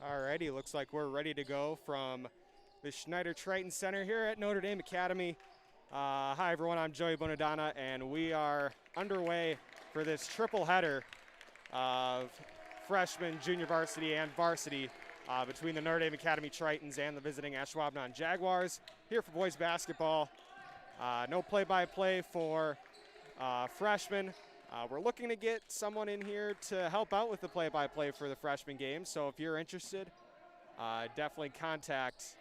Alrighty, looks like we're ready to go from the Schneider-Triton Center here at Notre Dame Academy. Hi everyone, I'm Joey Bonadonna, and we are underway for this triple header of freshman, junior varsity, and varsity between the Notre Dame Academy Tritons and the visiting Ashwaubenon Jaguars. Here for boys basketball, no play-by-play for freshmen. We're looking to get someone in here to help out with the play-by-play for the freshman game. So if you're interested, definitely contact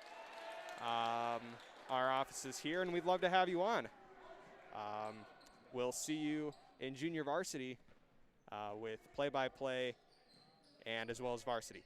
our offices here, and we'd love to have you on. We'll see you in junior varsity with play-by-play and as well as varsity.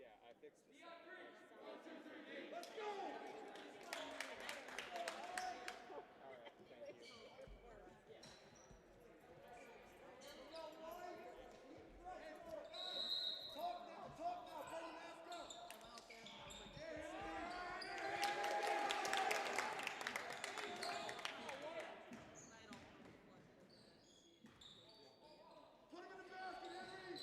I fixed the set. Let's go! All right, thank you. Talk now, pull the mask up. Put him in the basket, Henry.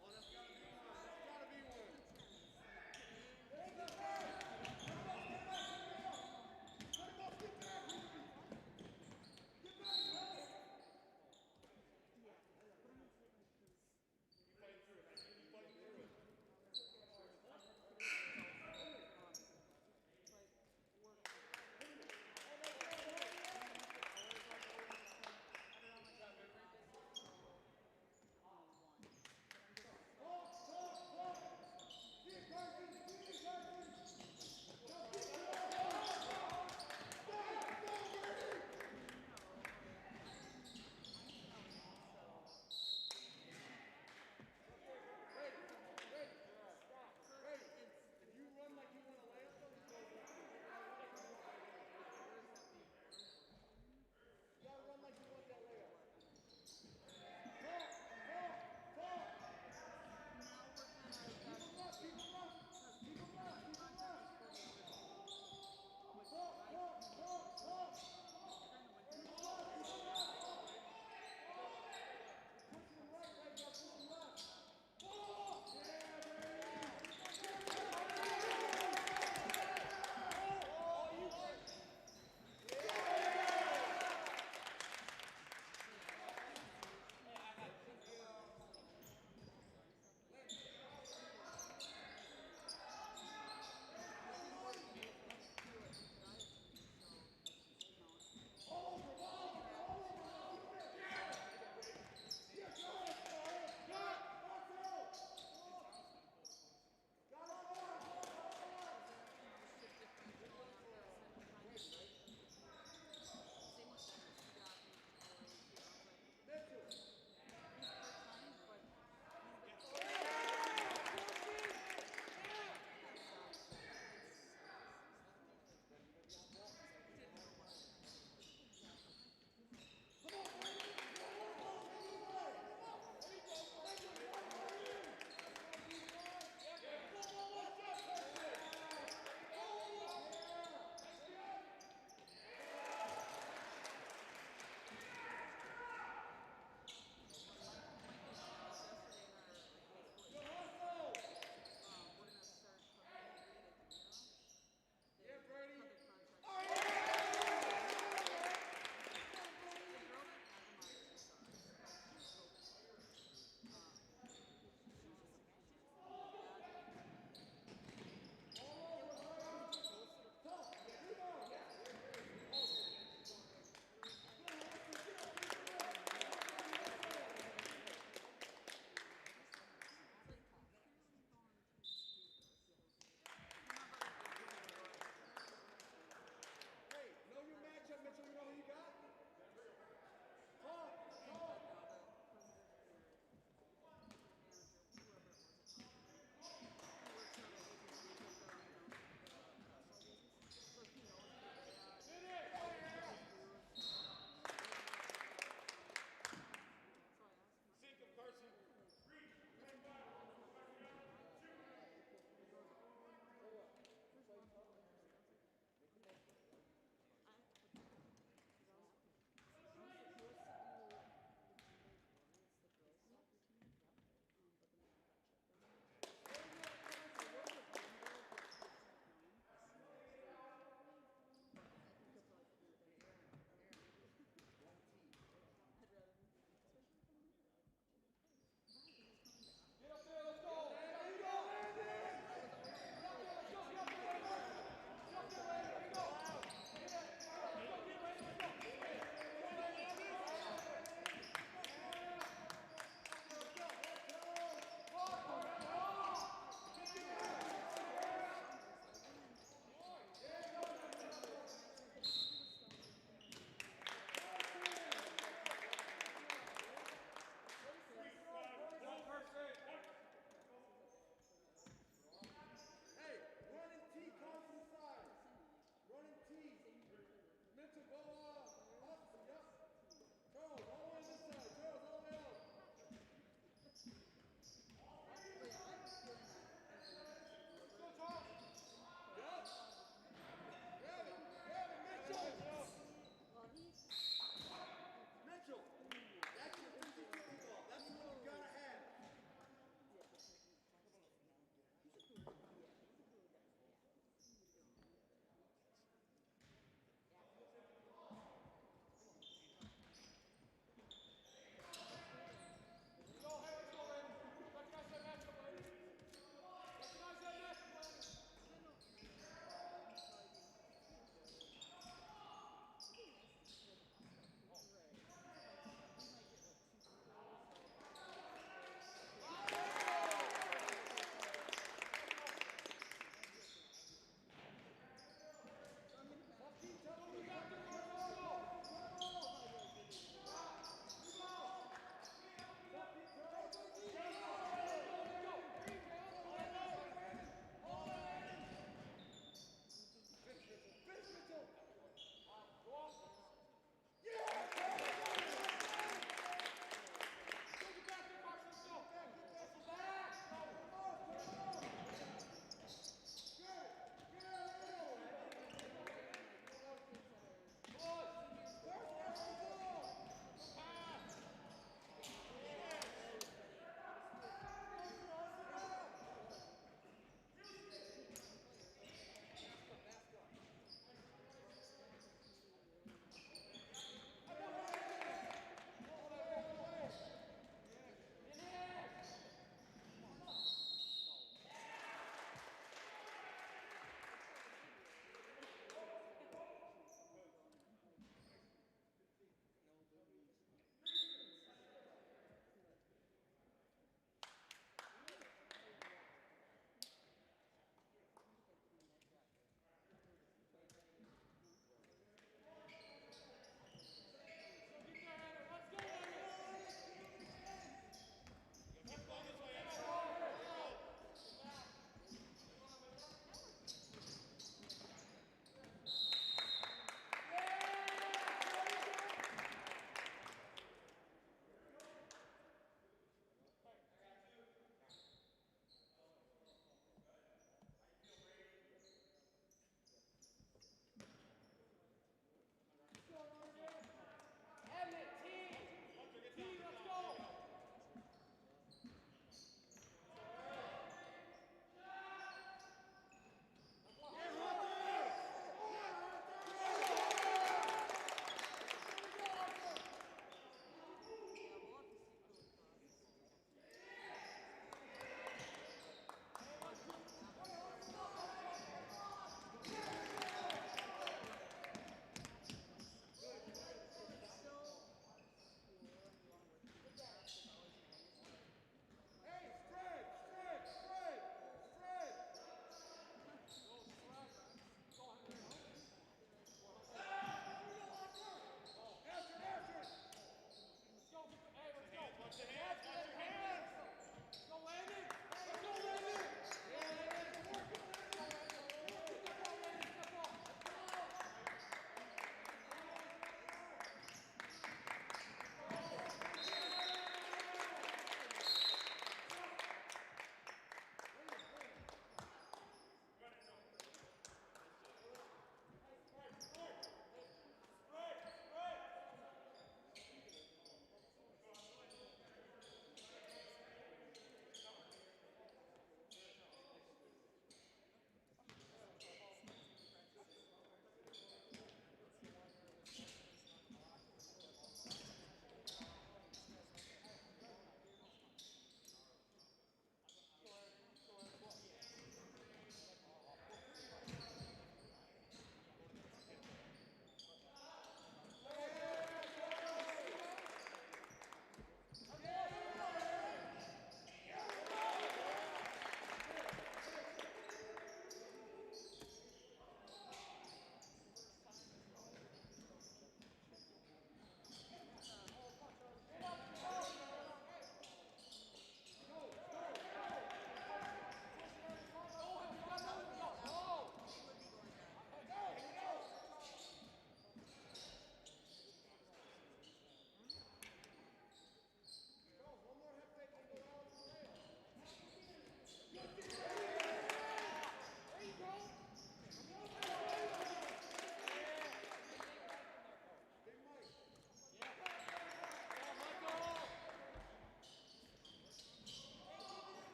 Oh, that's gotta be one. That's gotta be one.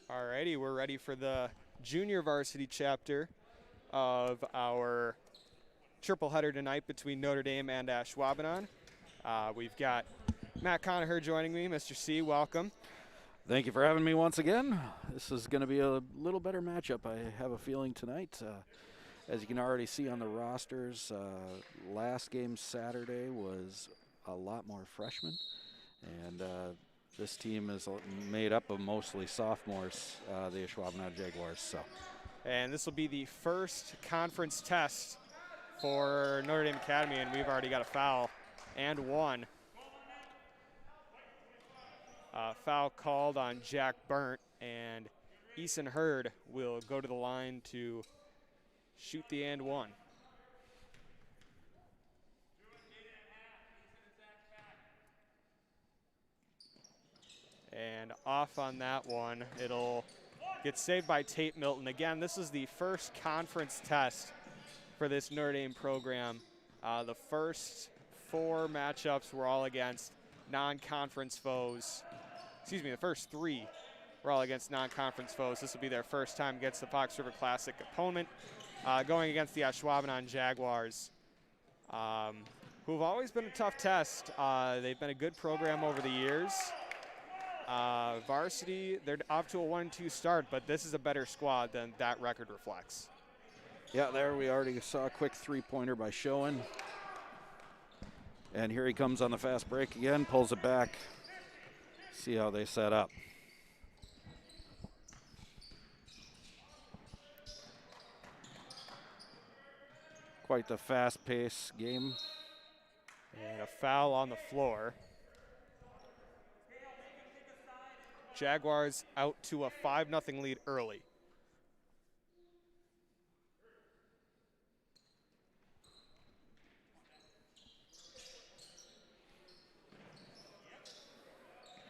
Alrighty, we're ready for the junior varsity chapter of our triple header tonight between Notre Dame and Ashwaubenon. We've got Matt Conacher joining me. Mr. C, welcome. Thank you for having me once again. This is going to be a little better matchup, I have a feeling, tonight. As you can already see on the rosters, last game Saturday was a lot more freshmen, and this team is made up of mostly sophomores, the Ashwaubenon Jaguars. So, And this will be the first conference test for Notre Dame Academy, and we've already got a foul and one. Foul called on Jack Burnt, and Eason Hurd will go to the line to shoot the and one. And off on that one, it'll get saved by Tate Milton. Again, this is the first conference test for this Notre Dame program. The first four matchups were all against non-conference foes. Excuse me, the first three were all against non-conference foes. This will be their first time against the Fox River Classic opponent, going against the Ashwaubenon Jaguars, who've always been a tough test. They've been a good program over the years. Varsity, they're off to a 1-2 start, but this is a better squad than that record reflects. yeah, there we already saw a quick three-pointer by Schoen. And here he comes on the fast break again, pulls it back. See how they set up. Quite the fast-paced game. And a foul on the floor. Jaguars out to a 5-0 lead early.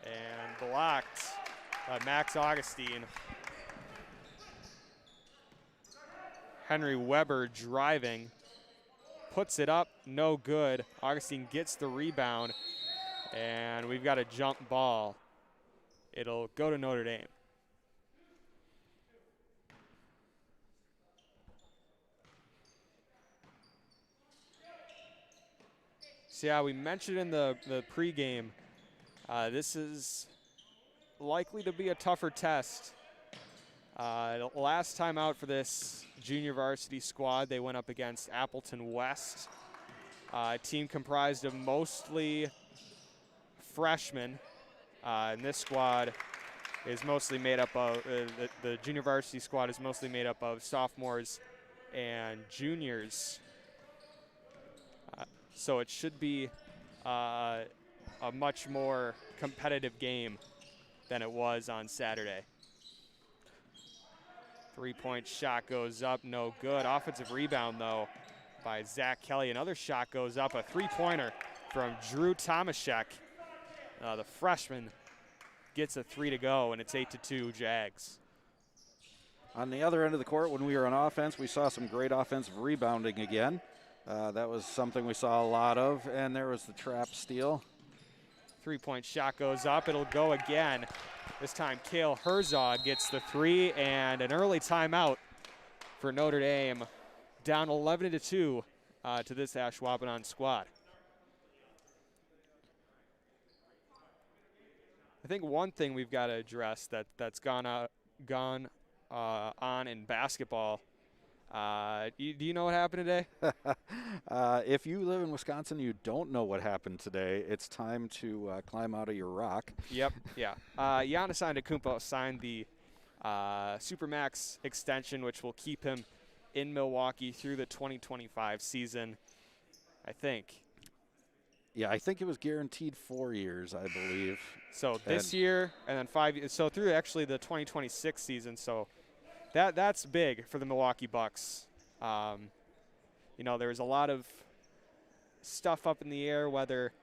And blocked by Max Augustine. Henry Weber driving, puts it up, no good. Augustine gets the rebound, and we've got a jump ball. It'll go to Notre Dame. So yeah, we mentioned in the pregame, this is likely to be a tougher test. Last time out for this junior varsity squad, they went up against Appleton West, a team comprised of mostly freshmen. And this squad is mostly made up of, the junior varsity squad is mostly made up of sophomores and juniors. So it should be a much more competitive game than it was on Saturday. Three-point shot goes up, no good. Offensive rebound, though, by Zach Kelly. Another shot goes up, a three-pointer from Drew Tomaszek. The freshman gets a three to go, and it's 8-2 Jags. On the other end of the court, when we were on offense, we saw some great offensive rebounding again. That was something we saw a lot of, and there was the trap steal. Three-point shot goes up. It'll go again. This time, Cale Herzog gets the three, and an early timeout for Notre Dame. Down 11-2 to this Ashwaubenon squad. I think one thing we've got to address that's gone on in basketball. Do you know what happened today? If you live in Wisconsin, you don't know what happened today. It's time to climb out of your rock. Yep, yeah. Giannis Antetokounmpo signed the Supermax extension, which will keep him in Milwaukee through the 2025 season, I think. Yeah, I think it was guaranteed 4 years, I believe. So this year and then 5 years. So through actually the 2026 season. So that's big for the Milwaukee Bucks. You know, there was a lot of stuff up in the air whether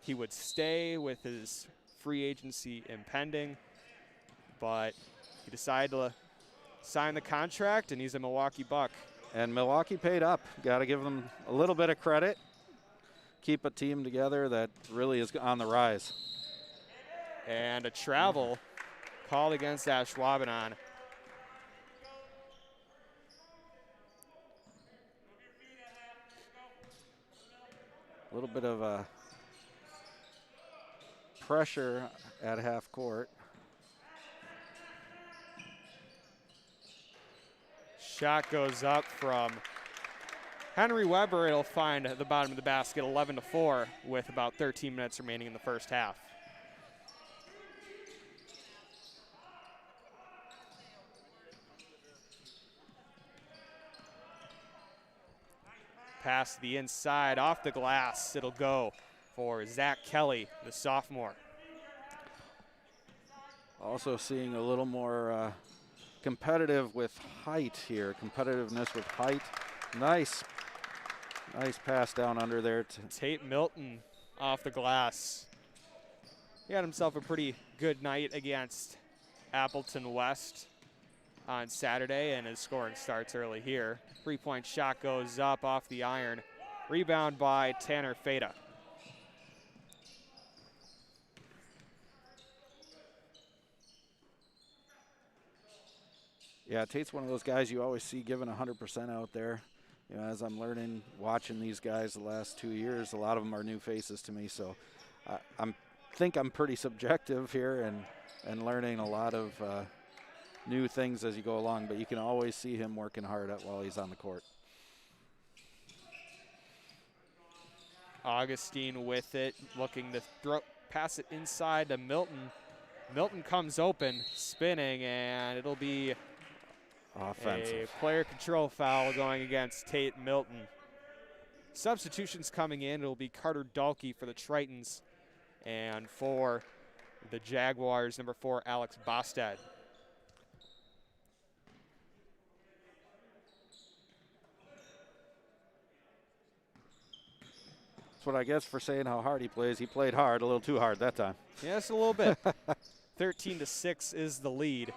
he would stay with his free agency impending, but he decided to sign the contract, and he's a Milwaukee Buck. And Milwaukee paid up. Got to give them a little bit of credit. Keep a team together that really is on the rise. And a travel called against Ashwaubenon. A little bit of pressure at half court. Shot goes up from Henry Weber. It'll find the bottom of the basket, 11-4, with about 13 minutes remaining in the first half. Pass to the inside, off the glass. It'll go for Zach Kelly, the sophomore. Also seeing a little more competitive with height here. Competitiveness with height. Nice pass down under there. Tate Milton off the glass. He had himself a pretty good night against Appleton West on Saturday, and his scoring starts early here. 3-point shot goes up off the iron. Rebound by Tanner Feta. Yeah, Tate's one of those guys you always see giving 100% out there. You know, as I'm learning, watching these guys the last 2 years, a lot of them are new faces to me. So I think I'm pretty subjective here and learning a lot of new things as you go along. But you can always see him working hard while he's on the court. Augustine with it, looking to pass it inside to Milton. Milton comes open, spinning, and it'll be Offensive. a player control foul going against Tate Milton. Substitutions coming in. It'll be Carter Dahlke for the Tritons, and for the Jaguars, number 4, Alex Bostad. That's what I guess for saying how hard he plays. He played hard, a little too hard that time. Yes, a little bit. 13-6 is the lead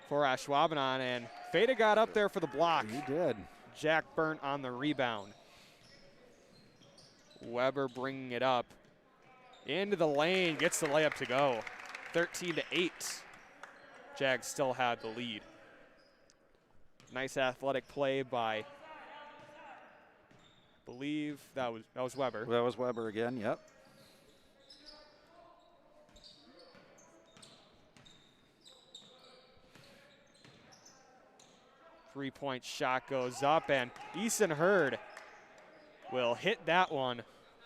for Ashwaubenon, and Feta got up there for the block. He did. Jack Burnt on the rebound. Weber bringing it up into the lane, gets the layup to go. 13-8. Jags still had the lead. Nice athletic play by, I believe that was Weber. That was Weber again, yep. Three-point shot goes up, and Eason Hurd will hit that one.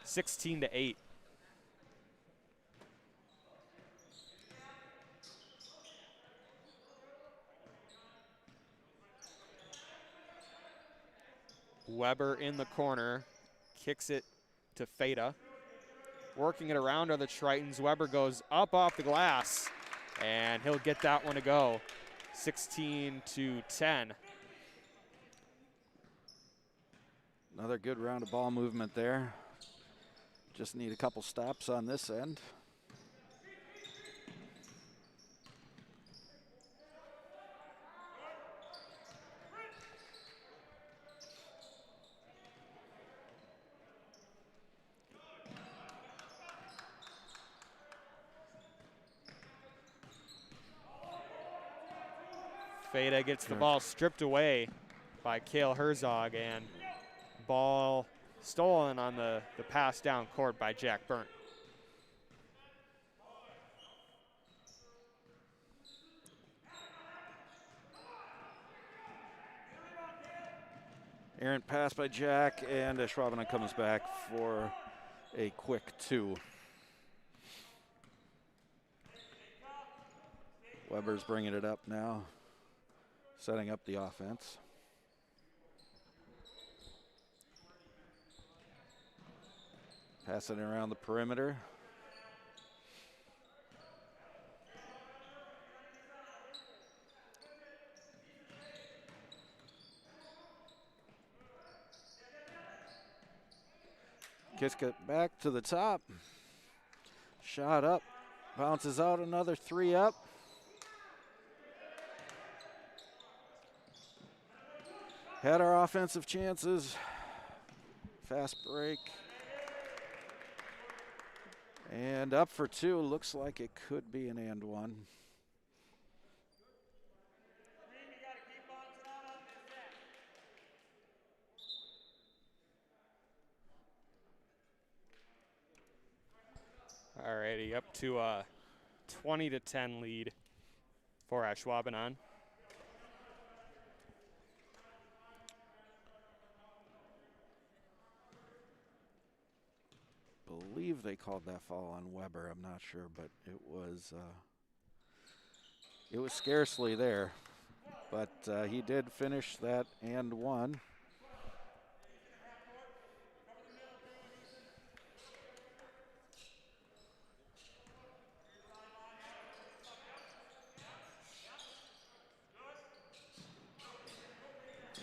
16-8. Weber in the corner, kicks it to Feta. Working it around are the Tritons. Weber goes up off the glass, and he'll get that one to go. 16-10. Another good round of ball movement there. Just need a couple stops on this end. Feta gets the ball stripped away by Cale Herzog, and ball stolen on the pass down court by Jack Burnt. Errant pass by Jack, and Ashwaubenon comes back for a quick 2. Weber's bringing it up now, setting up the offense. Passing it around the perimeter. Gets it back to the top. Shot up. Bounces out, another 3 up. Had our offensive chances. Fast break. And up for 2. Looks like it could be an and one. Alrighty, up to a 20-10 lead for Ashwaubenon. Believe they called that foul on Weber. I'm not sure, but it was scarcely there. But he did finish that and one.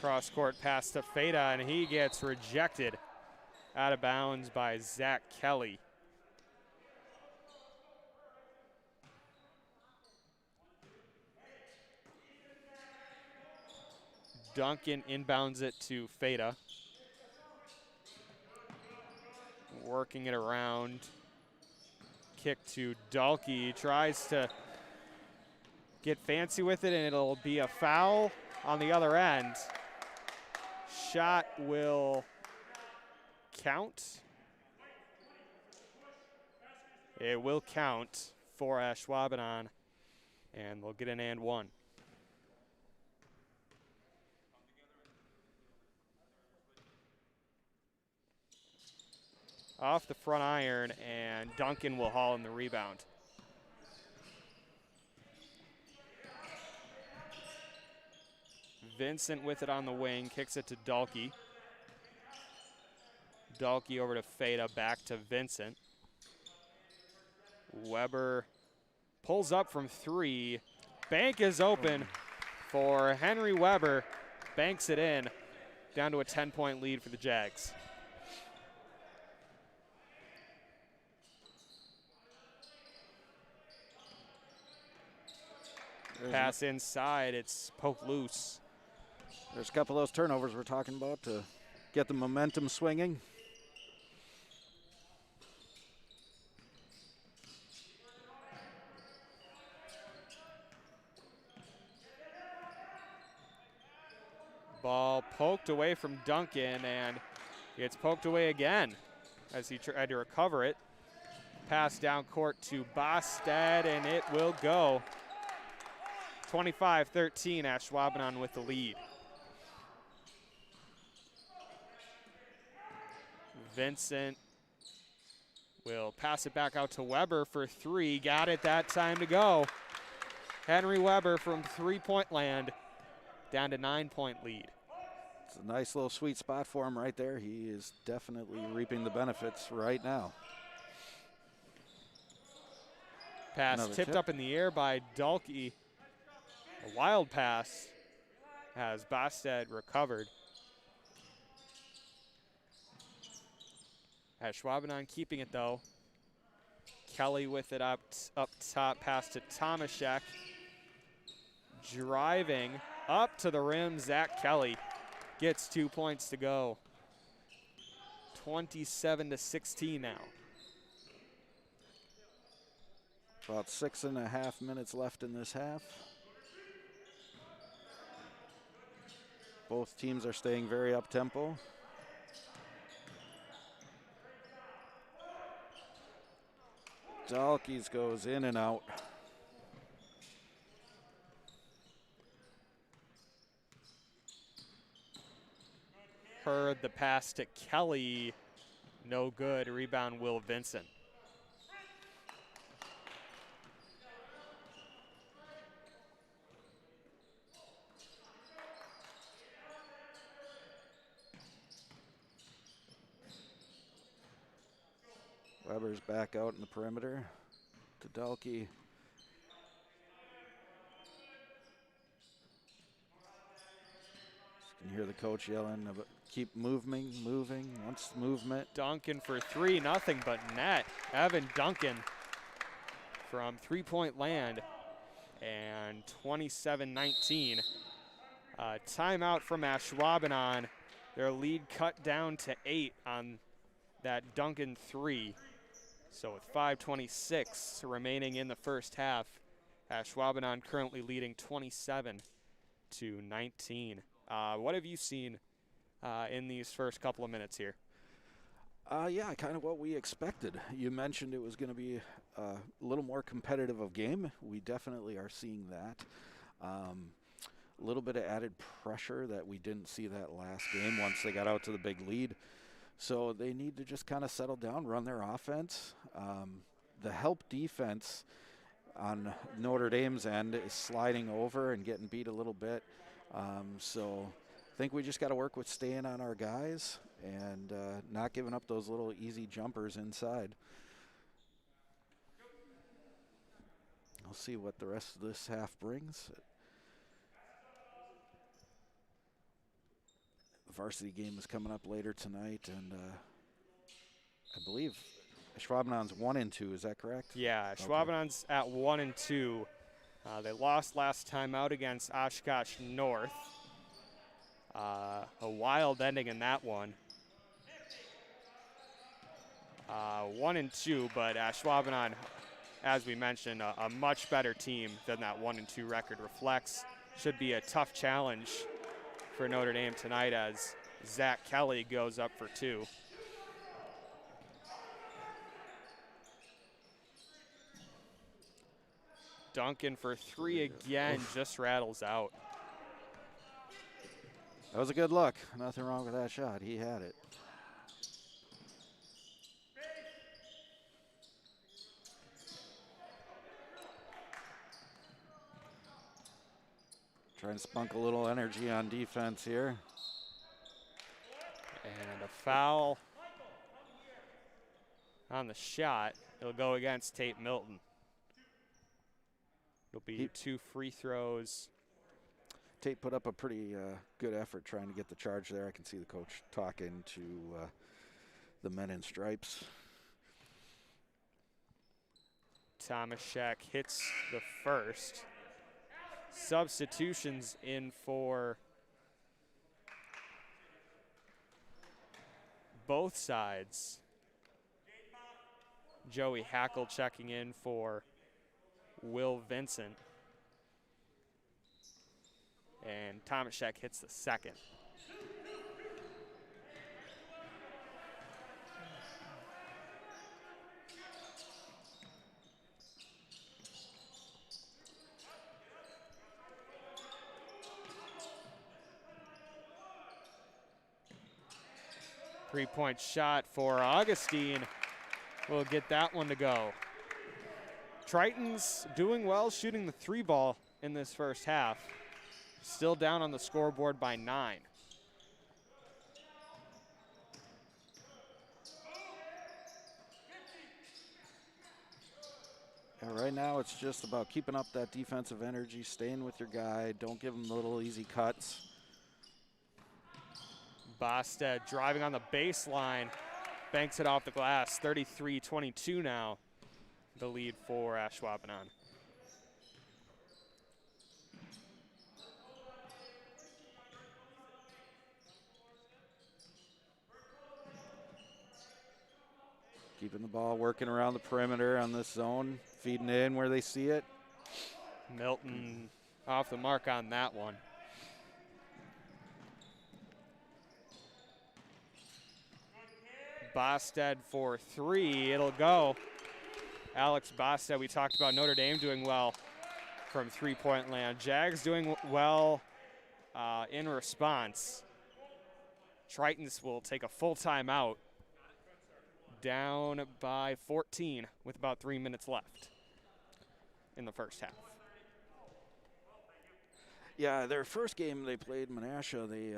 Cross court pass to Feta, and he gets rejected out of bounds by Zach Kelly. Duncan inbounds it to Feta. Working it around. Kick to Dalkey. Tries to get fancy with it, and it'll be a foul on the other end. Shot will count. It will count for Ashwaubenon, and they'll get an and one. Off the front iron, and Duncan will haul in the rebound. Vincent with it on the wing, kicks it to Dalkey. Dalkey over to Feta, back to Vincent. Weber pulls up from three. Bank is open for Henry Weber. Banks it in, down to a 10-point lead for the Jags. Pass inside, it's poked loose. There's a couple of those turnovers we're talking about to get the momentum swinging. Ball poked away from Duncan, and it's poked away again as he tried to recover it. Pass down court to Bostad, and it will go. 25-13, Ashwaubenon with the lead. Vincent will pass it back out to Weber for three. Got it that time to go. Henry Weber from three-point land, down to 9-point lead. It's a nice little sweet spot for him right there. He is definitely reaping the benefits right now. Pass Another tipped tip. up in the air by Dalkey. A wild pass has Bostad recovered. Ashwaubenon keeping it though. Kelly with it up top, pass to Tomaszek. Driving up to the rim, Zach Kelly gets 2 points to go. 27-16 now. About 6.5 minutes left in this half. Both teams are staying very up-tempo. Dalkey's goes in and out. Heard the pass to Kelly. No good. Rebound, Will Vincent. Weber's back out in the perimeter to Dalkey. You can hear the coach yelling about keep moving, once movement. Duncan for three, nothing but net. Evan Duncan from three-point land, and 27-19. Timeout from Ashwaubenon. Their lead cut down to 8 on that Duncan three. So with 5:26 remaining in the first half, Ashwaubenon currently leading 27-19. What have you seen in these first couple of minutes here? Yeah, kind of what we expected. You mentioned it was going to be a little more competitive of game. We definitely are seeing that. A little bit of added pressure that we didn't see that last game once they got out to the big lead. So they need to just kind of settle down, run their offense. The help defense on Notre Dame's end is sliding over and getting beat a little bit. So I think we just got to work with staying on our guys and not giving up those little easy jumpers inside. I'll see what the rest of this half brings. The varsity game is coming up later tonight, and I believe Ashwaubenon's 1-2. Is that correct? Yeah, Ashwaubenon's at 1-2. They lost last time out against Oshkosh North. A wild ending in that one. 1-2, but Ashwaubenon, as we mentioned, a much better team than that 1-2 record reflects. Should be a tough challenge for Notre Dame tonight as Zach Kelly goes up for 2. Duncan for 3 again, just rattles out. That was a good look. Nothing wrong with that shot. He had it. Trying to spunk a little energy on defense here. And a foul on the shot. It'll go against Tate Milton. It'll be 2 free throws. Tate put up a pretty good effort trying to get the charge there. I can see the coach talking to the men in stripes. Tomaszek hits the first. Substitutions in for both sides. Joey Hackle checking in for Will Vincent. And Tomaszek hits the second. Three-point shot for Augustine. We'll get that one to go. Triton's doing well shooting the 3 ball in this first half. Still down on the scoreboard by 9. Yeah, right now it's just about keeping up that defensive energy, staying with your guy. Don't give him the little easy cuts. Bosted driving on the baseline, banks it off the glass. 33-22 now, the lead for Ashwaubenon. Keeping the ball working around the perimeter on this zone, feeding in where they see it. Milton off the mark on that one. Bosted for 3, it'll go. Alex Bosted, we talked about Notre Dame doing well from 3-point land. Jags doing well in response. Tritons will take a full timeout, down by 14 with about 3 minutes left in the first half. Yeah, their first game they played Menasha, they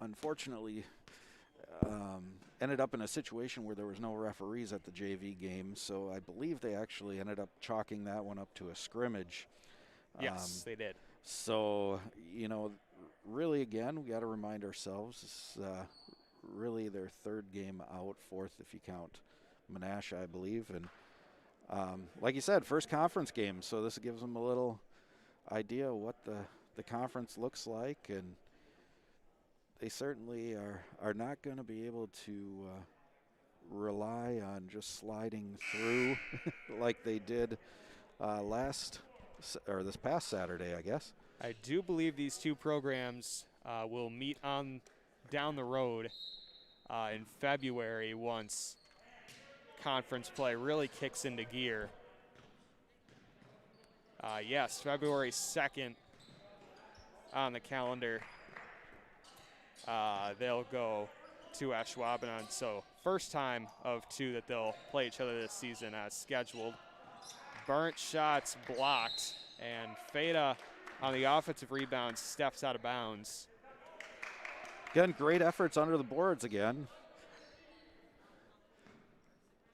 unfortunately ended up in a situation where there was no referees at the JV game, so I believe they actually ended up chalking that one up to a scrimmage. Yes, they did. So, you know, really, again, we got to remind ourselves, it's really their 3rd game out, 4th if you count Menasha, I believe. And like you said, first conference game, so this gives them a little idea of what the conference looks like, and they certainly are not going to be able to rely on just sliding through like they did this past Saturday, I guess. I do believe these two programs will meet on down the road in February once conference play really kicks into gear. Yes, February 2nd on the calendar. They'll go to Ashwaubenon. So first time of 2 that they'll play each other this season as scheduled. Burnt shots blocked, and Feta on the offensive rebound steps out of bounds. Again, great efforts under the boards again.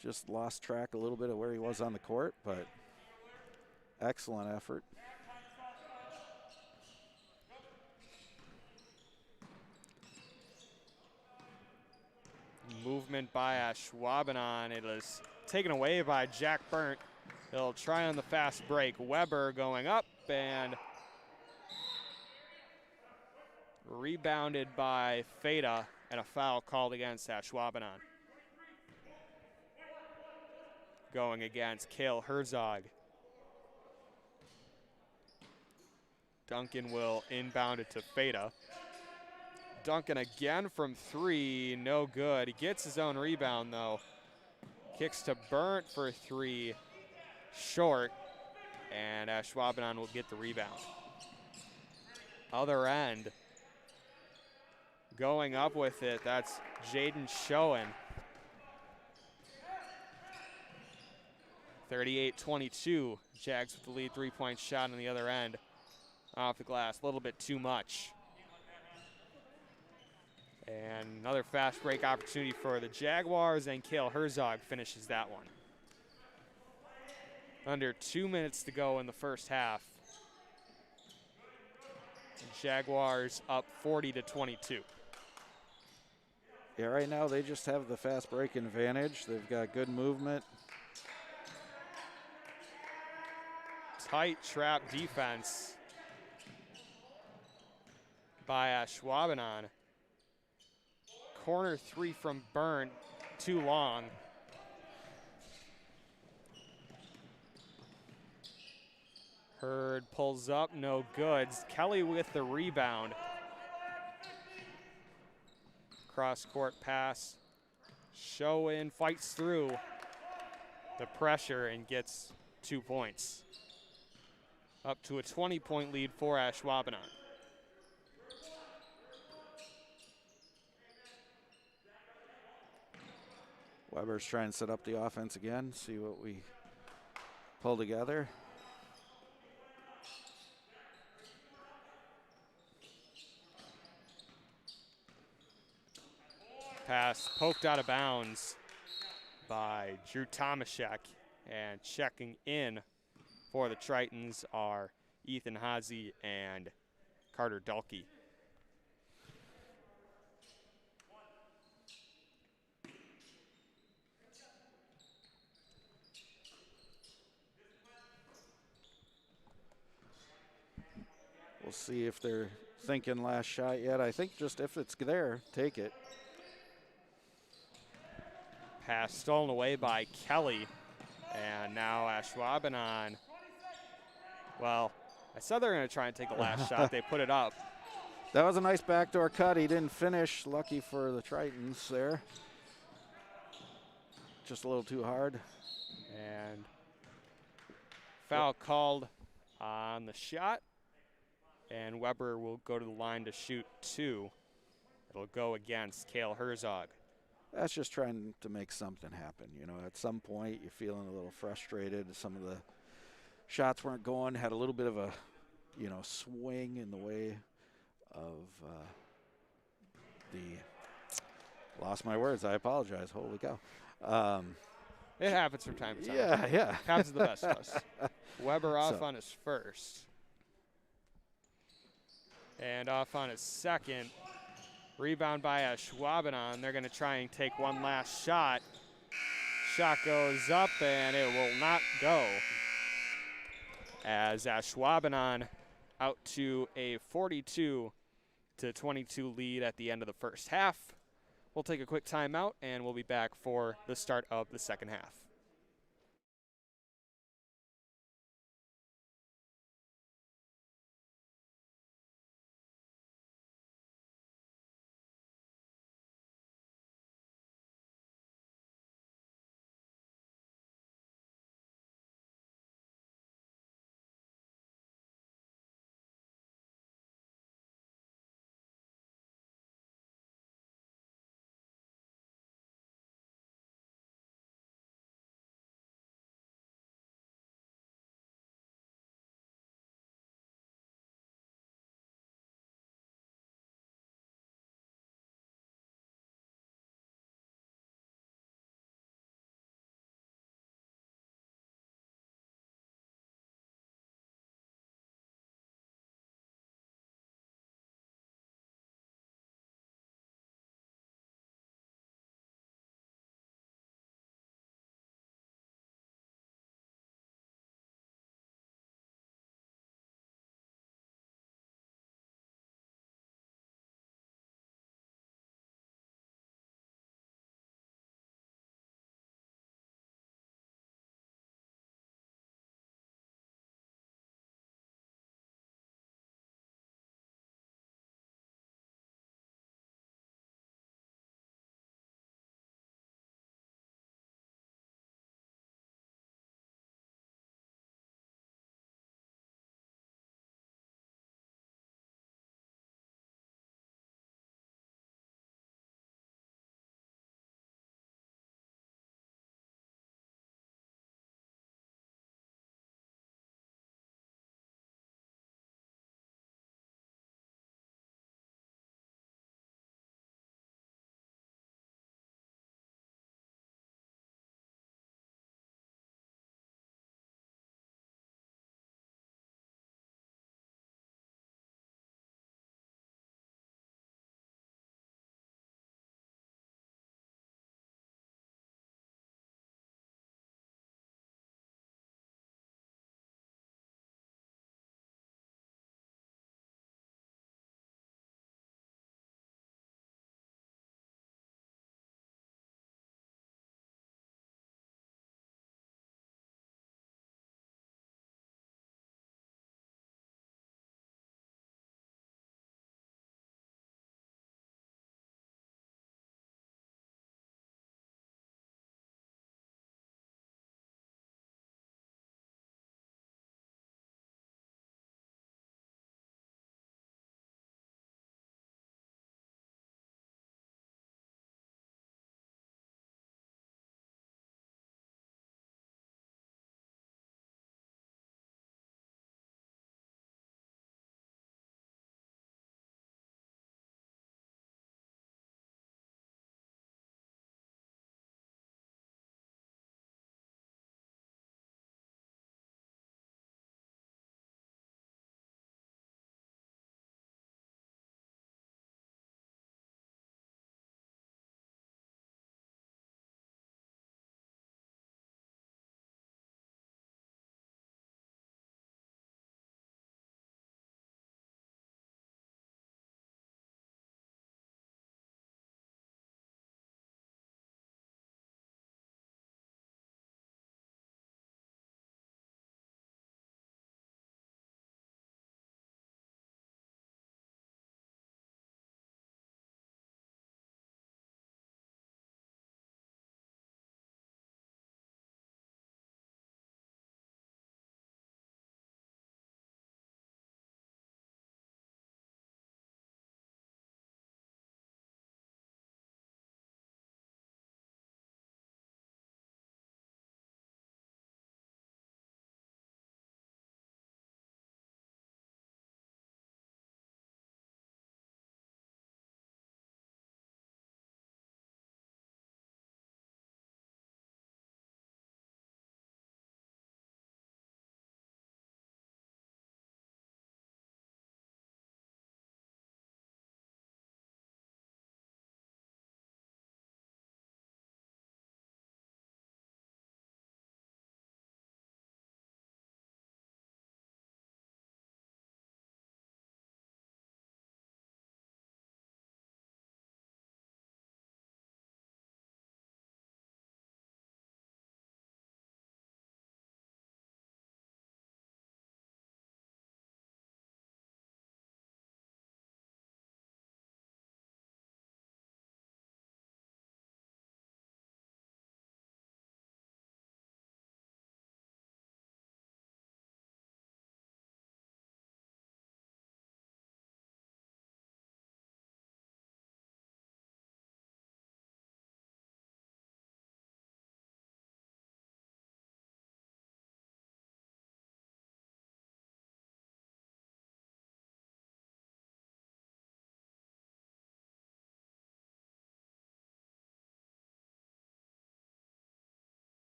Just lost track a little bit of where he was on the court, but excellent effort. Movement by Ashwaubenon. It is taken away by Jack Burnt. He'll try on the fast break. Weber going up and rebounded by Feta, and a foul called against Ashwaubenon. Going against Cale Herzog. Duncan will inbound it to Feta. Duncan again from 3, no good. He gets his own rebound though. Kicks to Burnt for 3, short, and Ashwaubenon will get the rebound. Other end, going up with it, that's Jaden Schoen. 38-22, Jags with the lead 3-point shot on the other end. Off the glass, a little bit too much. And another fast break opportunity for the Jaguars, and Cale Herzog finishes that one. Under 2 minutes to go in the first half. Jaguars up 40-22. Yeah, right now they just have the fast break advantage. They've got good movement. Tight trap defense by Ashwaubenon. Corner 3 from Burnt, too long. Hurd pulls up, no good. Kelly with the rebound. Cross court pass. Schoen fights through the pressure and gets 2 points. Up to a 20-point lead for Ashwaubenon. Weber's trying to set up the offense again, see what we pull together. Pass poked out of bounds by Drew Tomaszek, and checking in for the Tritons are Ethan Hazy and Carter Dulke. We'll see if they're thinking last shot yet. I think just if it's there, take it. Pass stolen away by Kelly, and now Ashwaubenon. Well, I said they're going to try and take the last shot. They put it up. That was a nice backdoor cut. He didn't finish. Lucky for the Tritons there. Just a little too hard. And foul called on the shot. And Weber will go to the line to shoot 2. It'll go against Cale Herzog. That's just trying to make something happen. You know, at some point you're feeling a little frustrated. Some of the shots weren't going. Had a little bit of a, swing in the way of lost my words. I apologize. Holy cow. It happens from time to time. Yeah. Happens to the best of us. Weber off on his first. And off on his second. Rebound by Ashwaubenon. They're going to try and take one last shot. Shot goes up, and it will not go. As Ashwaubenon out to a 42-22 lead at the end of the first half. We'll take a quick timeout, and we'll be back for the start of the second half.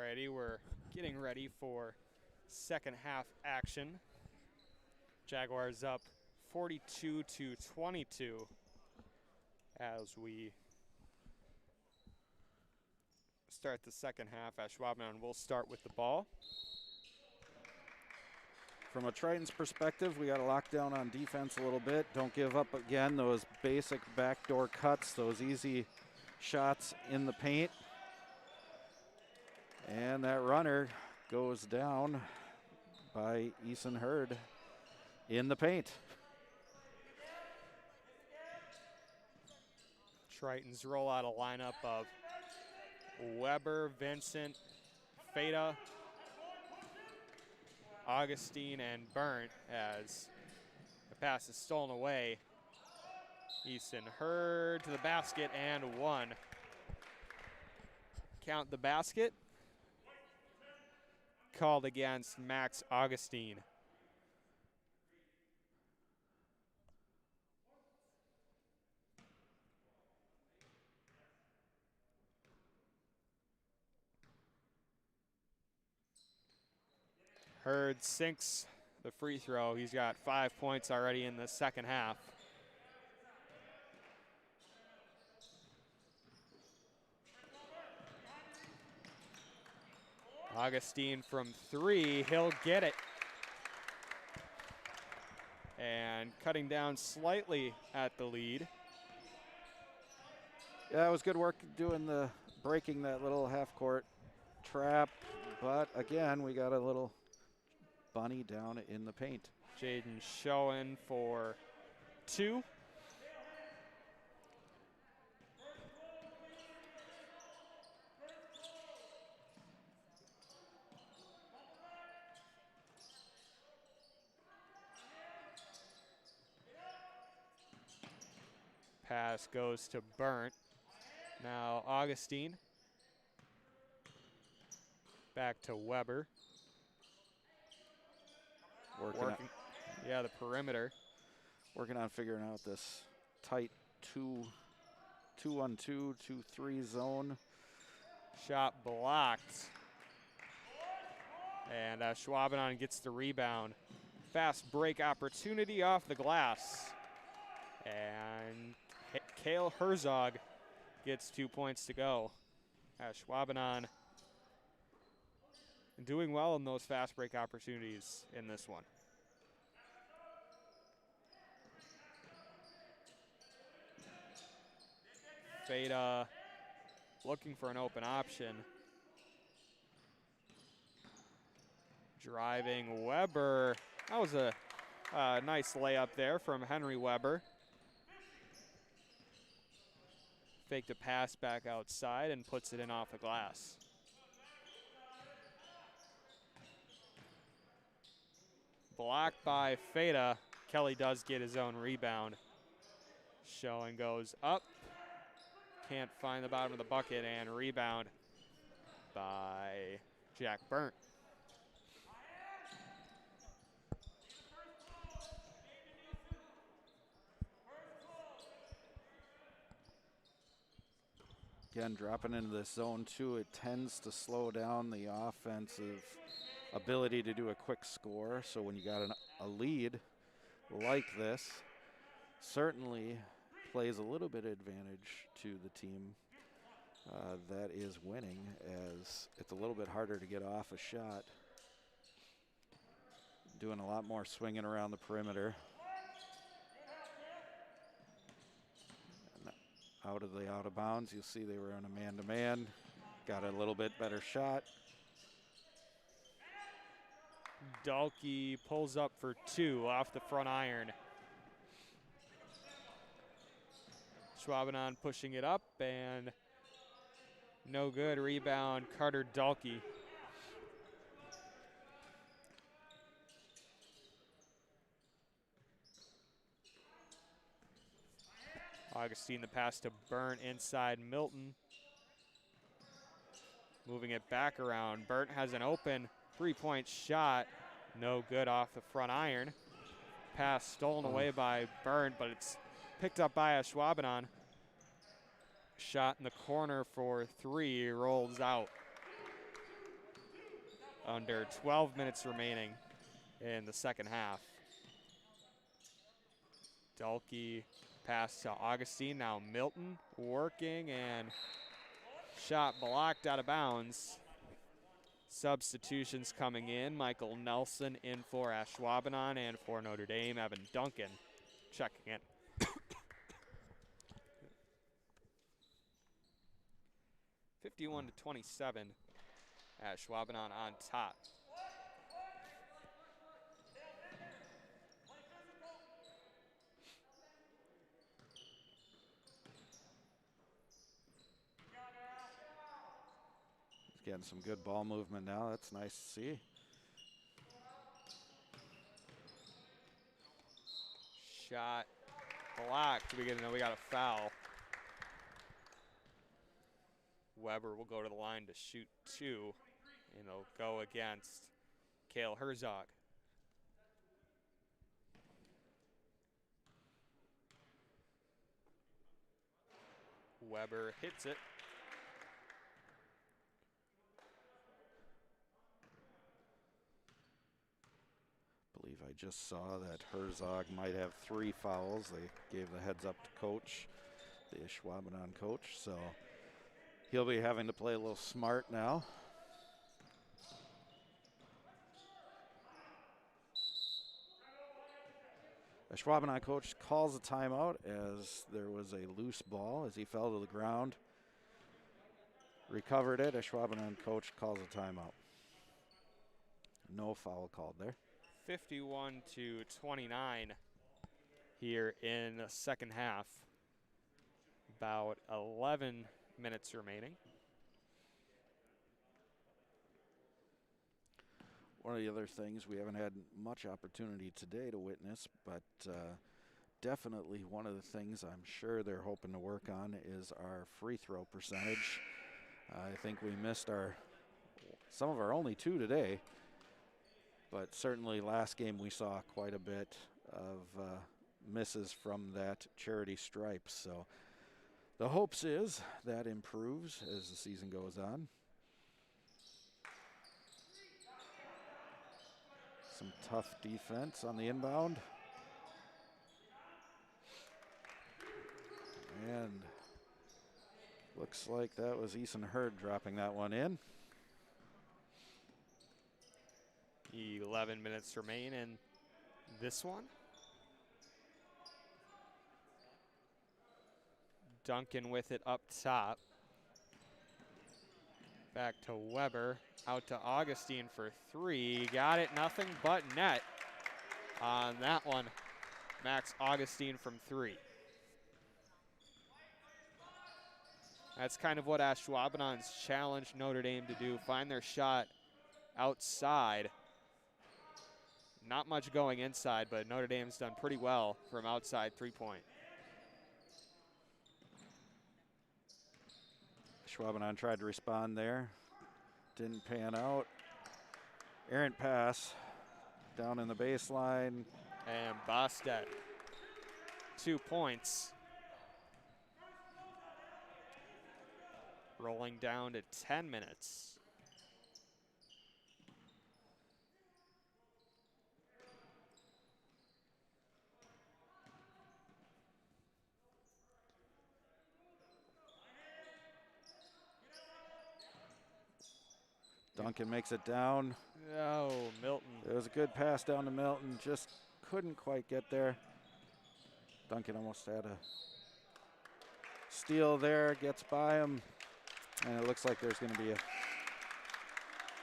Alrighty, we're getting ready for second half action. Jaguars up 42-22 as we start the second half. Ashwaubenon will start with the ball. From a Triton's perspective, we got to lock down on defense a little bit. Don't give up again those basic backdoor cuts, those easy shots in the paint. And that runner goes down by Eason Hurd in the paint. Tritons roll out a lineup of Weber, Vincent, Feta, Augustine, and Burnt as the pass is stolen away. Eason Hurd to the basket and one. Count the basket. Called against Max Augustine. Hurd sinks the free throw. He's got 5 points already in the second half. Augustine from three, he'll get it. And cutting down slightly at the lead. Yeah, it was good work breaking that little half-court trap. But again, we got a little bunny down in the paint. Jaden Schoen for two. Pass goes to Burnt. Now Augustine. Back to Weber. Working. Yeah, the perimeter. Working on figuring out this tight 2-1-2, 2-3 zone. Shot blocked. And Ashwaubenon gets the rebound. Fast break opportunity off the glass. And Kale Herzog gets 2 points to go. Ashwaubenon doing well in those fast break opportunities in this one. Feta looking for an open option. Driving Weber. That was a nice layup there from Henry Weber. Faked a pass back outside and puts it in off the glass. Blocked by Feta. Kelly does get his own rebound. Schoen goes up. Can't find the bottom of the bucket, and rebound by Jack Burnt. Again, dropping into this zone two, it tends to slow down the offensive ability to do a quick score. So when you got a lead like this, certainly plays a little bit of advantage to the team that is winning, as it's a little bit harder to get off a shot. Doing a lot more swinging around the perimeter. Out of bounds. You'll see they were on a man-to-man. Got a little bit better shot. Dalkey pulls up for two off the front iron. Ashwaubenon pushing it up, and no good. Rebound, Carter Dalkey. Augustine the pass to Burnt inside Milton. Moving it back around. Burnt has an open three-point shot. No good off the front iron. Pass stolen away by Burnt, but it's picked up by Ashwaubenon. Shot in the corner for three, rolls out. under 12 minutes remaining in the second half. Dalkey pass to Augustine, now Milton working and shot blocked out of bounds. Substitutions coming in. Michael Nelson in for Ashwaubenon, and for Notre Dame, Evan Duncan checking in. 51-27, Ashwaubenon on top. Getting some good ball movement now. That's nice to see. Shot blocked. We got a foul. Weber will go to the line to shoot 2, and it'll go against Cale Herzog. Weber hits it. I believe I just saw that Herzog might have 3 fouls. They gave the heads up to coach, the Ashwaubenon coach, so he'll be having to play a little smart now. Ashwaubenon coach calls a timeout as there was a loose ball as he fell to the ground. Recovered it. Ashwaubenon coach calls a timeout. No foul called there. 51-29 here in the second half. About 11 minutes remaining. One of the other things we haven't had much opportunity today to witness, but definitely one of the things I'm sure they're hoping to work on is our free throw percentage. I think we missed some of our only 2 today. But certainly last game we saw quite a bit of misses from that charity stripe. So the hopes is that improves as the season goes on. Some tough defense on the inbound. And looks like that was Eason Hurd dropping that one in. 11 minutes remain in this one. Duncan with it up top. Back to Weber, out to Augustine for 3. Got it, nothing but net on that one. Max Augustine from 3. That's kind of what Ashwaubenon's challenged Notre Dame to do, find their shot outside. Not much going inside, but Notre Dame's done pretty well from outside 3-point. Ashwaubenon tried to respond there. Didn't pan out. Errant pass down in the baseline. And Bostet, 2 points. Rolling down to 10 minutes. Duncan makes it down. Oh, Milton. It was a good pass down to Milton, just couldn't quite get there. Duncan almost had a steal there, gets by him, and it looks like there's going to be a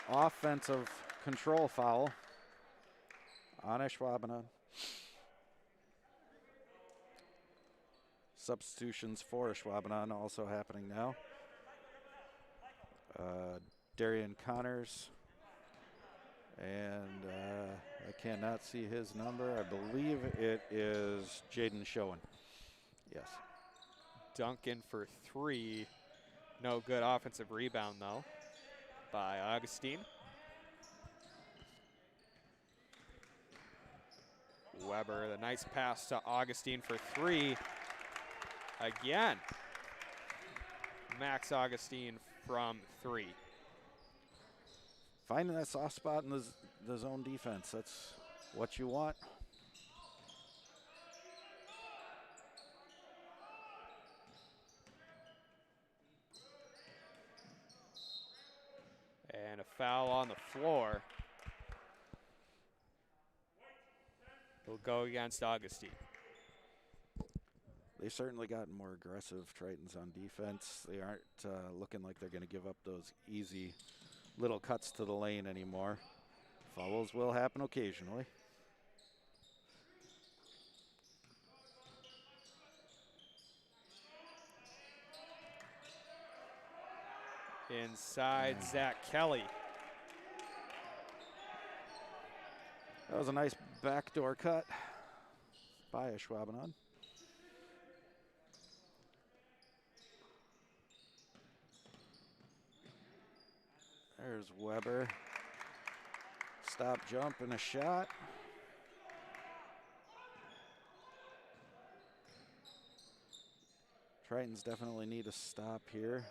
offensive control foul on Ashwaubenon. Substitutions for Ashwaubenon also happening now. Darian Connors, and I cannot see his number. I believe it is Jaden Schoen. Yes. Duncan for 3. No good offensive rebound, though, by Augustine. Weber, the nice pass to Augustine for 3. Again, Max Augustine from 3. finding that soft spot in the zone defense. That's what you want. And a foul on the floor. Will go against Augustine. They've certainly gotten more aggressive, Tritons, on defense. They aren't looking like they're going to give up those easy little cuts to the lane anymore. Fouls will happen occasionally. Inside, Zach Kelly. That was a nice backdoor cut by Ashwaubenon. There's Weber. Stop, jump, and a shot. Tritons definitely need a stop here.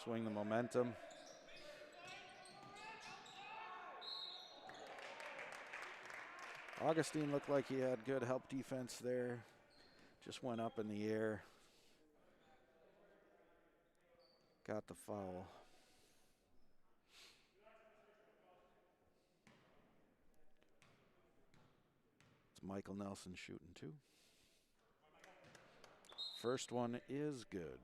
Swing the momentum. Augustine looked like he had good help defense there. Just went up in the air. Got the foul. It's Michael Nelson shooting too. First one is good.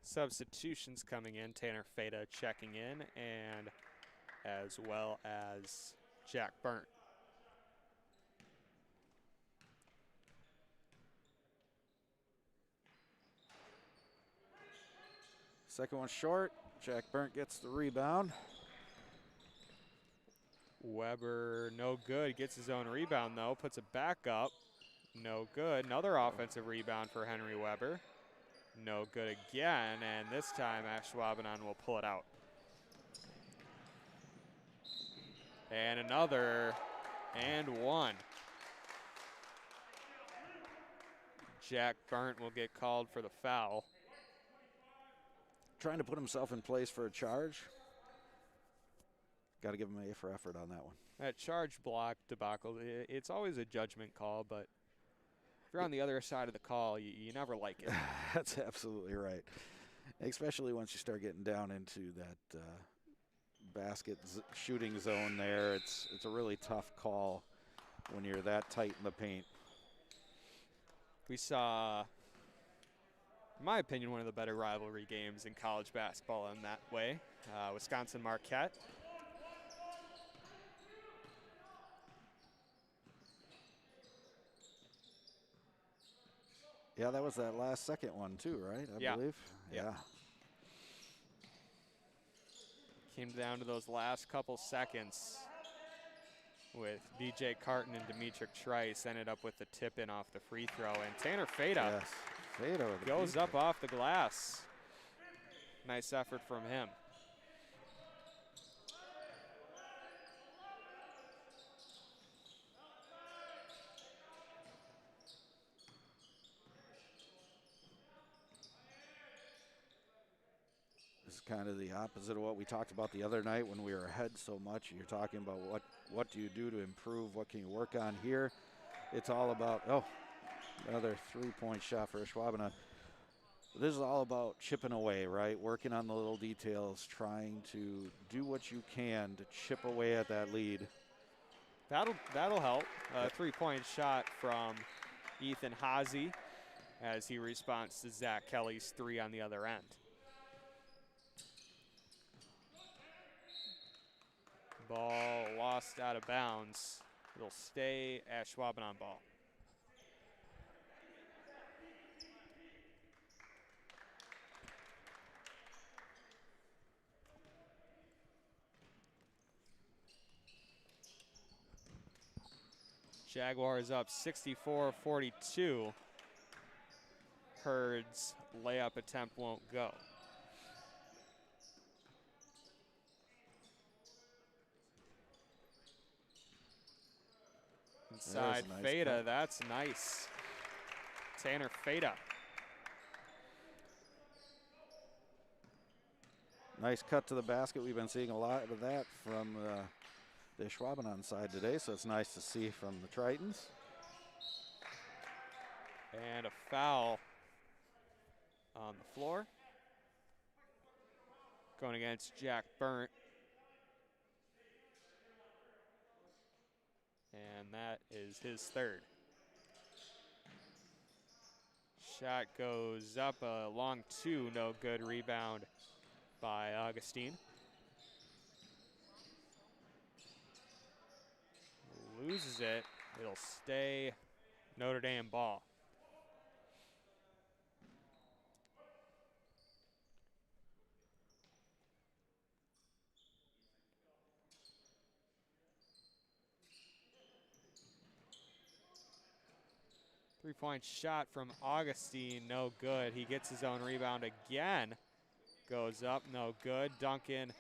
Substitutions coming in. Tanner Feta checking in, and as well as Jack Burnt. Second one short. Jack Burnt gets the rebound. Weber, no good. Gets his own rebound, though. Puts it back up. No good. Another offensive rebound for Henry Weber. No good again, and this time Ashwaubenon will pull it out. And another, and one. Jack Burnt will get called for the foul. Trying to put himself in place for a charge. Got to give him an A for effort on that one. That charge block debacle, it's always a judgment call, but if you're on the other side of the call, you never like it. That's absolutely right. Especially once you start getting down into that basket shooting zone there. It's a really tough call when you're that tight in the paint. We saw, in my opinion, one of the better rivalry games in college basketball in that way. Wisconsin-Marquette. Yeah, that was that last second one too, right? I believe. Yeah. Came down to those last couple seconds with DJ Carton and Demetric Trice. Ended up with the tip in off the free throw. And Tanner Feta goes up off the glass. Nice effort from him. This is kind of the opposite of what we talked about the other night when we were ahead so much. You're talking about what do you do to improve? What can you work on here? It's all about, another three-point shot for Ashwaubenon. This is all about chipping away, right? Working on the little details, trying to do what you can to chip away at that lead. That'll help. Three-point shot from Ethan Haase as he responds to Zach Kelly's three on the other end. Ball lost out of bounds. It'll stay Ashwaubenon ball. Jaguars up 64-42. Hurd's layup attempt won't go. Inside Feta, that's nice. Tanner Feta. Nice cut to the basket. We've been seeing a lot of that from the Ashwaubenon side today, so it's nice to see from the Tritons. And a foul on the floor. Going against Jack Burnt. And that is his third. Shot goes up, a long two, no good. Rebound by Augustine. Loses it. It'll stay Notre Dame ball. Three-point shot from Augustine, no good. He gets his own rebound again. Goes up, no good. Duncan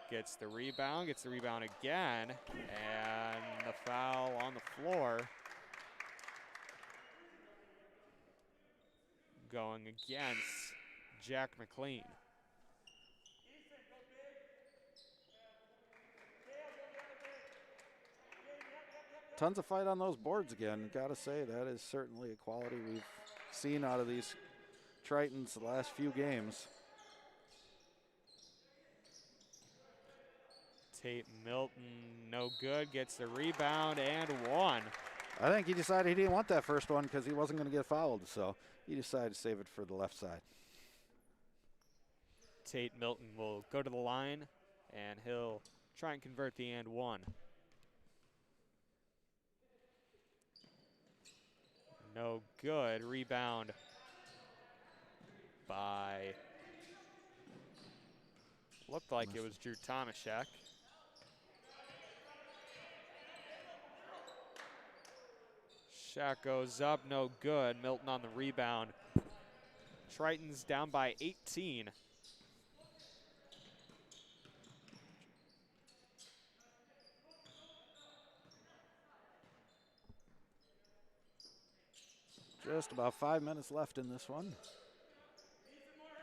gets the rebound again, and the foul on the floor. Going against Jack McLean. Tons of fight on those boards again. Gotta say, that is certainly a quality we've seen out of these Tritons the last few games. Tate Milton, no good, gets the rebound and one. I think he decided he didn't want that first one because he wasn't going to get fouled, so he decided to save it for the left side. Tate Milton will go to the line, and he'll try and convert the and one. No good. Rebound by, looked like it was Drew Tomaszek. Shot goes up, no good. Milton on the rebound. Tritons down by 18. Just about 5 minutes left in this one.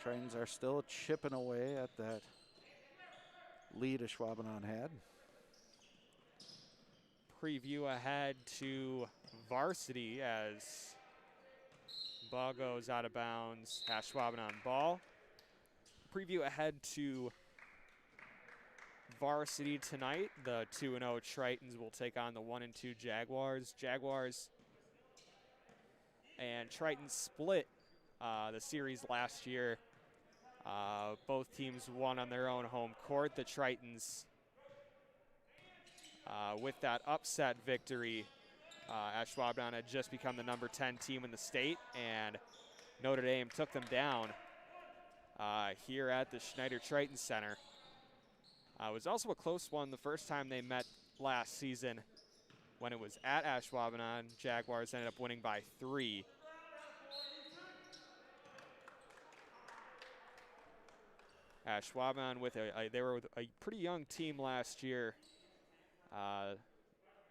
Tritons are still chipping away at that lead Ashwaubenon had. Preview ahead to varsity as ball goes out of bounds. Ashwaubenon ball. Preview ahead to varsity tonight. The 2-0 Tritons will take on the 1-2 Jaguars. Jaguars and Tritons split the series last year. Both teams won on their own home court. The Tritons, with that upset victory, Ashwaubenon had just become the number 10 team in the state, and Notre Dame took them down here at the Schneider Triton Center. It was also a close one the first time they met last season when it was at Ashwaubenon. Jaguars ended up winning by 3. Ashwaubenon they were with a pretty young team last year.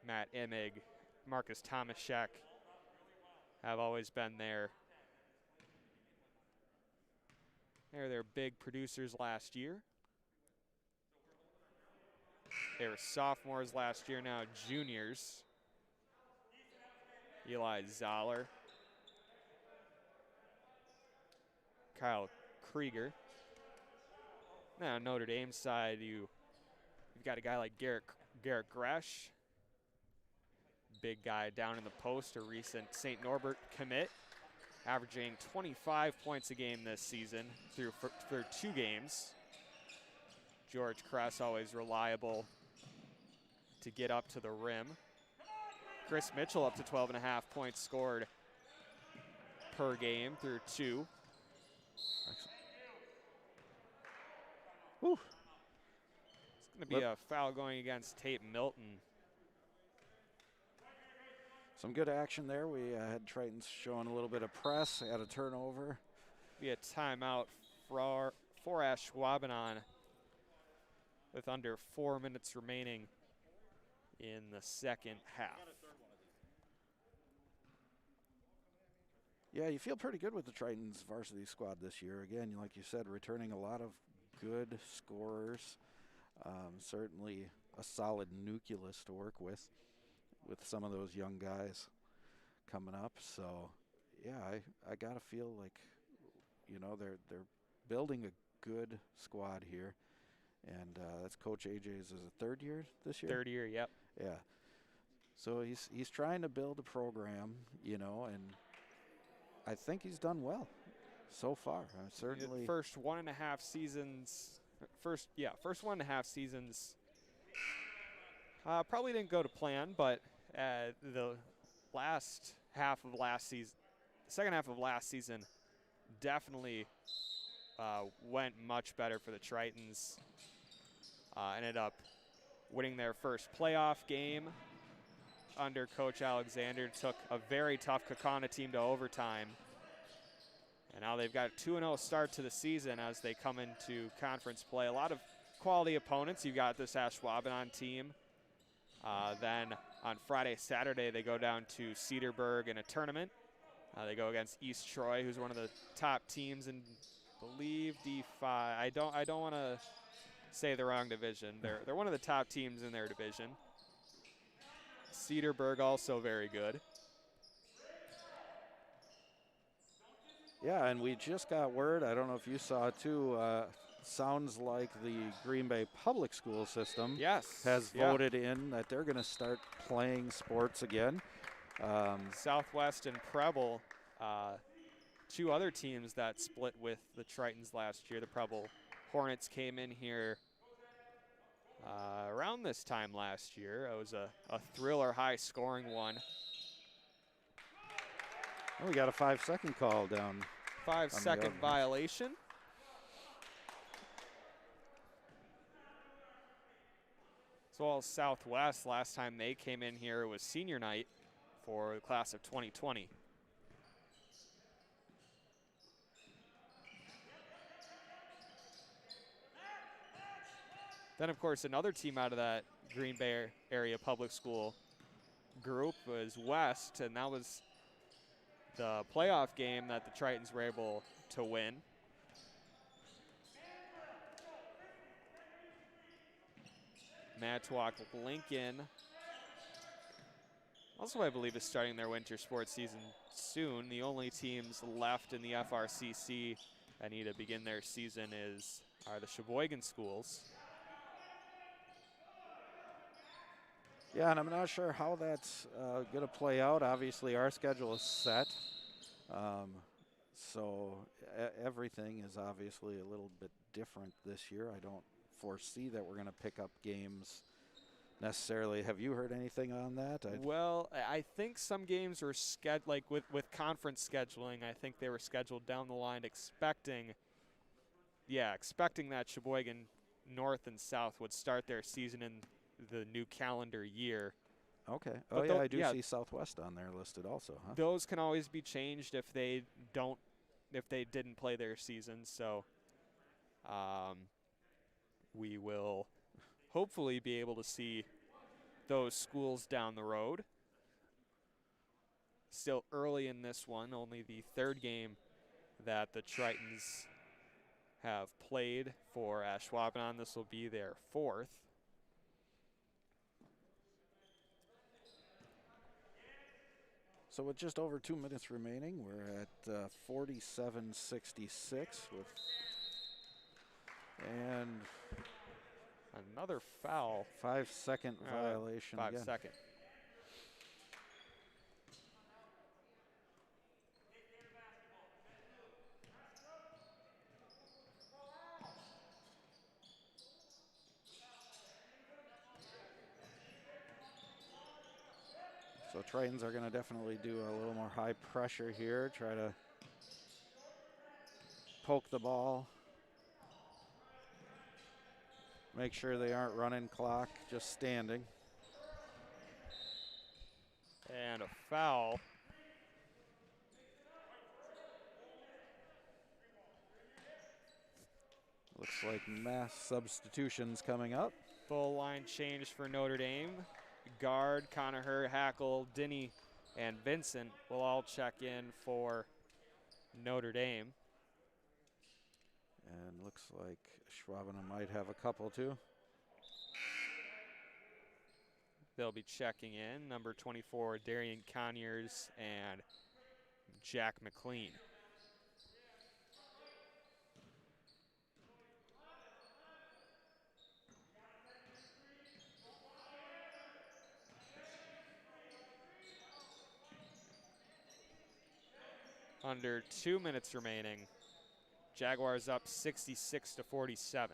Matt Emig, Marcus Tomaszek have always been there. They're their big producers last year. They were sophomores last year, now juniors. Eli Zoller, Kyle Krieger. Now on Notre Dame side, you've got a guy like Garrett Gresh, big guy down in the post, a recent St. Norbert commit, averaging 25 points a game this season through 2 games. George Kress always reliable to get up to the rim. Chris Mitchell up to 12.5 points scored per game through 2. Whew. It's going to be a foul going against Tate Milton. Some good action there. We had Tritons showing a little bit of press, had a turnover. Be a timeout for Ashwaubenon with under 4 minutes remaining in the second half. Yeah, you feel pretty good with the Tritons varsity squad this year. Again, like you said, returning a lot of good scorers. Certainly a solid nucleus to work with some of those young guys coming up. So, yeah, I gotta feel like, you know, they're building a good squad here, and that's Coach AJ's is a third year this year. Third year, yep. Yeah. So he's trying to build a program, you know, and I think he's done well so far. Certainly. First 1.5 seasons. First 1.5 seasons. Probably didn't go to plan, but the last half of last season, second half of last season, definitely went much better for the Tritons. Ended up winning their first playoff game under Coach Alexander. Took a very tough Kaukauna team to overtime. And now they've got a 2-0 start to the season as they come into conference play. A lot of quality opponents. You've got this Ashwaubenon team. Then on Friday, Saturday, they go down to Cedarburg in a tournament. They go against East Troy, who's one of the top teams in, believe, D5. I don't want to say the wrong division. They're one of the top teams in their division. Cedarburg also very good. Yeah, and we just got word, I don't know if you saw it too, sounds like the Green Bay public school system has voted in that they're going to start playing sports again. Southwest and Preble, two other teams that split with the Tritons last year. The Preble Hornets came in here around this time last year. It was a thriller high-scoring one. We got a 5-second call down. 5-second violation. So all Southwest, last time they came in here was senior night for the class of 2020. Then, of course, another team out of that Green Bay area public school group was West, and that was the playoff game that the Tritons were able to win. Manitowoc Lincoln also, I believe, is starting their winter sports season soon. The only teams left in the FRCC that need to begin their season are the Sheboygan schools. Yeah, and I'm not sure how that's going to play out. Obviously, our schedule is set. So everything is obviously a little bit different this year. I don't foresee that we're going to pick up games necessarily. Have you heard anything on that? Well, I think some games were scheduled, like with conference scheduling, I think they were scheduled down the line expecting that Sheboygan North and South would start their season in the new calendar year. Okay. But yeah, I do see Southwest on there listed also, huh? Those can always be changed if they didn't play their season. So we will hopefully be able to see those schools down the road. Still early in this one, only the third game that the Tritons have played for Ashwaubenon. This will be their fourth. So with just over 2 minutes remaining, we're at 47-66 and another foul. 5-second violation. 5 again. second. So Tritons are going to definitely do a little more high pressure here, try to poke the ball, make sure they aren't running clock, just standing. And a foul. Looks like mass substitutions coming up. Full line change for Notre Dame. Guard, Conacher, Hackle, Dinny, and Vincent will all check in for Notre Dame. And looks like Ashwaubenon might have a couple too. They'll be checking in, number 24, Darian Conyers and Jack McLean. Under 2 minutes remaining. Jaguars up 66-47.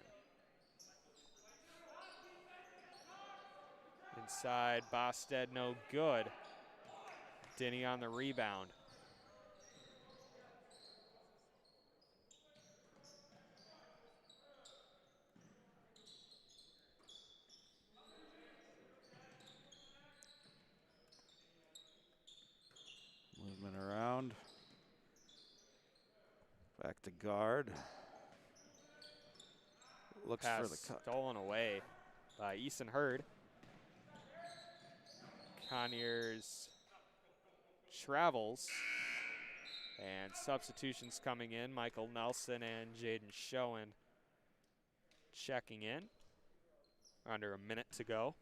Inside, Bosted no good. Denny on the rebound. Movement around. Back to guard. Looks Pass for the cut. stolen away by Eason Hurd. Conyers travels. And substitutions coming in. Michael Nelson and Jaden Schoen checking in. Under a minute to go.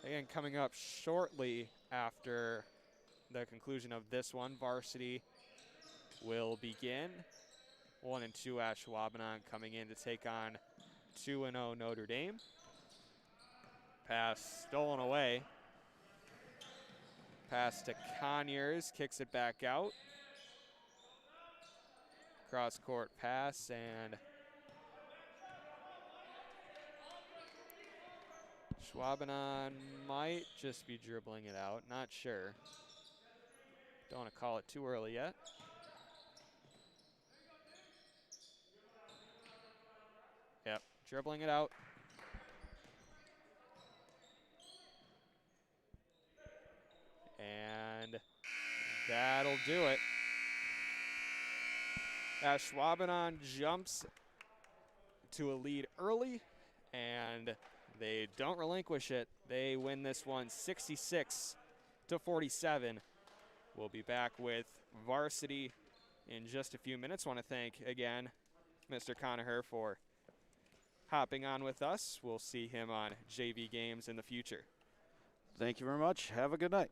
Again, coming up shortly after the conclusion of this one, varsity will begin. 1-2 Ashwaubenon coming in to take on 2-0 Notre Dame. Pass stolen away. Pass to Conyers, kicks it back out. Cross-court pass, and Ashwaubenon might just be dribbling it out, not sure. Don't want to call it too early yet. Yep, dribbling it out. And that'll do it. Ashwaubenon jumps to a lead early, and they don't relinquish it. They win this one 66-47. We'll be back with varsity in just a few minutes. Want to thank again Mr. Conacher for hopping on with us. We'll see him on JV games in the future. Thank you very much. Have a good night.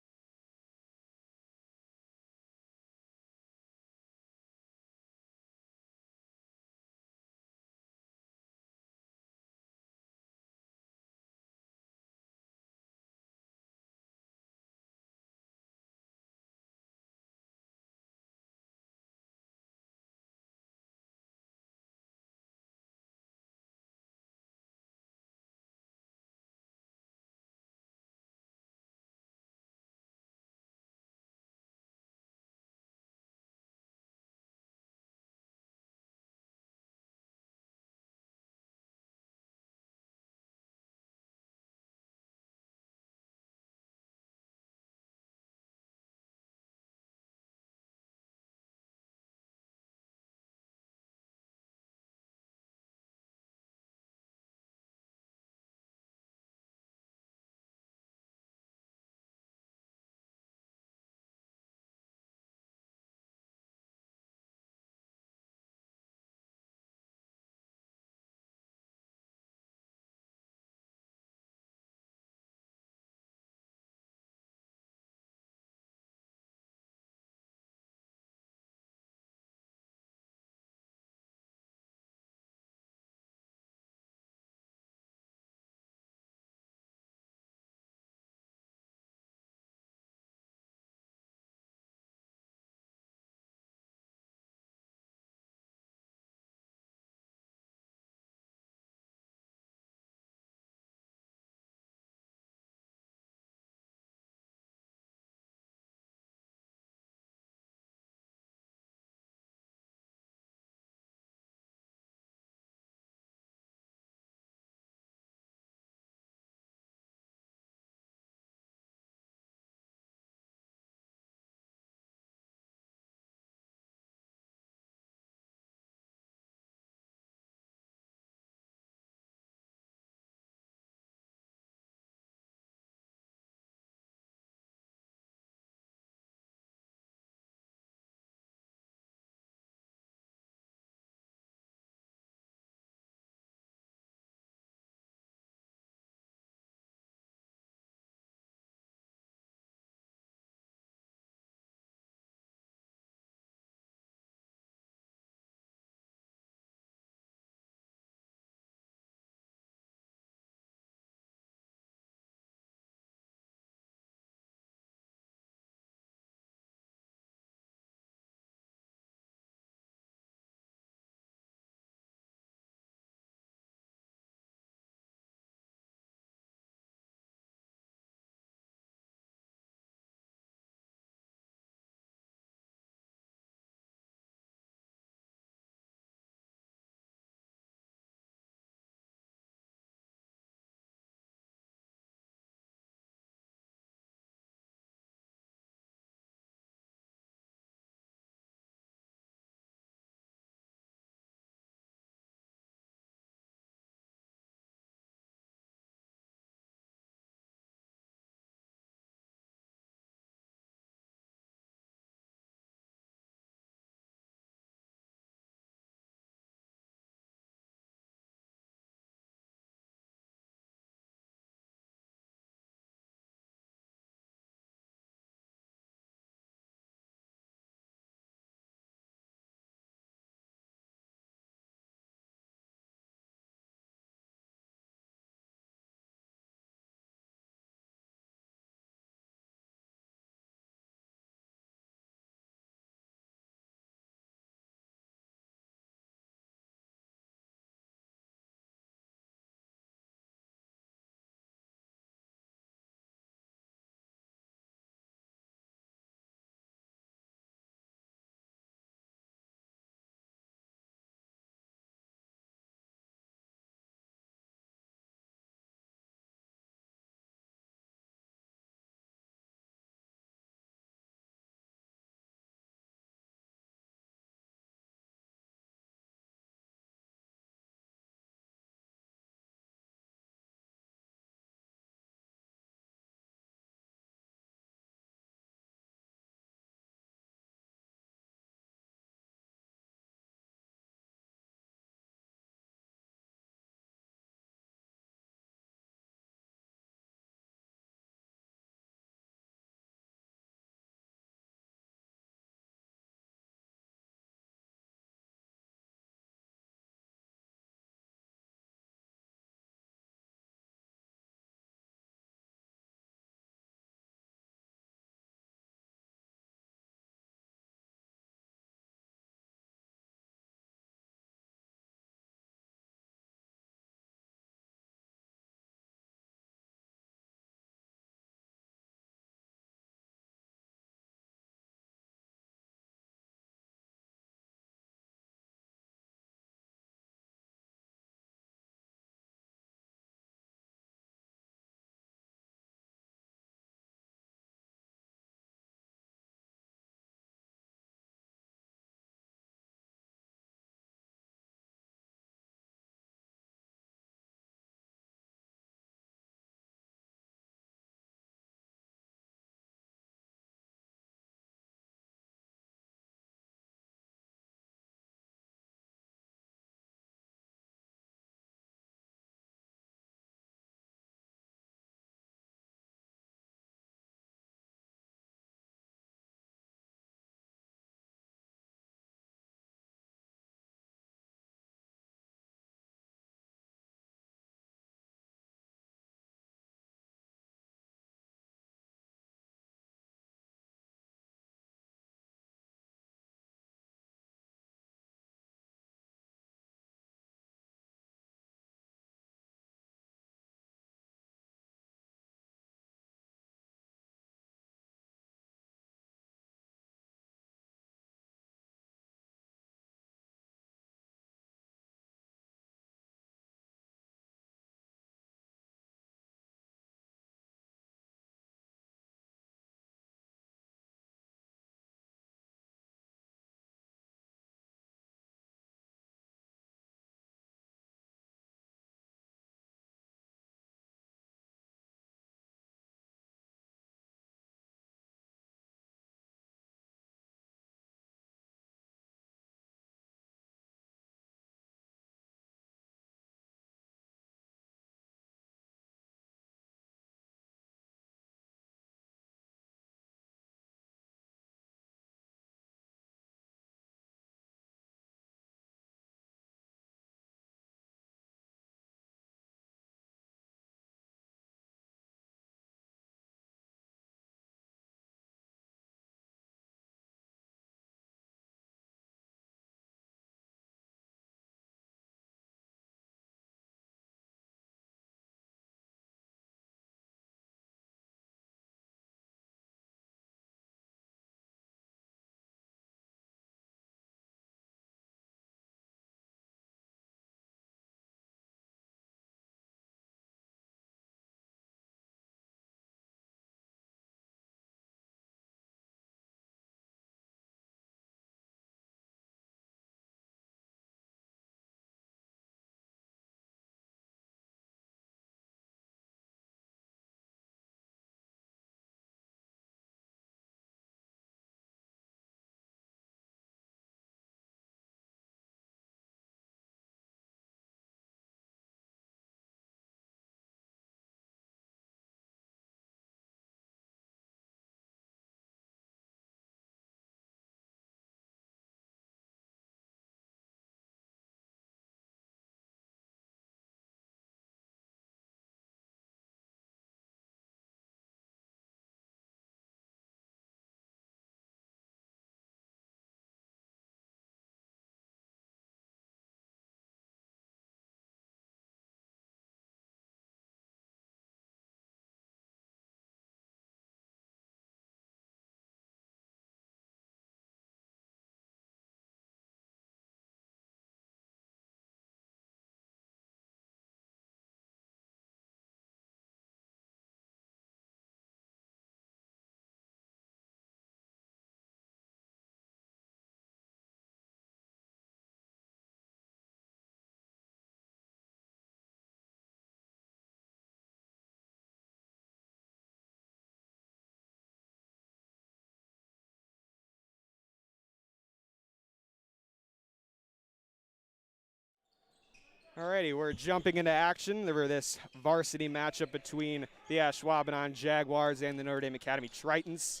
Alrighty, we're jumping into action for this varsity matchup between the Ashwaubenon Jaguars and the Notre Dame Academy Tritons.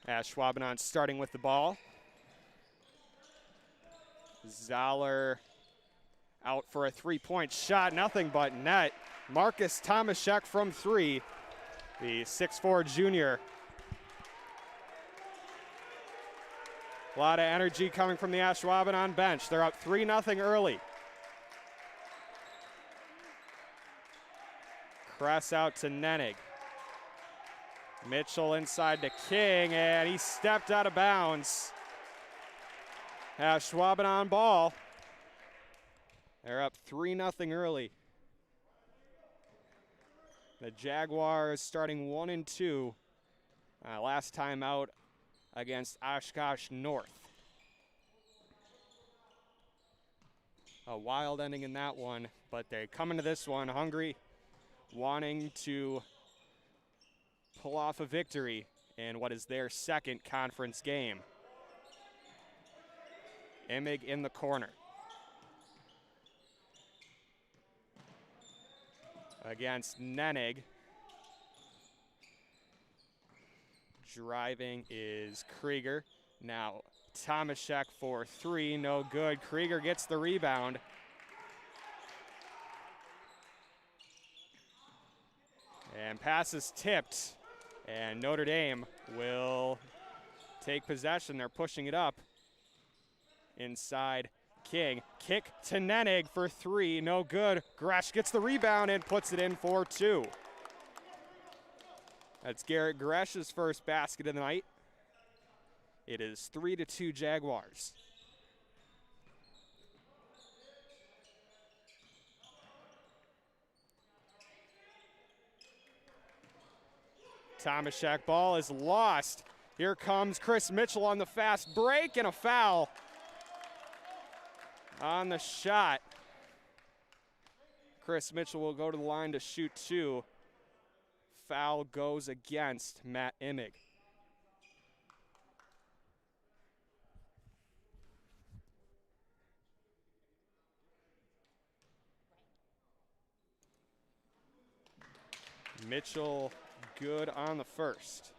Ashwaubenon starting with the ball. Zoller out for a three-point shot, nothing but net. Marcus Tomaszek from three, the 6'4" junior. A lot of energy coming from the Ashwaubenon bench. They're up 3-0 early. Kress out to Nenig. Mitchell inside to King, and he stepped out of bounds. Ashwaubenon ball. They're up 3-0 early. The Jaguars starting 1-2. Last time out against Oshkosh North. A wild ending in that one, but they come into this one hungry, wanting to pull off a victory in what is their second conference game. Emig in the corner. Against Nenig. Driving is Krieger. Now Tomaszek for three, no good. Krieger gets the rebound. And pass is tipped. And Notre Dame will take possession. They're pushing it up. Inside King. Kick to Nenig for three, no good. Gresh gets the rebound and puts it in for two. That's Garrett Gresh's first basket of the night. It is 3-2 Jaguars. Tomaszek ball is lost. Here comes Chris Mitchell on the fast break and a foul on the shot. Chris Mitchell will go to the line to shoot two. Foul goes against Matt Emig. Mitchell good on the first.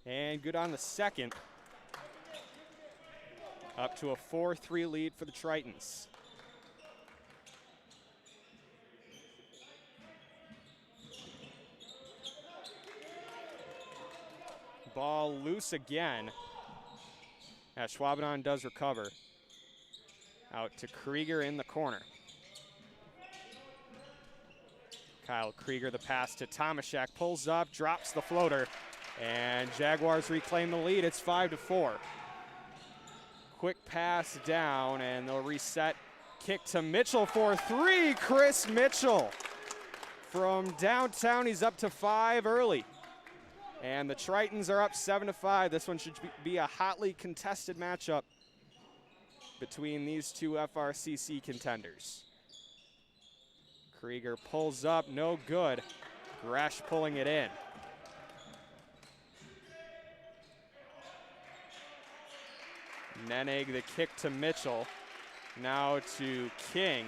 And good on the second. Up to a 4-3 lead for the Tritons. Ball loose again. Ashwaubenon does recover. Out to Krieger in the corner. Kyle Krieger, the pass to Tomaszek, pulls up, drops the floater, and Jaguars reclaim the lead. It's 5-4. Quick pass down, and they'll reset. Kick to Mitchell for three. Chris Mitchell from downtown. He's up to 5 early. And the Tritons are up 7-5. This one should be a hotly contested matchup between these two FRCC contenders. Krieger pulls up, no good. Gresh pulling it in. Nenig, the kick to Mitchell. Now to King.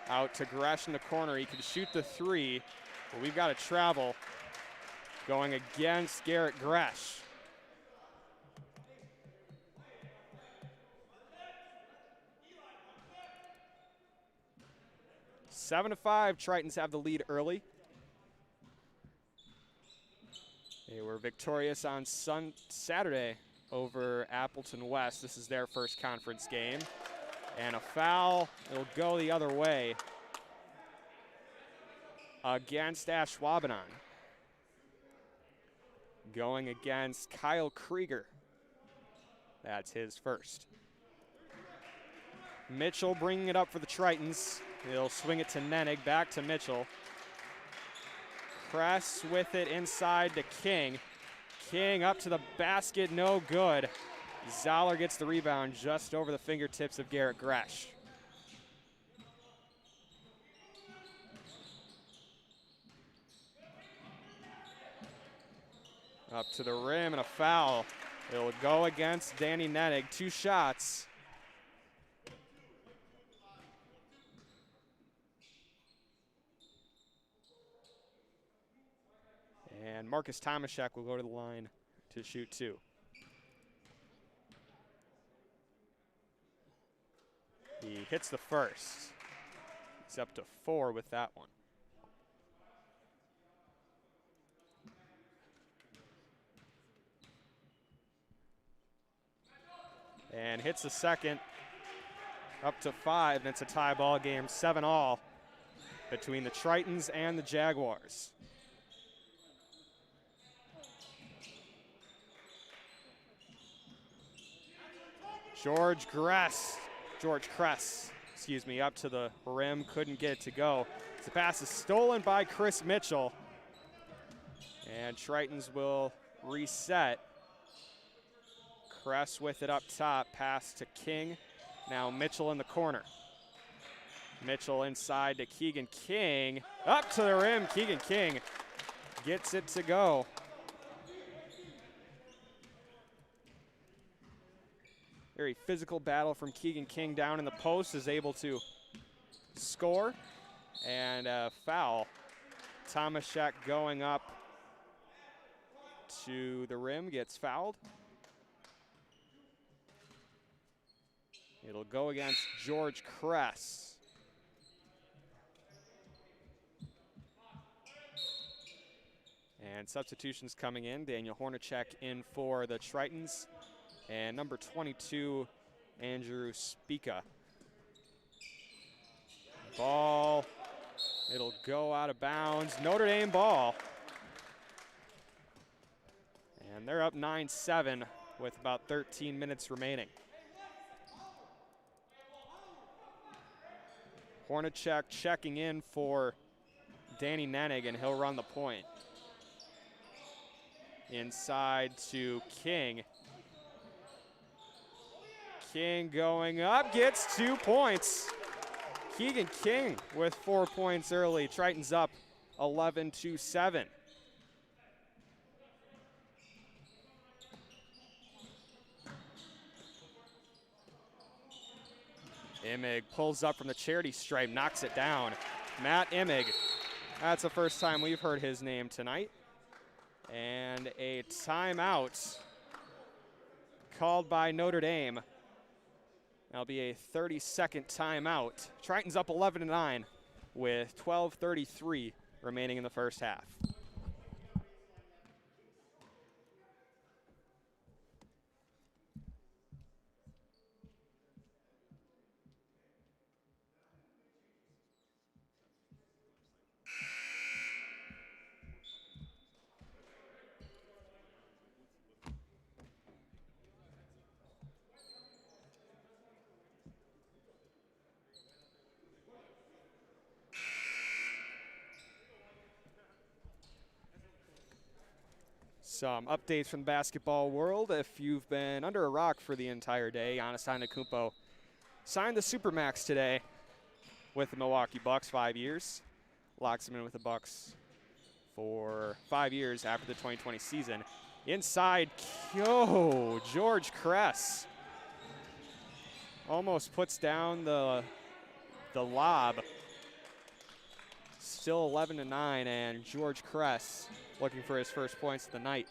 Out to Gresh in the corner. He can shoot the three, but we've got to travel. Going against Garrett Gresh. 7-5, Tritons have the lead early. They were victorious on Saturday over Appleton West. This is their first conference game. And a foul, it'll go the other way against Ashwaubenon. Going against Kyle Krieger. That's his first. Mitchell bringing it up for the Tritons. He'll swing it to Nenig, back to Mitchell. Kress with it inside to King. King up to the basket, no good. Zoller gets the rebound just over the fingertips of Garrett Gresh. Up to the rim and a foul. It'll go against Danny Nettig. 2 shots. And Marcus Tomaszek will go to the line to shoot 2. He hits the first. He's up to 4 with that one. And hits the second, up to 5, and it's a tie ball game, 7-all between the Tritons and the Jaguars. George Kress, up to the rim, couldn't get it to go. The pass is stolen by Chris Mitchell, and Tritons will reset. Kress with it up top, pass to King. Now Mitchell in the corner. Mitchell inside to Keegan King. Up to the rim, Keegan King gets it to go. Very physical battle from Keegan King down in the post, is able to score. And a foul. Tomaszek going up to the rim, gets fouled. It'll go against George Kress. And substitutions coming in. Daniel Hornacek in for the Tritons. And number 22, Andrew Spica. Ball, it'll go out of bounds. Notre Dame ball. And they're up 9-7 with about 13 minutes remaining. Hornacek checking in for Danny Nettig, and he'll run the point. Inside to King. King going up, gets 2 points. Keegan King with 4 points early. Tritons up 11-7. Imig pulls up from the charity stripe, knocks it down. Matt Imig, that's the first time we've heard his name tonight. And a timeout called by Notre Dame. That'll be a 30-second timeout. Tritons up 11-9 with 12:33 remaining in the first half. Some updates from the basketball world. If you've been under a rock for the entire day, Giannis Antetokounmpo signed the Supermax today with the Milwaukee Bucks, 5 years. Locks him in with the Bucks for 5 years after the 2020 season. Inside, George Kress almost puts down the lob. Still 11-9, and George Kress looking for his first points of the night.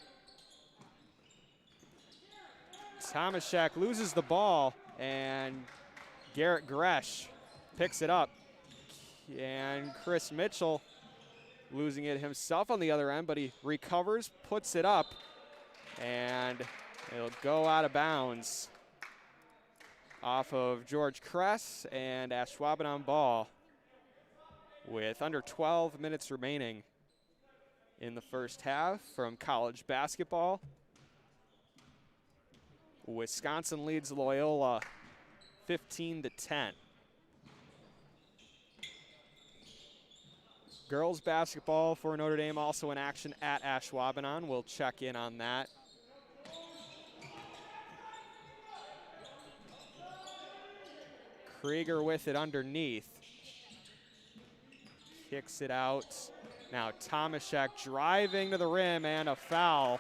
Tomaszek loses the ball, and Garrett Gresh picks it up. And Chris Mitchell losing it himself on the other end, but he recovers, puts it up, and it'll go out of bounds off of George Kress, and Ashwaubenon ball with under 12 minutes remaining in the first half from college basketball. Wisconsin leads Loyola 15-10. Girls basketball for Notre Dame also in action at Ashwaubenon. We'll check in on that. Krieger with it underneath. Kicks it out. Now Tomaszek driving to the rim, and a foul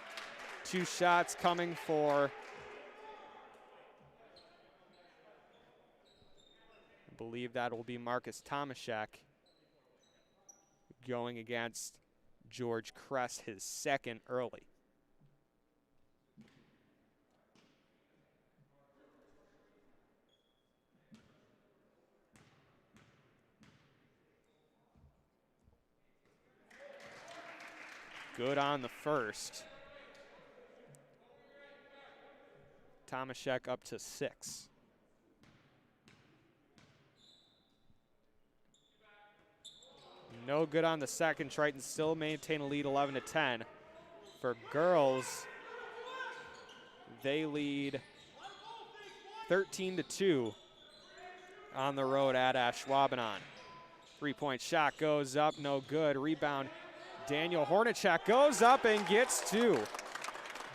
2 shots coming for, I believe that will be Marcus Tomaszek going against George Kress, his second early. Good on the first. Tomaszek up to 6. No good on the second. Triton still maintain a lead 11-10. For girls, they lead 13-2 on the road at Ashwaubenon. 3-point shot goes up, no good. Rebound, Daniel Hornacek goes up and gets 2.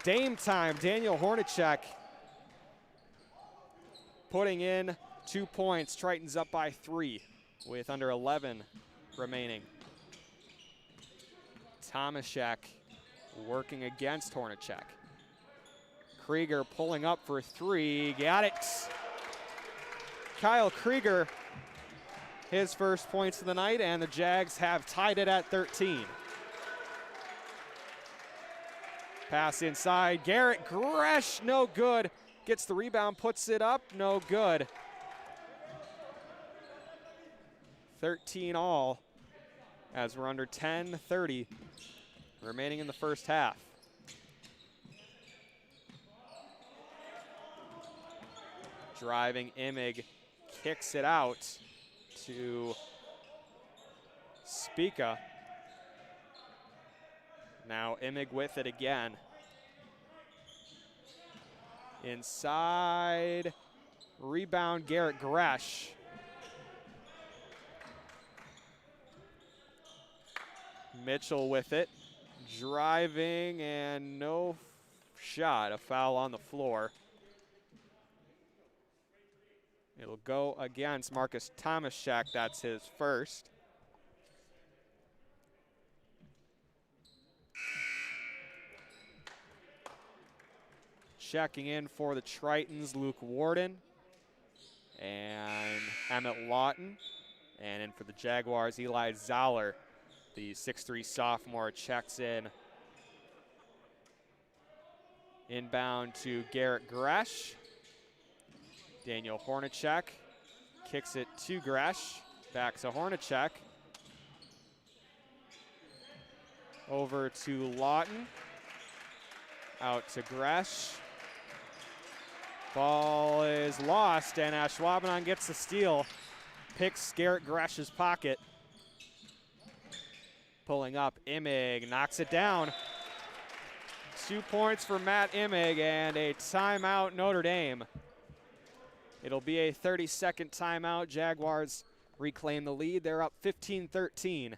Dame time, Daniel Hornacek putting in 2 points. Triton's up by 3 with under 11 remaining. Tomaszek working against Hornacek. Krieger pulling up for 3, got it. Kyle Krieger, his first points of the night, and the Jags have tied it at 13. Pass inside, Garrett Gresh, no good. Gets the rebound, puts it up, no good. 13 all as we're under 10:30 remaining in the first half. Driving Imig, kicks it out to Spica. Now Imig with it again. Inside, rebound Garrett Gresh. Mitchell with it, driving and no shot, a foul on the floor. It'll go against Marcus Tomaszek, that's his first. Checking in for the Tritons, Luke Warden and Emmett Lawton. And in for the Jaguars, Eli Zoller, the 6'3" sophomore, checks in. Inbound to Garrett Gresh. Daniel Hornacek kicks it to Gresh. Back to Hornacek. Over to Lawton. Out to Gresh. Ball is lost, and Ashwaubenon gets the steal. Picks Garrett Gresh's pocket. Pulling up, Imig knocks it down. 2 points for Matt Imig and a timeout, Notre Dame. It'll be a 30-second timeout. Jaguars reclaim the lead. They're up 15-13.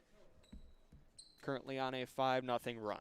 Currently on a 5-0 run.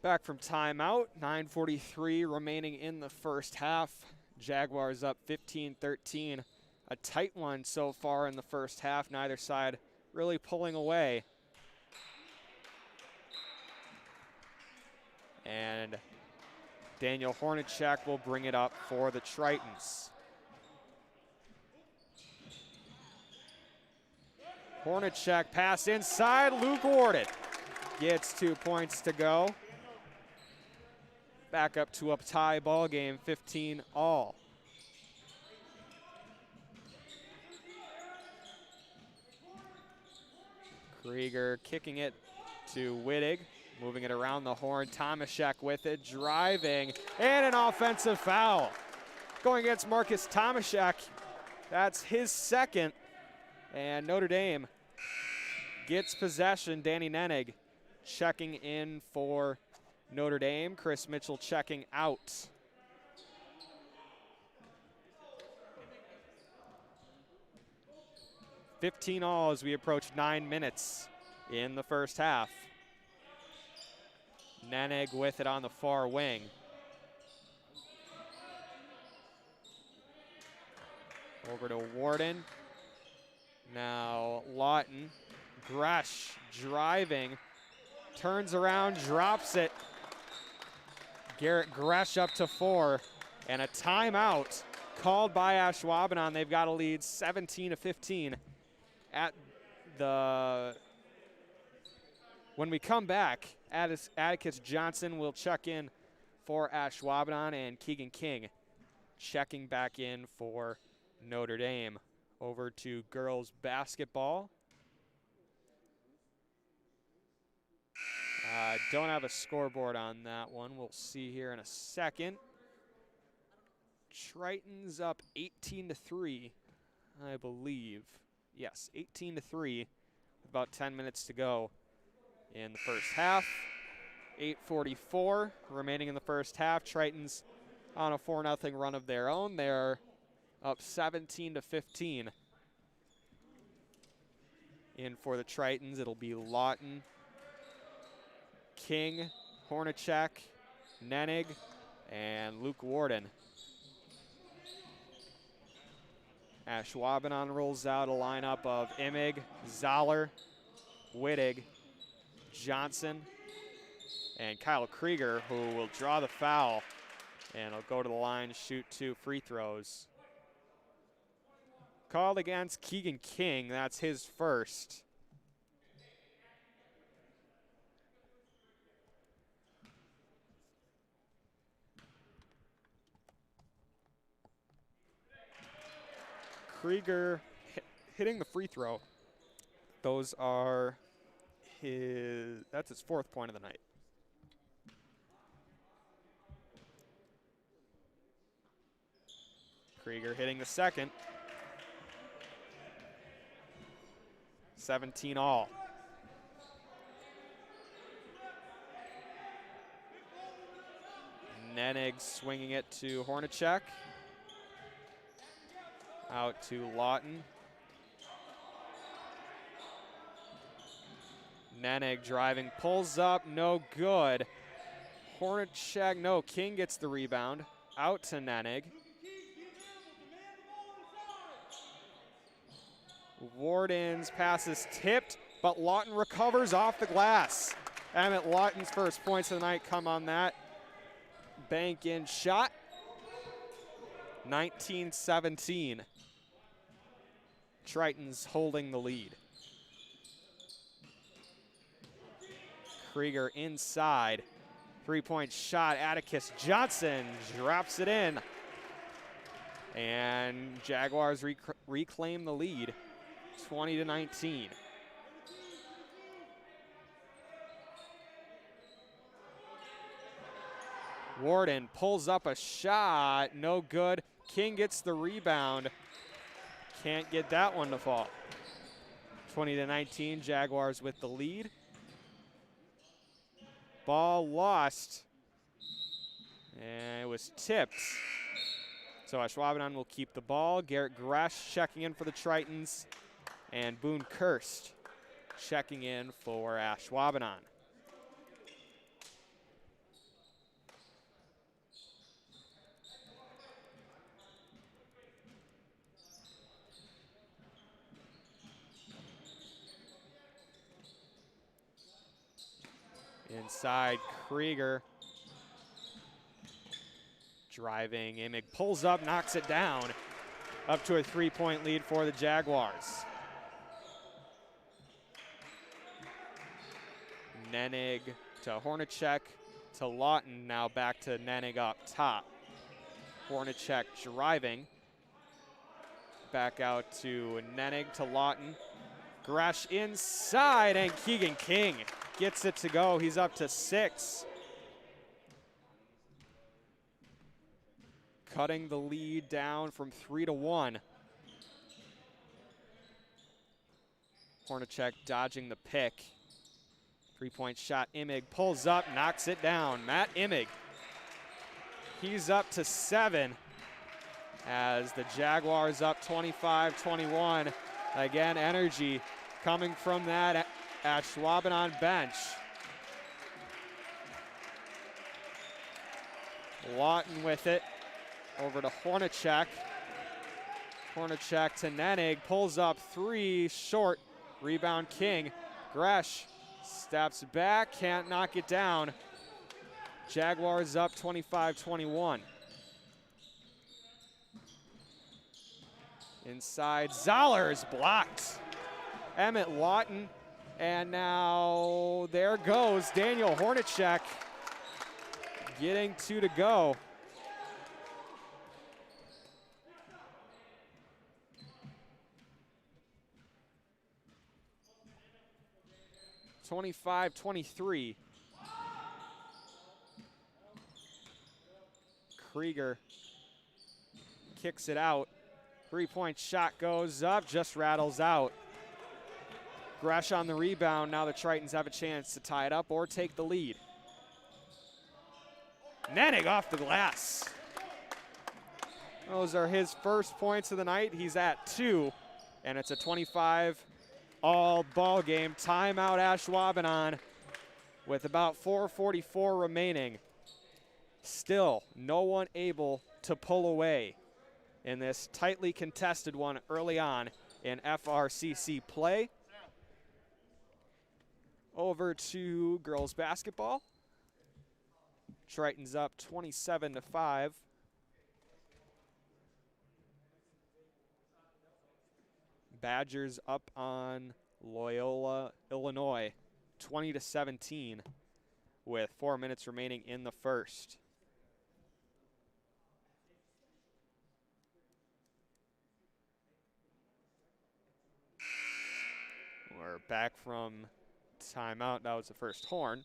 Back from timeout, 9:43 remaining in the first half. Jaguars up 15-13. A tight one so far in the first half. Neither side really pulling away. And Daniel Hornacek will bring it up for the Tritons. Hornacek pass inside, Luke Warden gets 2 points to go. Back up to a tie ball game, 15 all. Krieger kicking it to Wittig, moving it around the horn. Tomaszek with it, driving, and an offensive foul. Going against Marcus Tomaszek. That's his second. And Notre Dame gets possession. Danny Nenig checking in for Notre Dame. Chris Mitchell checking out. $15 as we approach 9 minutes in the first half. Nenig with it on the far wing. Over to Warden. Now Lawton. Gresh driving. Turns around, drops it. Garrett Gresh up to 4. And a timeout called by Ashwaubenon. They've got a lead 17-15 at the. When we come back, Atticus Johnson will check in for Ashwaubenon, and Keegan King checking back in for Notre Dame. Over to girls basketball. Don't have a scoreboard on that one. We'll see here in a second. Triton's up 18-3, I believe. Yes, 18-3 with about 10 minutes to go in the first half. 8:44 remaining in the first half. Triton's on a 4-0 run of their own. They're up 17-15. In for the Tritons, it'll be Lawton, King, Hornacek, Nenig, and Luke Warden. Ashwaubenon rolls out a lineup of Imig, Zoller, Wittig, Johnson, and Kyle Krieger, who will draw the foul, and he'll go to the line to shoot 2 free throws. Called against Keegan King, that's his first. Krieger hitting the free throw. Those are that's his 4th point of the night. Krieger hitting the second. 17 all. Nenig swinging it to Hornacek. Out to Lawton. Nenig driving, pulls up, no good. Hornacek, no, King gets the rebound. Out to Nenig. Warden's pass is tipped, but Lawton recovers off the glass. Emmett Lawton's first points of the night come on that bank in shot. 19-17. Tritons holding the lead. Krieger inside. 3-point shot. Atticus Johnson drops it in. And Jaguars reclaim the lead. 20-19. Warden pulls up a shot, no good. King gets the rebound. Can't get that one to fall. 20-19, Jaguars with the lead. Ball lost. And it was tipped. So Ashwaubenon will keep the ball. Garrett Gresh checking in for the Tritons. And Boone Kirst checking in for Ashwaubenon. Inside, Krieger. Driving, Imig pulls up, knocks it down. Up to a 3-point lead for the Jaguars. Nenig to Hornacek to Lawton, now back to Nenig up top. Hornacek driving. Back out to Nenig to Lawton. Gresh inside, and Keegan King gets it to go. He's up to 6. Cutting the lead down from 3 to 1. Hornacek dodging the pick. Three-point shot, Imig pulls up, knocks it down. Matt Imig, he's up to 7 as the Jaguars up 25-21. Again, energy coming from that Ashwaubenon bench. Lawton with it, over to Hornacek. Hornacek to Nenig, pulls up 3, short. Rebound King. Gresh steps back, can't knock it down. Jaguars up 25-21. Inside, Zollers blocked. Emmett Lawton, and now there goes Daniel Hornacek getting 2 to go. (25-23). Krieger kicks it out. Three-point shot goes up, just rattles out. Gresh on the rebound. Now the Tritons have a chance to tie it up or take the lead. Nenig off the glass. Those are his first points of the night. He's at 2, and it's a 25-all ball game. Timeout Ashwaubenon with about 4:44 remaining. Still, no one able to pull away in this tightly contested one early on in FRCC play. Over to girls basketball. Tritons up 27-5. Badgers up on Loyola, Illinois, 20-17 with 4 minutes remaining in the first. We're back from timeout. That was the first horn.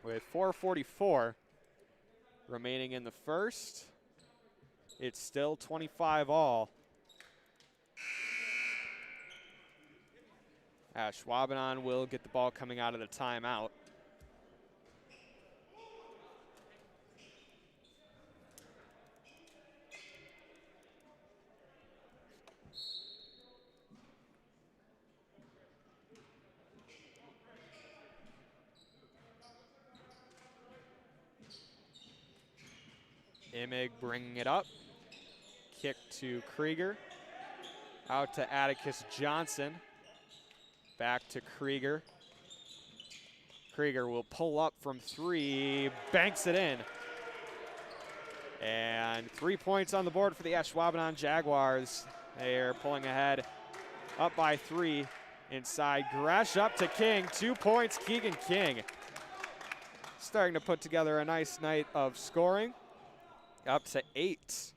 With 4:44 remaining in the first, it's still 25-all. Ashwaubenon will get the ball coming out of the timeout. Imig bringing it up. Kick to Krieger. Out to Atticus Johnson. Back to Krieger. Krieger will pull up from 3, banks it in. And 3 points on the board for the Ashwaubenon Jaguars. They are pulling ahead, up by 3. Inside, Gresh up to King, 2 points, Keegan King. Starting to put together a nice night of scoring. Up to 8.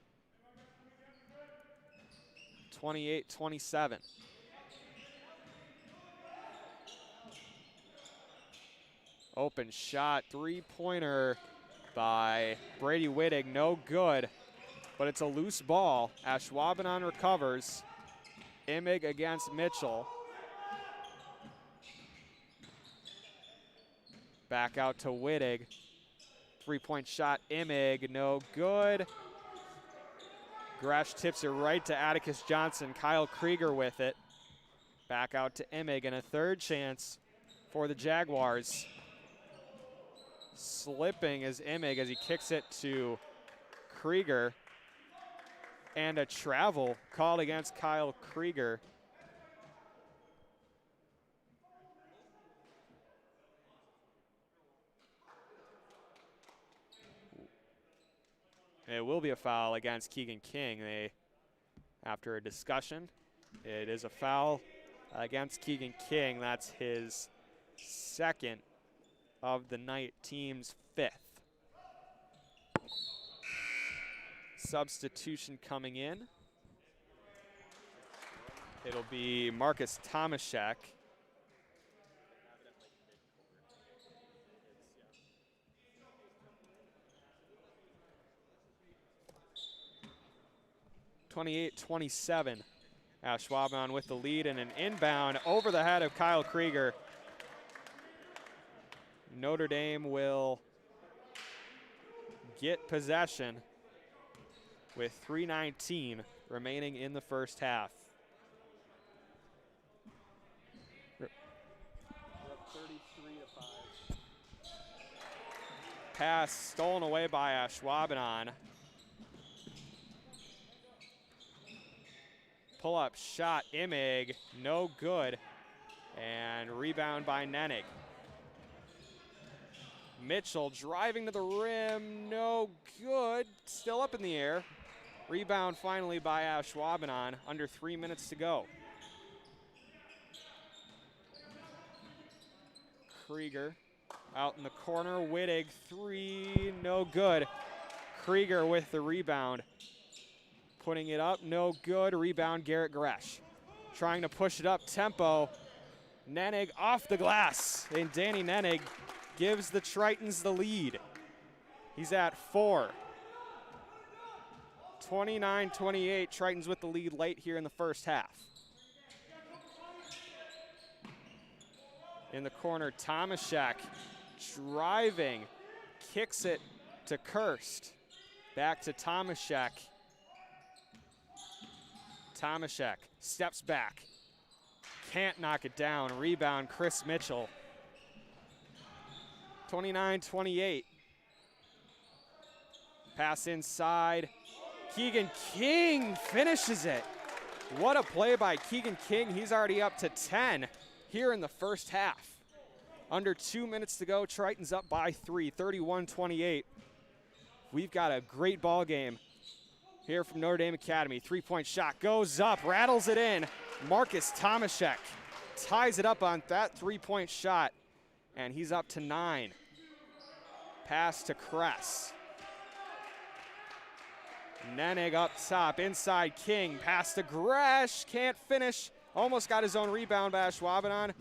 28-27. Open shot, 3-pointer by Brady Wittig, no good, but it's a loose ball. Ashwaubenon recovers. Imig against Mitchell. Back out to Wittig. 3-point shot, Imig, no good. Gresh tips it right to Atticus Johnson. Kyle Krieger with it. Back out to Imig, and a third chance for the Jaguars. Slipping is Imig as he kicks it to Krieger. And a travel called against Kyle Krieger. It will be a foul against Keegan King. After a discussion, it is a foul against Keegan King. That's his second of the night, team's 5th. Substitution coming in. It'll be Marcus Tomaszek. (28-27). Ashwaubenon with the lead and an inbound over the head of Kyle Krieger. Notre Dame will get possession with 3:19 remaining in the first half. We're up 33-5. Pass stolen away by Ashwaubenon. Pull-up shot, Imig, no good. And rebound by Nenig. Mitchell driving to the rim, no good. Still up in the air. Rebound finally by Ashwaubenon, under 3 minutes to go. Krieger out in the corner, Wittig, three, no good. Krieger with the rebound. Putting it up, no good. Rebound, Garrett Gresh. Trying to push it up, tempo. Nenig off the glass, and Danny Nenig gives the Tritons the lead. He's at 4. 29-28, Tritons with the lead late here in the first half. In the corner, Tomaszek driving, kicks it to Kirst. Back to Tomaszek. Tomaszek steps back, can't knock it down. Rebound, Chris Mitchell. 29-28. Pass inside. Keegan King finishes it. What a play by Keegan King. He's already up to 10 here in the first half. Under 2 minutes to go, Tritons up by 3, 31-28. We've got a great ball game here from Notre Dame Academy. Three-point shot goes up, rattles it in. Marcus Tomaszek ties it up on that three-point shot, and he's up to 9. Pass to Kress. Nenig up top, inside King. Pass to Gresh, can't finish. Almost got his own rebound by Ashwaubenon.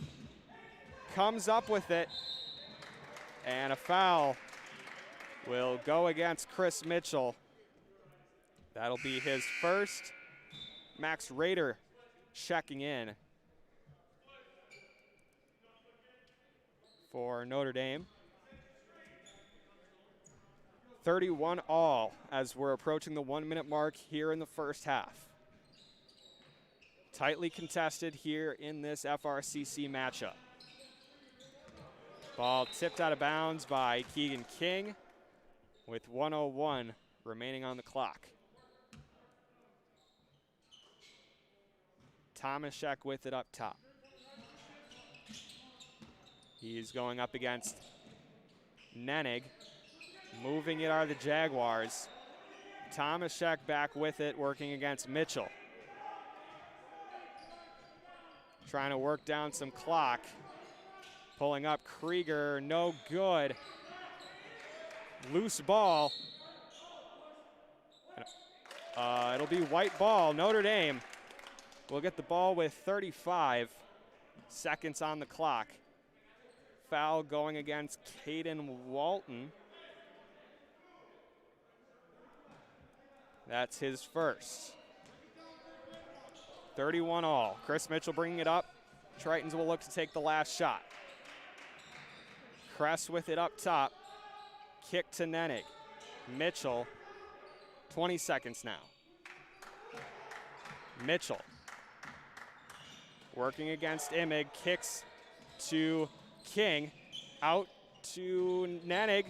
Comes up with it, and a foul will go against Chris Mitchell. That'll be his first. Max Rader checking in for Notre Dame. 31 all as we're approaching the 1 minute mark here in the first half. Tightly contested here in this FRCC matchup. Ball tipped out of bounds by Keegan King with 1:01 remaining on the clock. Tomaszek with it up top. He's going up against Nenig. Moving it are the Jaguars. Tomaszek back with it, working against Mitchell. Trying to work down some clock. Pulling up Krieger, no good. Loose ball. It'll be white ball, Notre Dame. We'll get the ball with 35 seconds on the clock. Foul going against Caden Walton. That's his first. 31 all. Chris Mitchell bringing it up. Tritons will look to take the last shot. Kress with it up top. Kick to Nenig. Mitchell, 20 seconds now. Mitchell working against Imig, kicks to King, out to Nenig,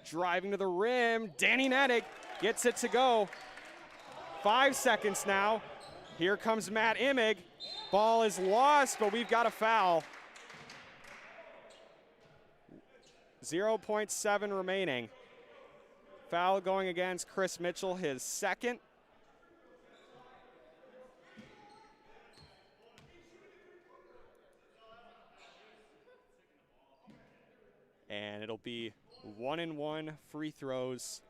driving to the rim. Danny Nenig gets it to go. 5 seconds now. Here comes Matt Imig. Ball is lost, but we've got a foul. 0.7 remaining. Foul going against Chris Mitchell, his second. And it'll be 1-and-1 free throws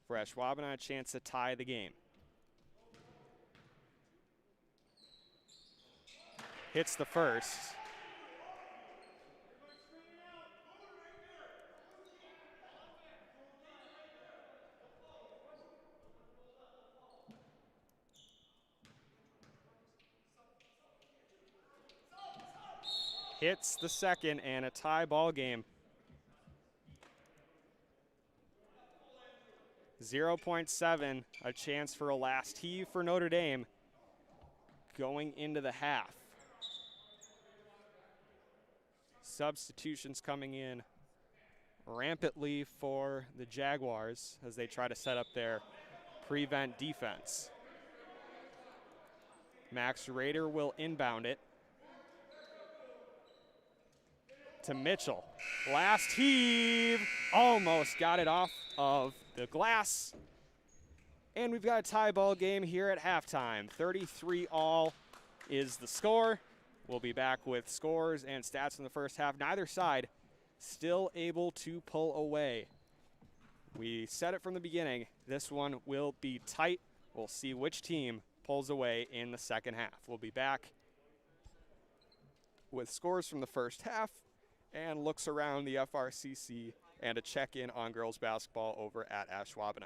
for Ashwaubenon, a chance to tie the game. Hits the first. hits the second, and a tie ball game. 0.7, a chance for a last heave for Notre Dame going into the half. Substitutions coming in rampantly for the Jaguars as they try to set up their prevent defense. Max Rader will inbound it to Mitchell. Last heave, almost got it off of the glass. And we've got a tie ball game here at halftime. 33-all is the score. We'll be back with scores and stats in the first half. Neither side still able to pull away. We said it from the beginning. This one will be tight. We'll see which team pulls away in the second half. We'll be back with scores from the first half and looks around the FRCC and a check-in on girls basketball over at Ashwaubenon.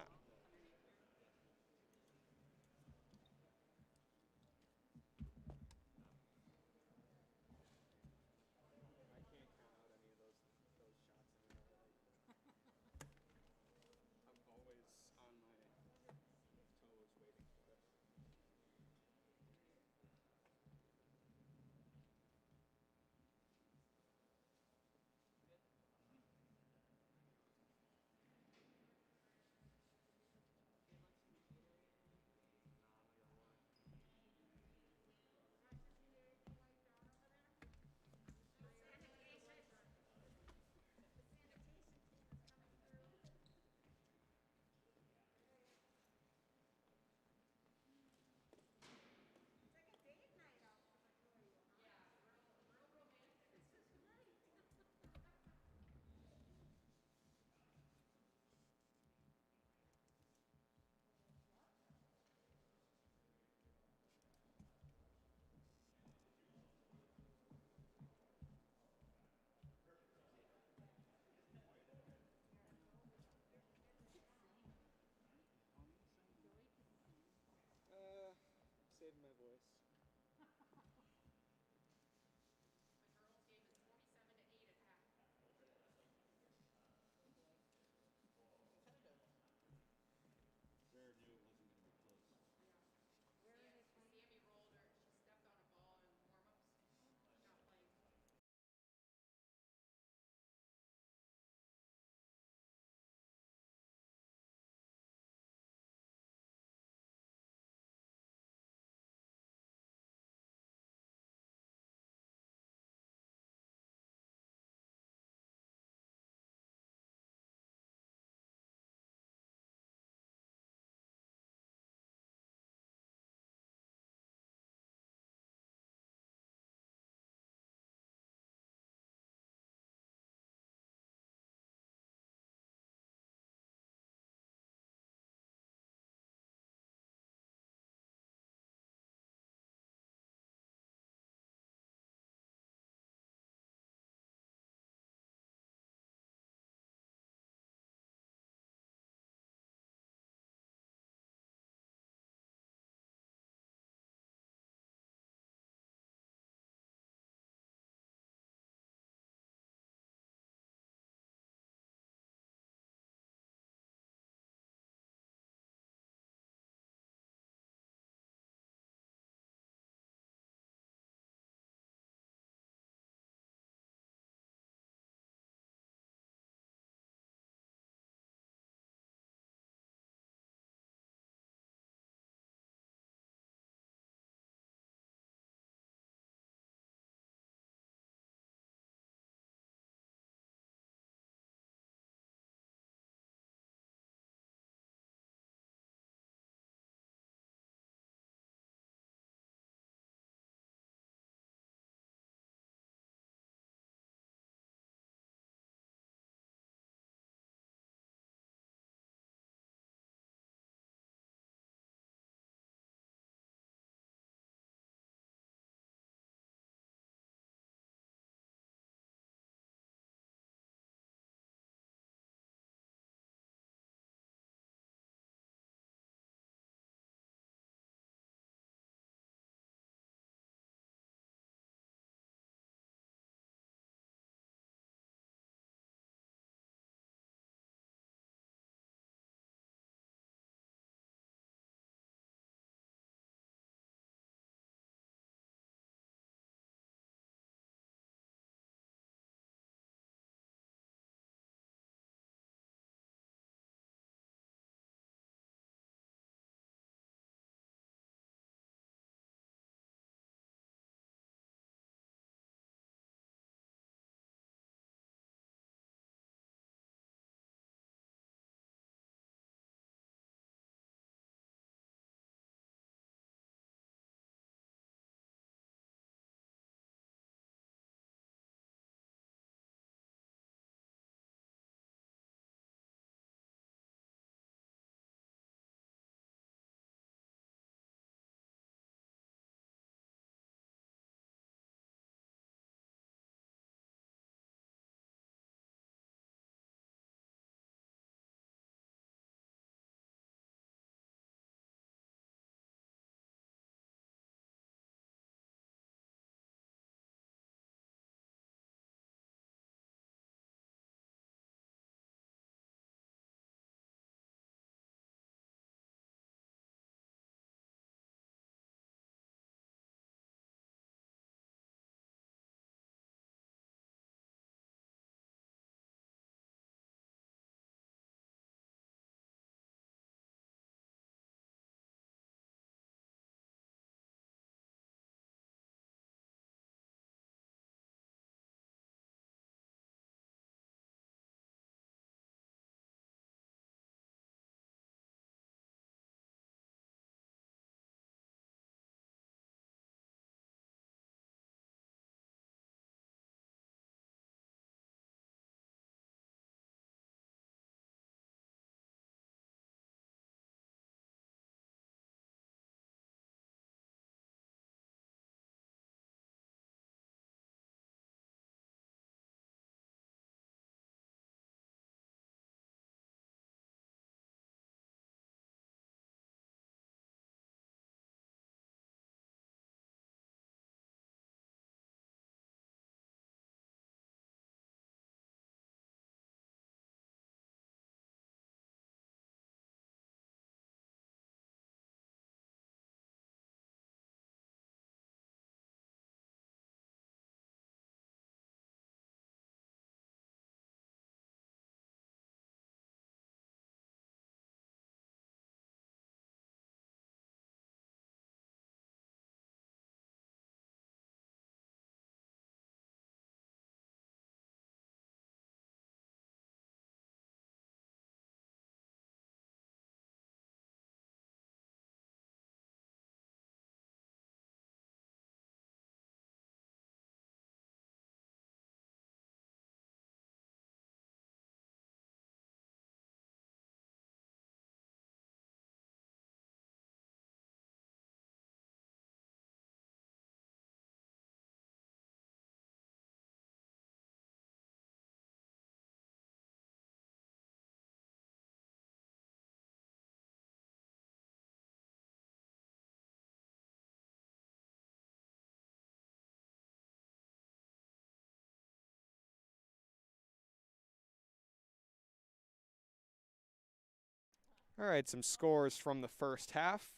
All right, some scores from the first half.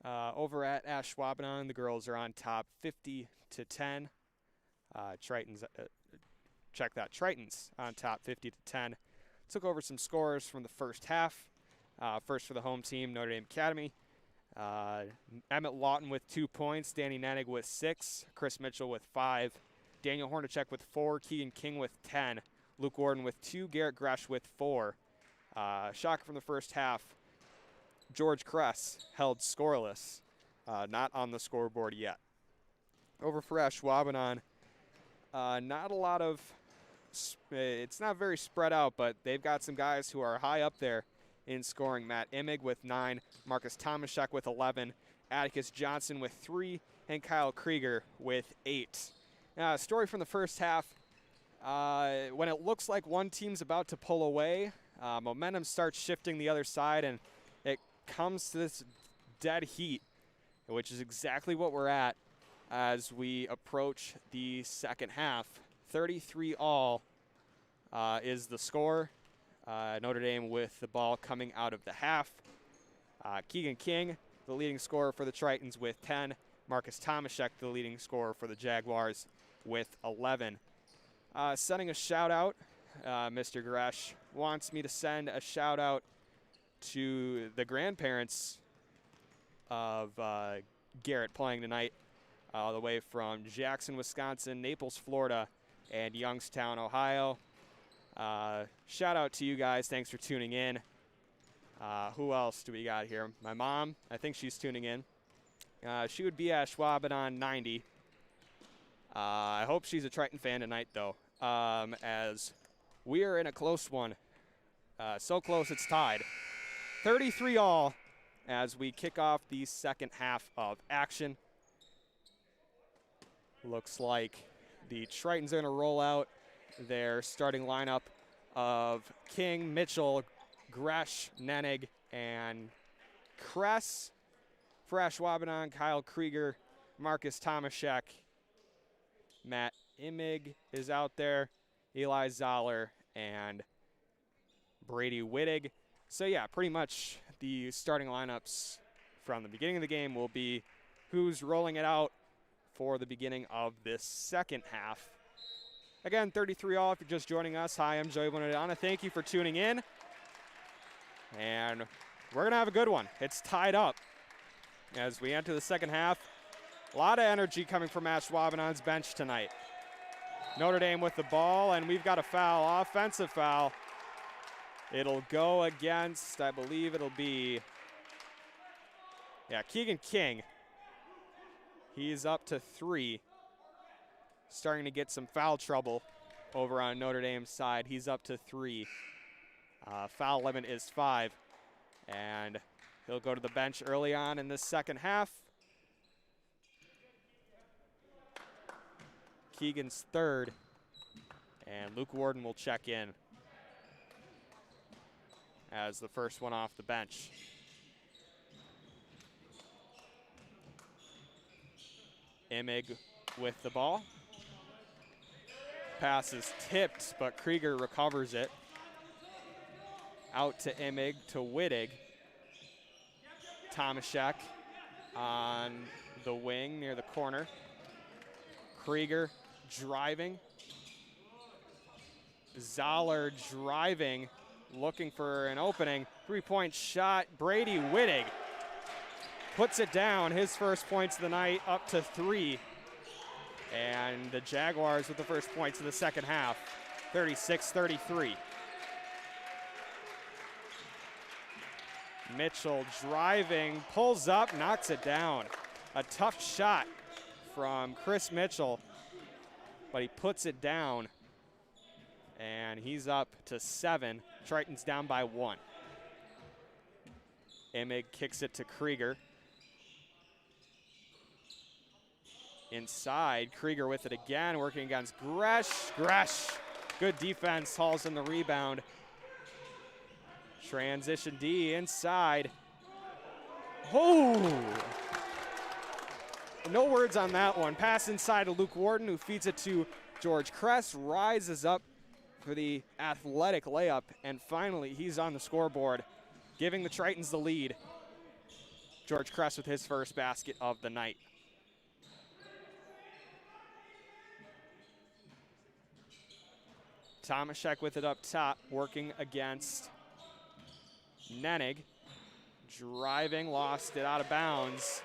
Over at Ashwaubenon, the girls are on top 50-10. Tritons, check that, Tritons on top 50-10. Took over some scores from the first half. First for the home team, Notre Dame Academy. Emmett Lawton with 2 points, Danny Nenig with 6, Chris Mitchell with 5, Daniel Hornacek with 4, Keegan King with 10, Luke Warden with 2, Garrett Gresh with 4. Shocker from the first half, George Kress held scoreless, not on the scoreboard yet. Over for Ashwaubenon, not a lot of, it's not very spread out, but they've got some guys who are high up there in scoring. Matt Immig with 9, Marcus Tomaszek with 11, Atticus Johnson with 3, and Kyle Krieger with 8. Story from the first half, when it looks like one team's about to pull away, momentum starts shifting the other side, and it comes to this dead heat, which is exactly what we're at as we approach the second half. 33-all is the score. Notre Dame with the ball coming out of the half. Keegan King, the leading scorer for the Tritons with 10. Marcus Tomaszek, the leading scorer for the Jaguars with 11. Sending a shout out, Mr. Gresh wants me to send a shout out to the grandparents of Garrett playing tonight, all the way from Jackson, Wisconsin, Naples, Florida, and Youngstown, Ohio. Shout out to you guys. Thanks for tuning in. Who else do we got here? My mom, I think she's tuning in. She would be Ashwaubenon 90. I hope she's a Triton fan tonight, though, as we are in a close one. So close it's tied. 33-all as we kick off the second half of action. Looks like the Tritons are going to roll out their starting lineup of King, Mitchell, Gresh, Nenig, and Kress. For Ashwaubenon, Kyle Krieger, Marcus Tomaszek, Matt Immig is out there, Eli Zoller, and Brady Wittig. So yeah, pretty much the starting lineups from the beginning of the game will be who's rolling it out for the beginning of this second half. Again, 33-all if you're just joining us. Hi, I'm Ashwaubenon. Thank you for tuning in. And we're going to have a good one. It's tied up as we enter the second half. A lot of energy coming from Ashwaubenon's bench tonight. Notre Dame with the ball, and we've got a foul, offensive foul. It'll go against, I believe it'll be, Keegan King. He's up to 3. Starting to get some foul trouble over on Notre Dame's side. He's up to 3. Foul limit is 5. And he'll go to the bench early on in this second half. Keegan's 3rd. And Luke Warden will check in as the first one off the bench. Immig with the ball. Pass is tipped, but Krieger recovers it. Out to Immig, to Wittig. Tomaszek on the wing near the corner. Krieger driving. Zoller driving, looking for an opening. 3-point shot, Brady Wittig puts it down. His first points of the night, up to 3. And the Jaguars with the first points of the second half, 36-33. Mitchell driving, pulls up, knocks it down. A tough shot from Chris Mitchell, but he puts it down. And he's up to 7. Tritons down by 1. Immig kicks it to Krieger. Inside, Krieger with it again, working against Gresh. Gresh, good defense, hauls in the rebound. Transition D inside. Oh! No words on that one. Pass inside to Luke Warden, who feeds it to George Kress, rises up for the athletic layup, and finally he's on the scoreboard giving the Tritons the lead. George Kress with his first basket of the night. Tomaszek with it up top, working against Nenig. Driving, lost it out of bounds.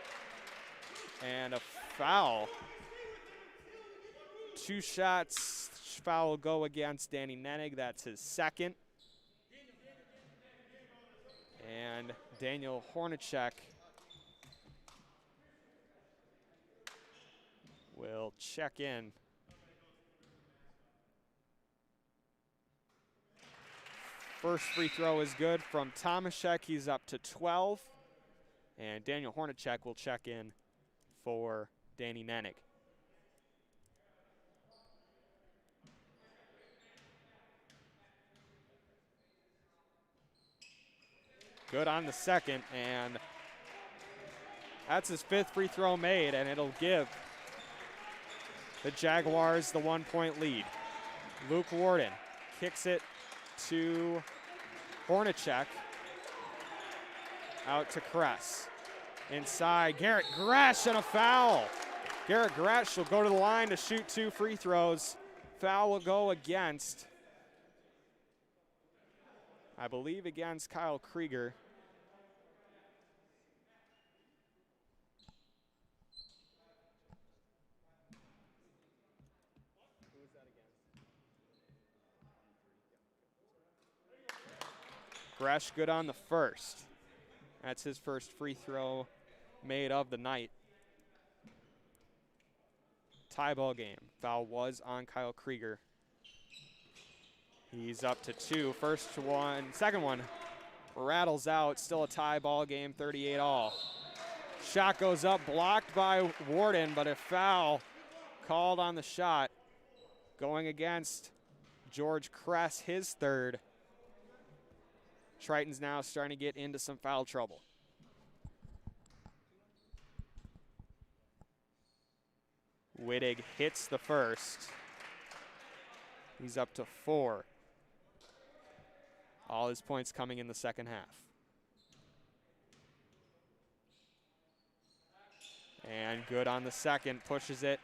And a foul. 2 shots, foul will go against Danny Nenig. That's his second. And Daniel Hornacek will check in. First free throw is good from Tomaszek. He's up to 12. And Daniel Hornacek will check in for Danny Nenig. Good on the second, and that's his 5th free throw made, and it'll give the Jaguars the 1-point lead. Luke Warden kicks it to Hornacek. Out to Kress. Inside, Garrett Gresh and a foul. Garrett Gresh will go to the line to shoot 2 free throws. Foul will go against, I believe, against Kyle Krieger. Gresh good on the first. That's his first free throw made of the night. Tie ball game. Foul was on Kyle Krieger. He's up to 2. First one, second one rattles out. Still a tie ball game, 38 all. Shot goes up, blocked by Warden, but a foul called on the shot. Going against George Kress, his 3rd. Tritons now starting to get into some foul trouble. Wittig hits the first. He's up to 4. All his points coming in the second half. And good on the second, pushes it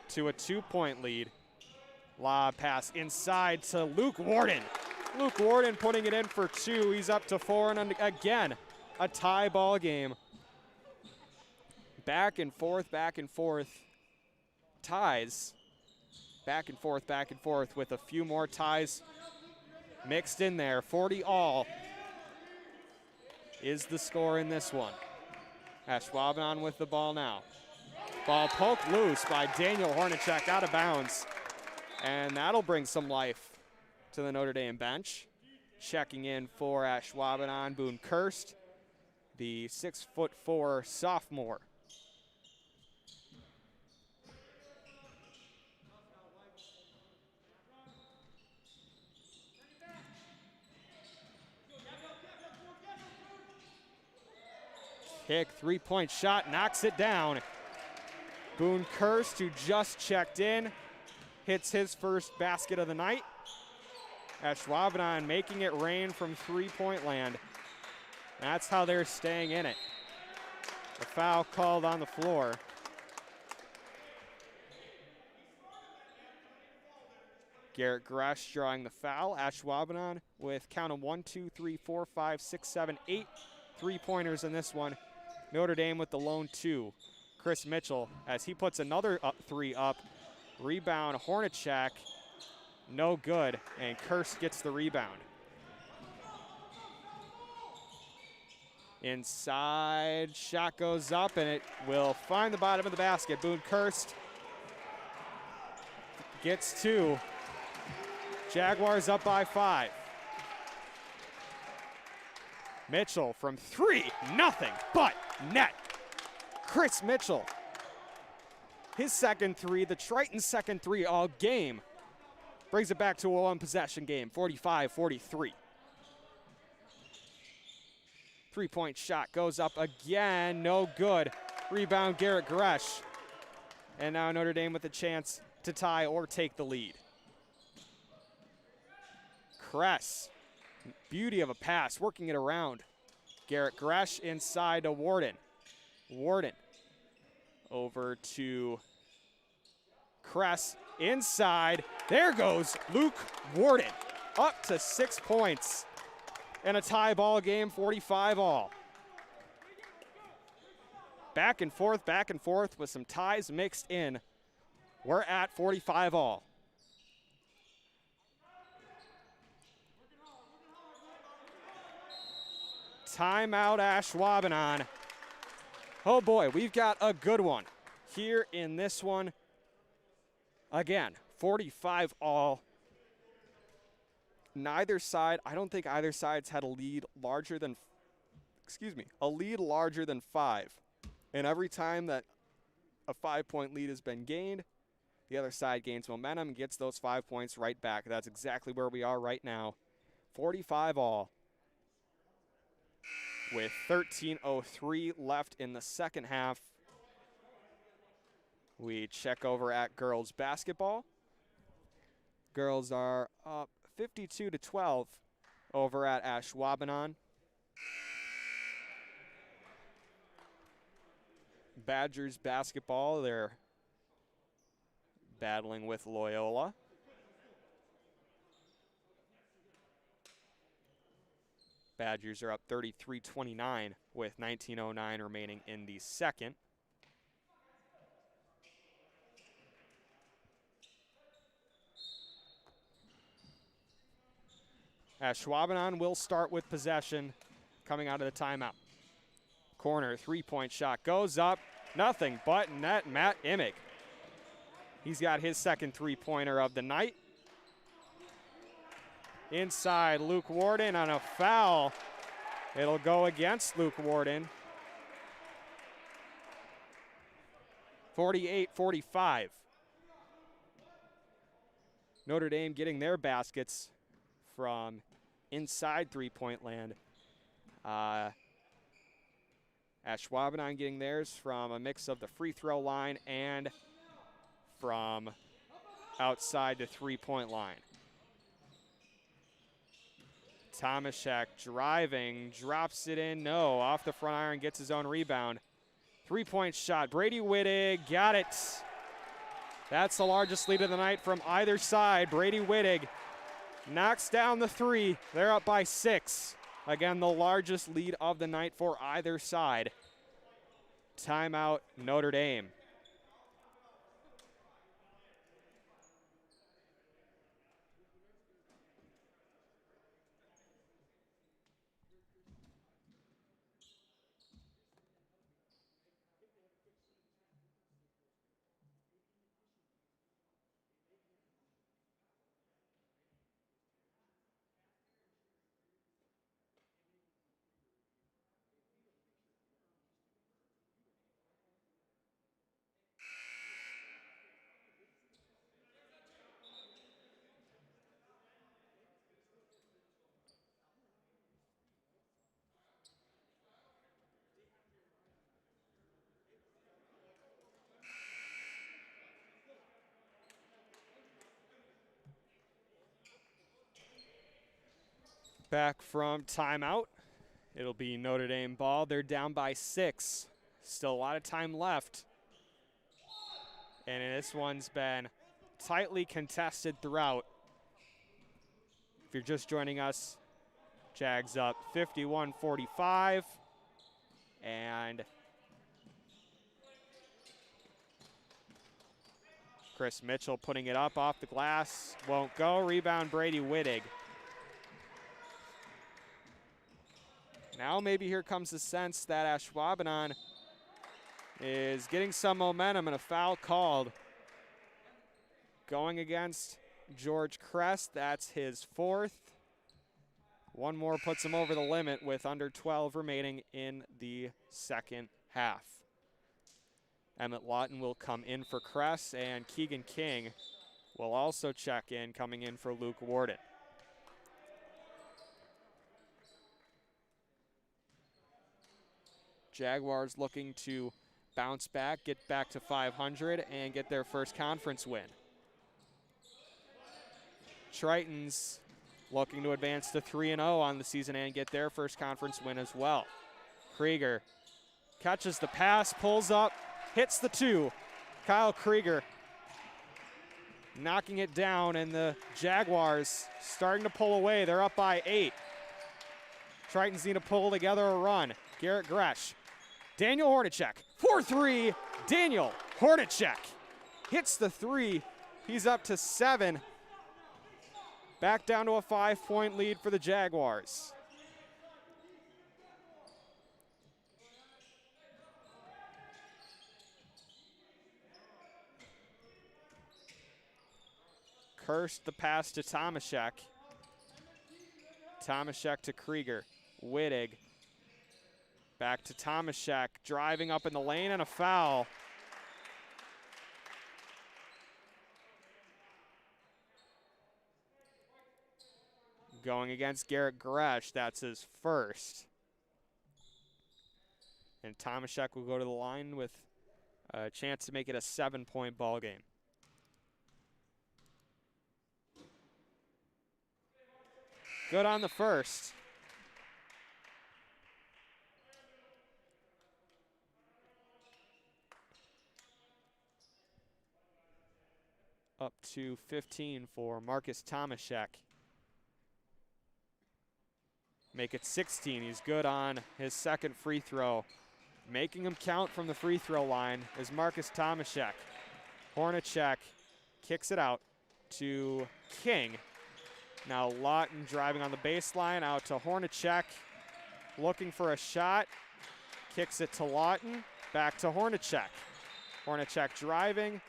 to a 2-point lead. Lob pass inside to Luke Warden. Luke Warden putting it in for 2. He's up to 4, and again, a tie ball game. Back and forth, ties. Back and forth with a few more ties mixed in there. 40 all is the score in this one. Ashwaubenon with the ball now. Ball poked loose by Daniel Hornacek, out of bounds. And that'll bring some life to the Notre Dame bench. Checking in for Ashwaubenon, Boone Kirst, the 6'4" sophomore. Kick, 3-point shot, knocks it down. Boone Kirst, who just checked in, hits his first basket of the night. Ashwaubenon making it rain from 3-point land. That's how they're staying in it. A foul called on the floor. Garrett Gresh drawing the foul. Ashwaubenon with count of 1, 2, 3, 4, 5, 6, 7, 8 3-pointers in this one. Notre Dame with the lone 2. Chris Mitchell, as he puts another 3 up. Rebound, Hornacek, no good, and Kirst gets the rebound. Inside, shot goes up, and it will find the bottom of the basket. Boone Kirst gets 2. Jaguars up by 5. Mitchell from 3, nothing but net. Chris Mitchell, his second 3, the Tritons' second 3 all game. Brings it back to a 1-possession game, 45-43. 3-point shot goes up again, no good. Rebound, Garrett Gresh. And now Notre Dame with a chance to tie or take the lead. Kress Beauty of a pass, working it around. Garrett Gresh inside to Warden. Warden over to Kress inside. There goes Luke Warden, up to 6 points. And a tie ball game, 45 all. Back and forth with some ties mixed in. We're at 45 all. Timeout Ashwaubenon. Oh boy, we've got a good one here in this one. Again, 45 all. Neither side, I don't think either side's had a lead larger than, a lead larger than 5. And every time that a 5-point lead has been gained, the other side gains momentum and gets those 5 points right back. That's exactly where we are right now. 45 all. With 13:03 left in the second half. We check over at girls basketball. Girls are up 52-12 over at Ashwaubenon. Badgers basketball, they're battling with Loyola. Badgers are up 33-29 with 19:09 remaining in the second. Ashwaubenon will start with possession coming out of the timeout. Corner, three-point shot goes up. Nothing but net. Matt Imig. He's got his second three-pointer of the night. Inside, Luke Warden on a foul. It'll go against Luke Warden. 48-45. Notre Dame getting their baskets from inside three-point land. Ashwaubenon getting theirs from a mix of the free throw line and from outside the three-point line. Tomaszek driving, drops it in, no, off the front iron, gets his own rebound. Three-point shot, Brady Wittig, got it. That's the largest lead of the night from either side. Brady Wittig knocks down the three. They're up by 6. Again, the largest lead of the night for either side. Timeout, Notre Dame. Back from timeout. It'll be Notre Dame ball. They're down by 6. Still a lot of time left. And this one's been tightly contested throughout. If you're just joining us, Jags up 51-45. And Chris Mitchell putting it up off the glass. Won't go. Rebound, Brady Wittig. Now maybe here comes the sense that Ashwaubenon is getting some momentum and a foul called. Going against George Kress, that's his 4th. One more puts him over the limit with under 12 remaining in the second half. Emmett Lawton will come in for Kress, and Keegan King will also check in, coming in for Luke Warden. Jaguars looking to bounce back, get back to 500, and get their first conference win. Triton's looking to advance to 3-0 on the season and get their first conference win as well. Krieger catches the pass, pulls up, hits the 2. Kyle Krieger knocking it down, and the Jaguars starting to pull away. They're up by 8. Tritons need to pull together a run. Garrett Gresh. Daniel Hornacek, 4-3. Daniel Hornacek hits the 3. He's up to 7. Back down to a 5-point lead for the Jaguars. Kirst the pass to Tomaszek. Tomaszek to Krieger. Wittig. Back to Tomaszek, driving up in the lane, and a foul. Going against Garrett Gresh, that's his first. And Tomaszek will go to the line with a chance to make it a 7-point ball game. Good on the first. Up to 15 for Marcus Tomaszek. Make it 16. He's good on his second free throw. Making him count from the free throw line is Marcus Tomaszek. Hornacek kicks it out to King. Now Lawton driving on the baseline, out to Hornacek. Looking for a shot. Kicks it to Lawton. Back to Hornacek. Hornacek driving,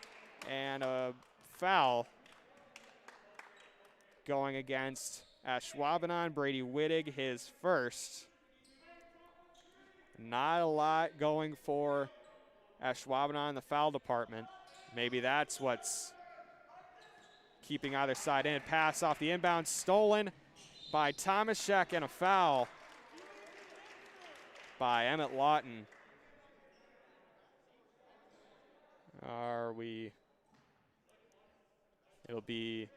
and a foul going against Ashwaubenon. Brady Wittig, his first. Not a lot going for Ashwaubenon in the foul department. Maybe that's what's keeping either side in. Pass off the inbound, stolen by Tomaszek, and a foul by Emmett Lawton. It'll be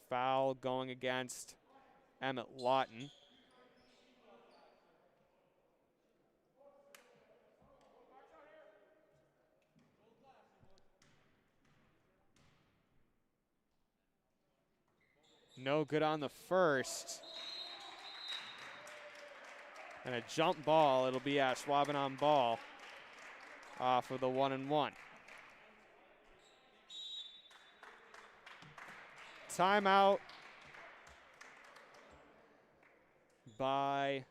foul going against Emmett Lawton. No good on the first. And a jump ball. It'll be Ashwaubenon ball off of the 1-and-1. Timeout by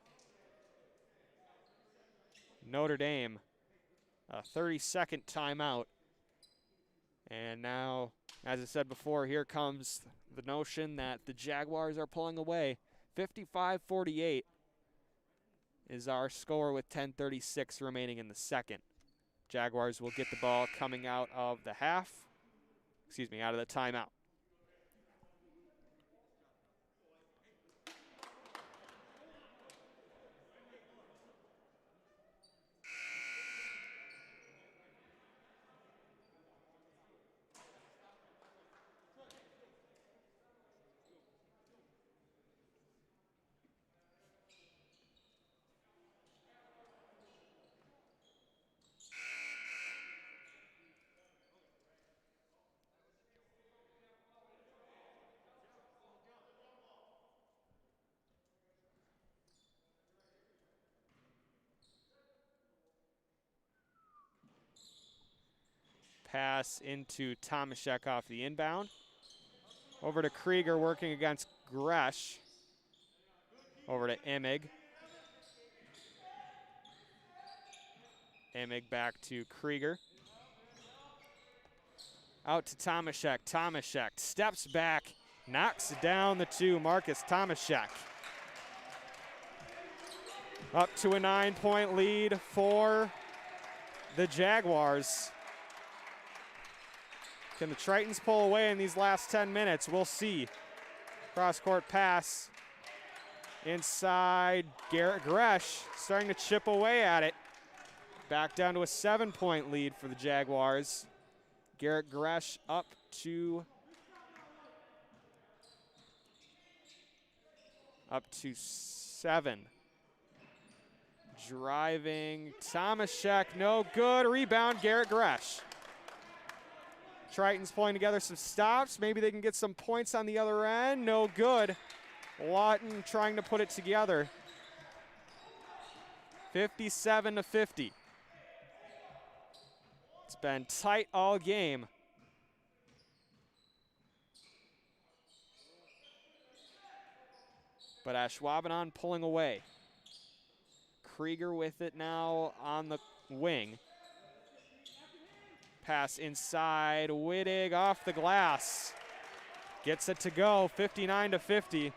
Notre Dame. A 30-second timeout. And now, as I said before, here comes the notion that the Jaguars are pulling away. 55-48 is our score with 10:36 remaining in the second. Jaguars will get the ball coming out of the out of the timeout. Pass into Tomaszek off the inbound. Over to Krieger working against Gresh. Over to Emig. Emig back to Krieger. Out to Tomaszek. Tomaszek steps back, knocks down the 2. Marcus Tomaszek. Up to a 9-point lead for the Jaguars. Can the Tritons pull away in these last 10 minutes? We'll see. Cross-court pass inside. Garrett Gresh starting to chip away at it. back down to a 7-point lead for the Jaguars. Garrett Gresh up to 7. Driving, Tomaszek, no good. Rebound, Garrett Gresh. Triton's pulling together some stops. Maybe they can get some points on the other end. No good. Lawton trying to put it together. 57-50. It's been tight all game. But Ashwaubenon pulling away. Krieger with it now on the wing. Pass inside, Wittig off the glass. Gets it to go, 59-50.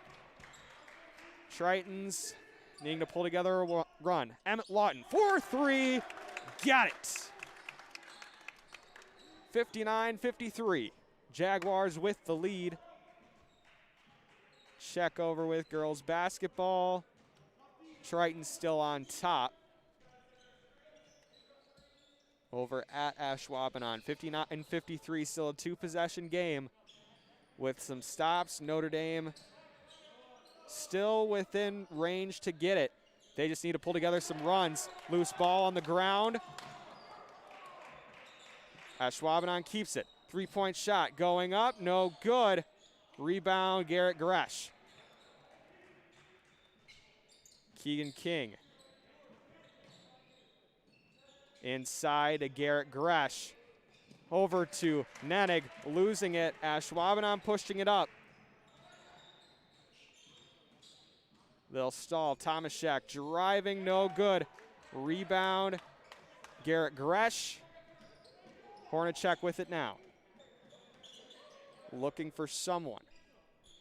Tritons needing to pull together a run. Emmett Lawton, 4-3, got it. 59-53. Jaguars with the lead. Check over with girls basketball. Triton still on top. Over at Ashwaubenon, 59-53, still a 2-possession game with some stops. Notre Dame still within range to get it. They just need to pull together some runs. Loose ball on the ground. Ashwaubenon keeps it. 3-point shot going up, no good. Rebound, Garrett Gresh. Keegan King. Inside to Garrett Gresh. Over to Nenig, losing it. Ashwaubenon pushing it up. They'll stall. Tomaszek driving, no good. Rebound, Garrett Gresh. Hornacek with it now. Looking for someone.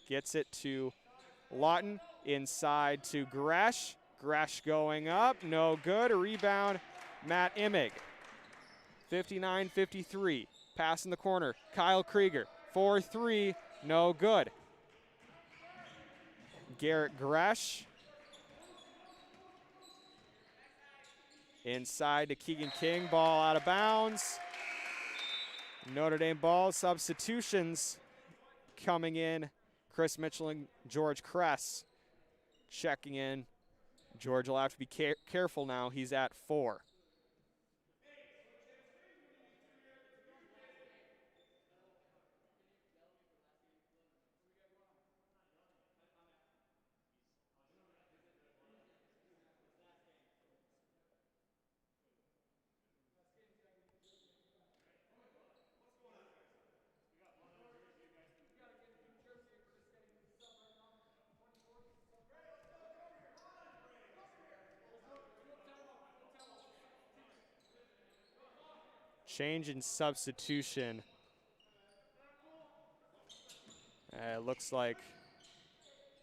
Gets it to Lawton. Inside to Gresh. Gresh going up, no good. A rebound, Matt Immig. 59-53. Pass in the corner. Kyle Krieger. 4-3. No good. Garrett Gresh. Inside to Keegan King. Ball out of bounds. Notre Dame ball. Substitutions coming in. Chris Mitchell and George Kress checking in. George will have to be careful now. He's at 4. Change in substitution. It looks like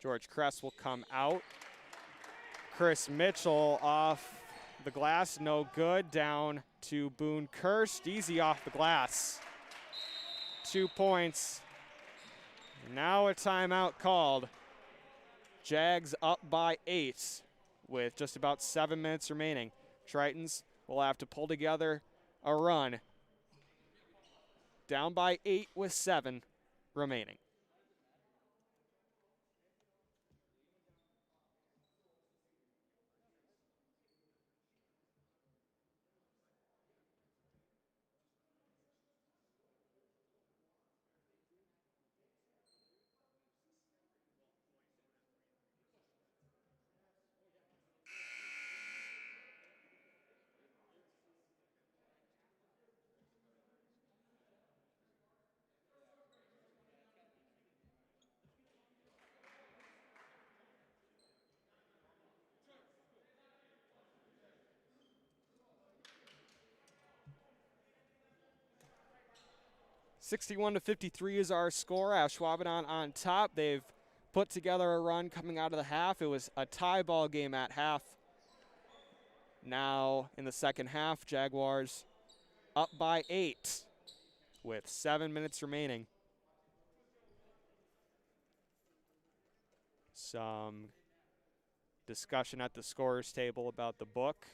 George Kress will come out. Chris Mitchell off the glass, no good. Down to Boone Kirst, easy off the glass. 2 points. Now a timeout called. Jags up by 8 with just about 7 minutes remaining. Tritons will have to pull together a run. Down by 8 with 7 remaining. (61-53) is our score. Ashwaubenon on top. They've put together a run coming out of the half. It was a tie ball game at half. Now in the second half, Jaguars up by 8 with 7 minutes remaining. Some discussion at the scorers table about the book.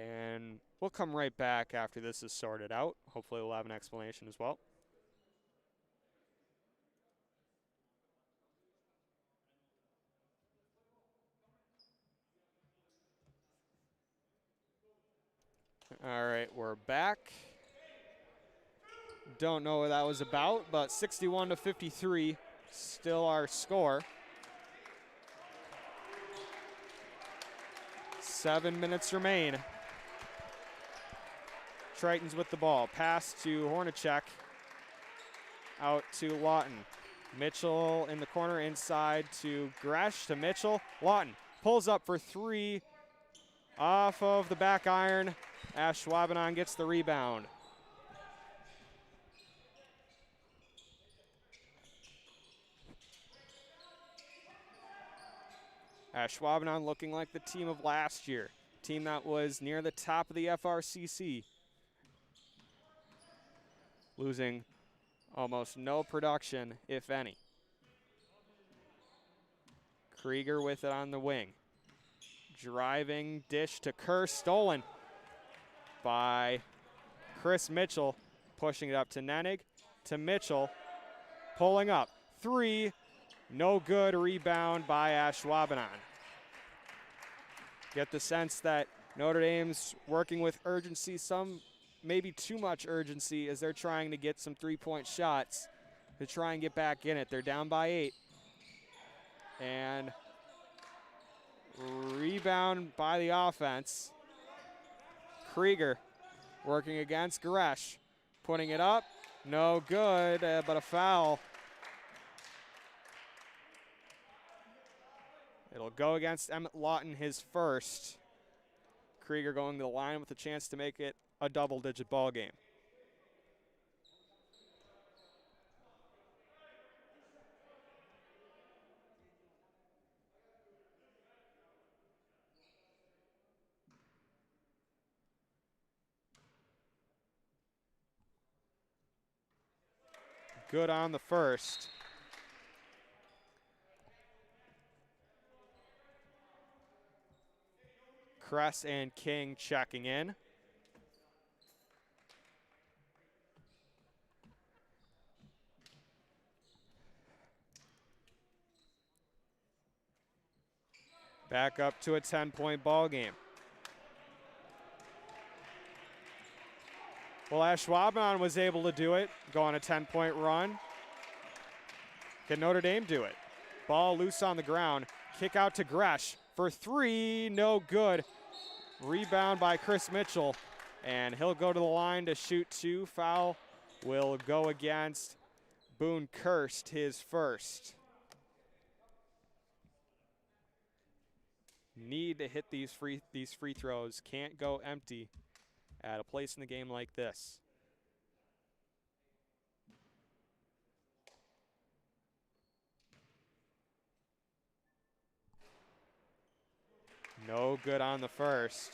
And we'll come right back after this is sorted out. Hopefully we'll have an explanation as well. All right, we're back. Don't know what that was about, but 61-53, still our score. 7 minutes remain. Tritons with the ball. Pass to Hornacek. Out to Lawton. Mitchell in the corner inside to Gresh to Mitchell. Lawton pulls up for three. Off of the back iron. Ashwaubenon gets the rebound. Ashwaubenon looking like the team of last year. Team that was near the top of the FRCC. Losing almost no production, if any. Krieger with it on the wing. Driving dish to Kerr, stolen by Chris Mitchell. Pushing it up to Nenig, to Mitchell. Pulling up, three. No good, rebound by Ashwaubenon. Get the sense that Notre Dame's working with urgency, some maybe too much urgency as they're trying to get some three-point shots to try and get back in it. They're down by 8. And rebound by the offense. Krieger working against Gresh. Putting it up, no good, but a foul. It'll go against Emmett Lawton, his first. Krieger going to the line with a chance to make it a double-digit ball game. Good on the first. Kress and King checking in. Back up to a 10-point ball game. Well, Ashwaubenon was able to do it, go on a 10-point run. Can Notre Dame do it? Ball loose on the ground. Kick out to Gresh for three, no good. Rebound by Chris Mitchell, and he'll go to the line to shoot two. Foul will go against Boone Kirst, his first. Need to hit these free throws. Can't go empty at a place in the game like this. No good on the first.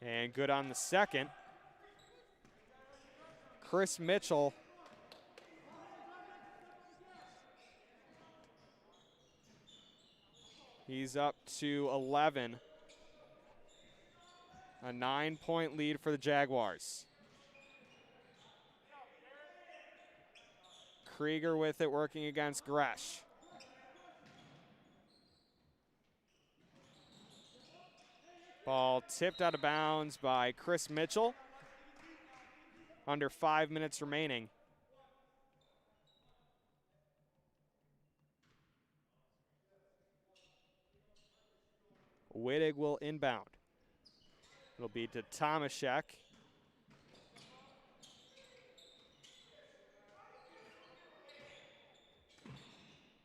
And good on the second. Chris Mitchell. He's up to 11. A 9-point lead for the Jaguars. Krieger with it, working against Gresh. Ball tipped out of bounds by Chris Mitchell. Under 5 minutes remaining. Wittig will inbound. It'll be to Tomaszek.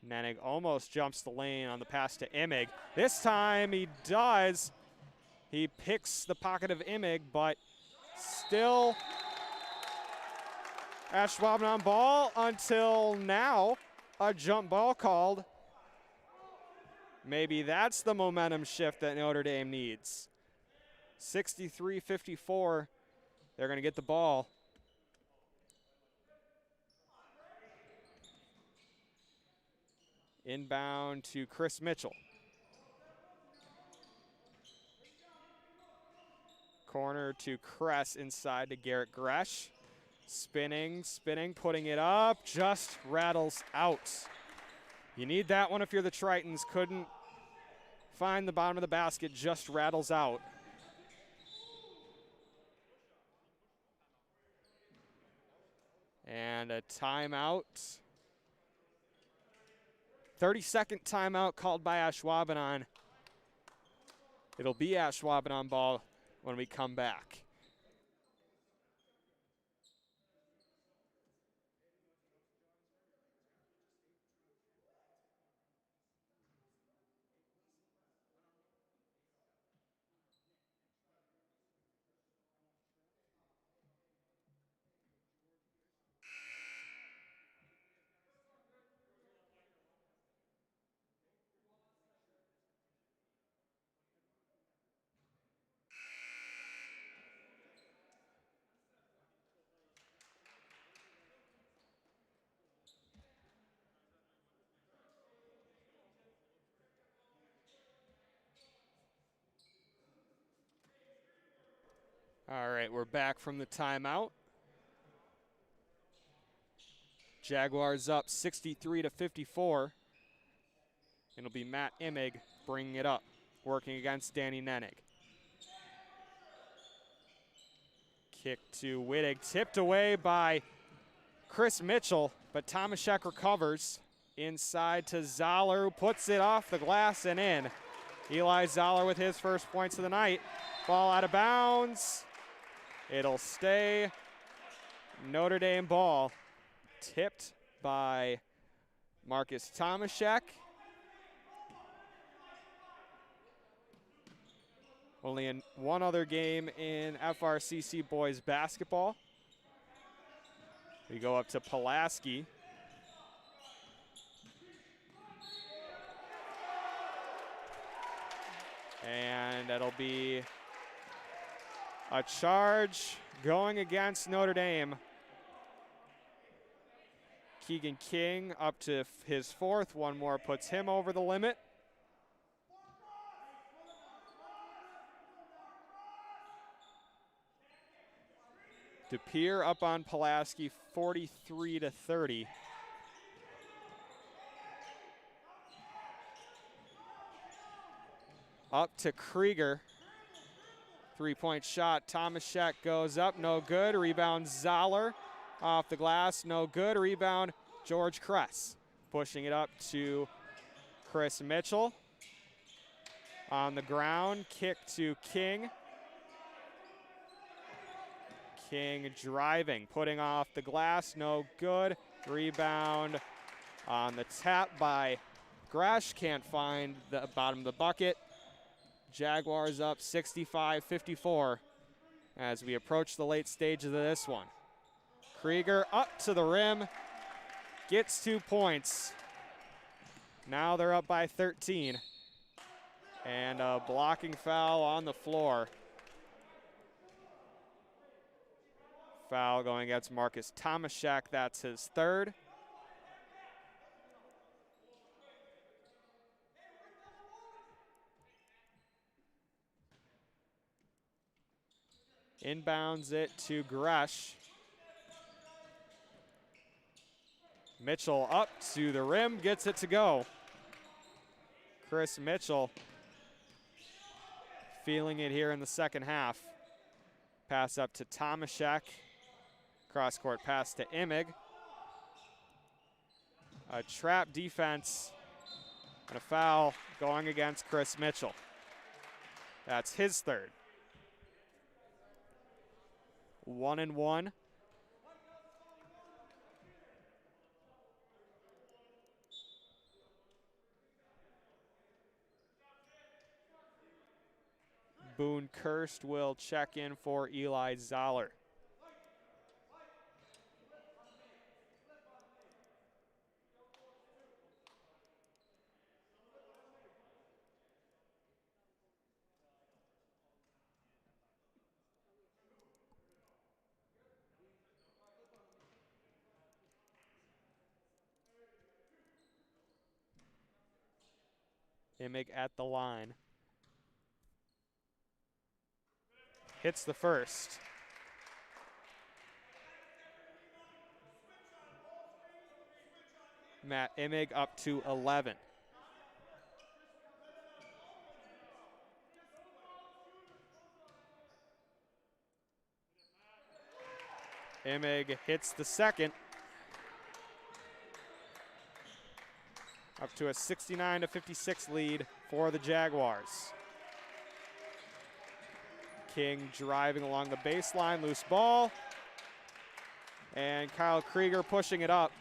Nenig almost jumps the lane on the pass to Imig. This time he does. He picks the pocket of Imig, but still Ashwaubenon ball until now. A jump ball called. Maybe that's the momentum shift that Notre Dame needs. 63-54. They're going to get the ball Inbound to Chris Mitchell. Corner to Kress, inside to Garrett Gresh. Spinning, putting it up, just rattles out. You need that one if you're the Tritons. Couldn't find the bottom of the basket, just rattles out. And a timeout. 30-second timeout called by Ashwaubenon. It'll be Ashwaubenon ball when we come back. All right, we're back from the timeout. Jaguars up 63-54. It'll be Matt Immig bringing it up, working against Danny Nenig. Kick to Wittig, tipped away by Chris Mitchell, but Tomaszek recovers. Inside to Zoller, who puts it off the glass and in. Eli Zoller with his first points of the night. Ball out of bounds. It'll stay Notre Dame ball. Tipped by Marcus Tomaszek. Only in one other game in FRCC boys basketball. We go up to Pulaski. And that'll be a charge going against Notre Dame. Keegan King up to his fourth. One more puts him over the limit. DePere up on Pulaski, 43-30. Up to Krieger. Three-point shot. Tomaszek goes up, no good. Rebound Zoller off the glass, no good. Rebound George Kress. Pushing it up to Chris Mitchell. On the ground, kick to King. King driving, putting off the glass, no good. Rebound on the tap by Gresh, can't find the bottom of the bucket. Jaguars up 65-54 as we approach the late stages of this one. Krieger up to the rim, gets 2 points. Now they're up by 13. And a blocking foul on the floor. Foul going against Marcus Tomaszek, that's his third. Inbounds it to Gresh. Mitchell up to the rim, gets it to go. Chris Mitchell feeling it here in the second half. Pass up to Tomaszek. Cross-court pass to Immig. A trap defense and a foul going against Chris Mitchell. That's his third. 1-1. Boone Kirst will check in for Eli Zoller. Imig at the line. Hits the first. Matt Imig up to 11. Imig hits the second. Up to a 69-56 lead for the Jaguars. King driving along the baseline, loose ball. And Kyle Krieger pushing it up.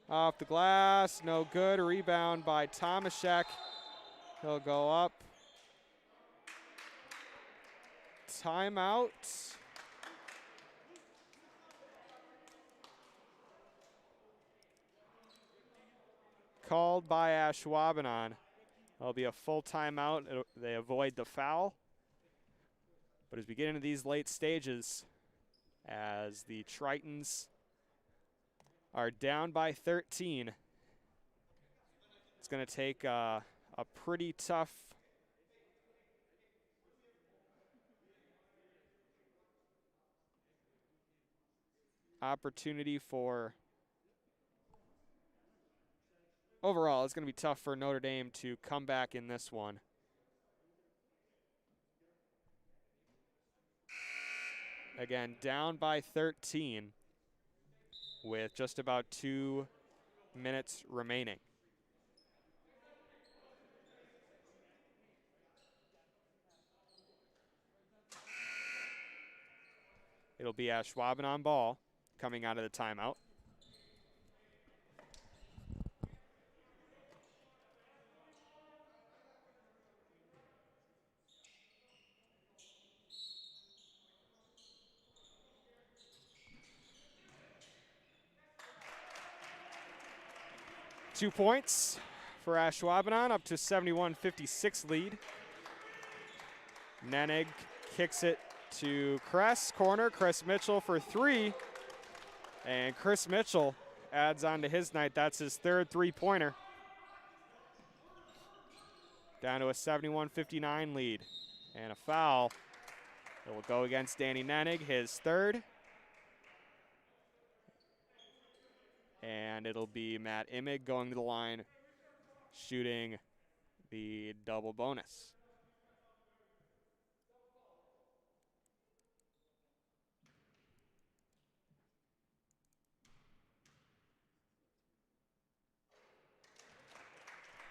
Off the glass, no good. Rebound by Tomaszek. He'll go up. Timeout. Called by Ashwaubenon. There'll be a full timeout. They avoid the foul. But as we get into these late stages, as the Tritons are down by 13, it's going to take a pretty tough opportunity for, overall, it's going to be tough for Notre Dame to come back in this one. Again, down by 13 with just about 2 minutes remaining. It'll be Ashwaubenon ball coming out of the timeout. Two points for Ashwaubenon, up to 71-56 lead. Nenig kicks it to Kress, corner. Chris Mitchell for three. And Chris Mitchell adds on to his night. That's his third three-pointer. Down to a 71-59 lead. And a foul. It will go against Danny Nenig, his third. And it'll be Matt Imig going to the line, shooting the double bonus.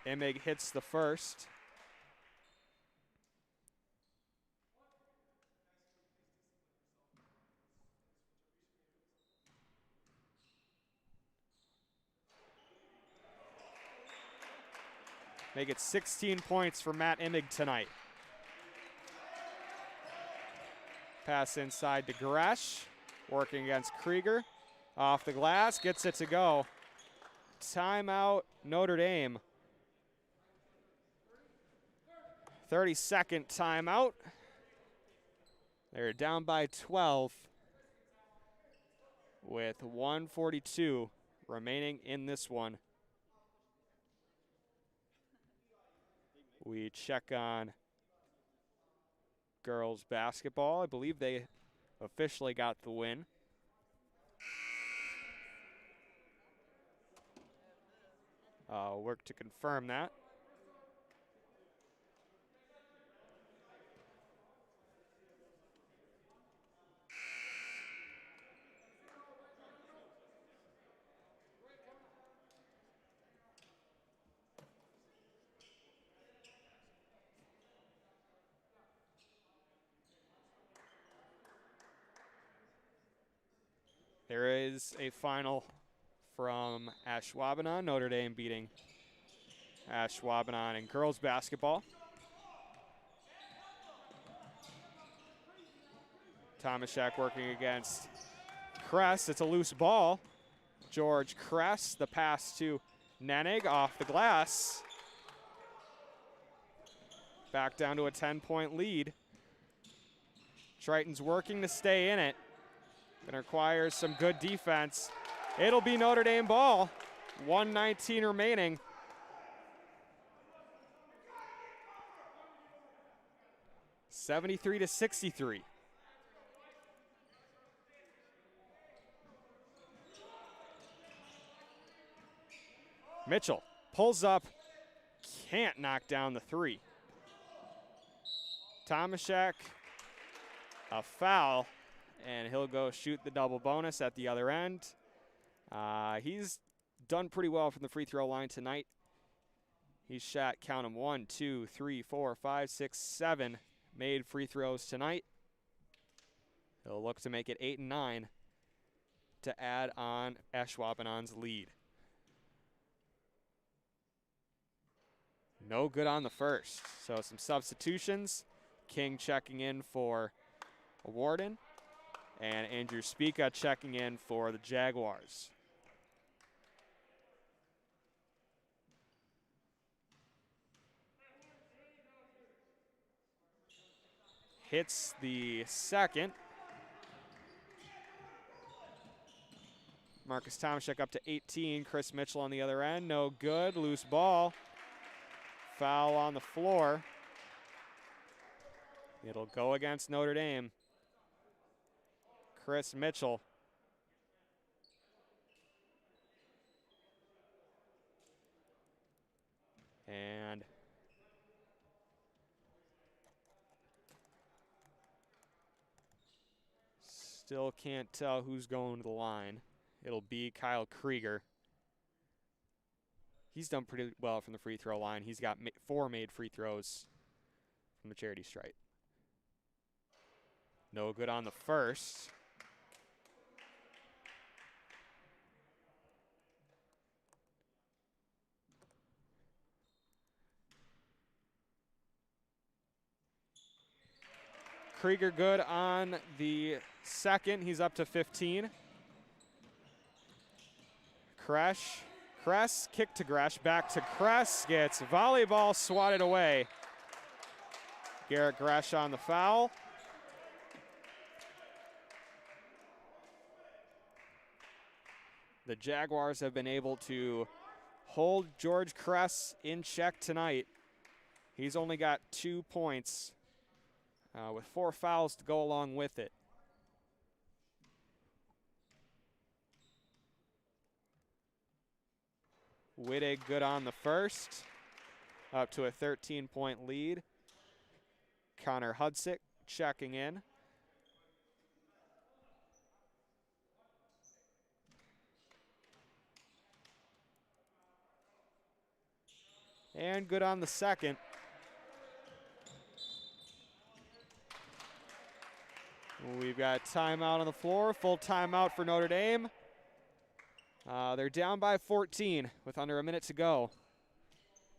Imig hits the first. Make it 16 points for Matt Imig tonight. Pass inside to Gresh, working against Krieger. Off the glass, gets it to go. Timeout, Notre Dame. 32nd timeout. They're down by 12 with 1:42 remaining in this one. We check on girls basketball. I believe they officially got the win. Work to confirm that. There is a final from Ashwaubenon. Notre Dame beating Ashwaubenon in girls basketball. Tomaszek working against Kress. It's a loose ball. George Kress, the pass to Nenig off the glass. Back down to a 10-point lead. Triton's working to stay in it. Gonna require some good defense. It'll be Notre Dame ball. 1:19 remaining. (73-63). Mitchell pulls up, can't knock down the three. Tomaszek, a foul, and he'll go shoot the double bonus at the other end. He's done pretty well from the free throw line tonight. He's shot, count them, 1, 2, 3, 4, 5, 6, 7 made free throws tonight. He'll look to make it 8 and 9 to add on Ashwaubenon's lead. No good on the first. So some substitutions. King checking in for Warden, and Andrew Spica checking in for the Jaguars. Hits the second. Marcus Tomaszek up to 18. Chris Mitchell on the other end. No good. Loose ball. Foul on the floor. It'll go against Notre Dame. Chris Mitchell. And still can't tell who's going to the line. It'll be Kyle Krieger. He's done pretty well from the free throw line. He's got 4 made free throws from the charity stripe. No good on the first. Krieger good on the second. He's up to 15. Kress, kick to Gresh, back to Kress, gets volleyball swatted away. Garrett Gresh on the foul. The Jaguars have been able to hold George Kress in check tonight. He's only got 2 points with 4 fouls to go along with it. Wittig good on the first, up to a 13-point lead. Connor Hudsick checking in. And good on the second. We've got timeout on the floor, full timeout for Notre Dame. They're down by 14 with under a minute to go.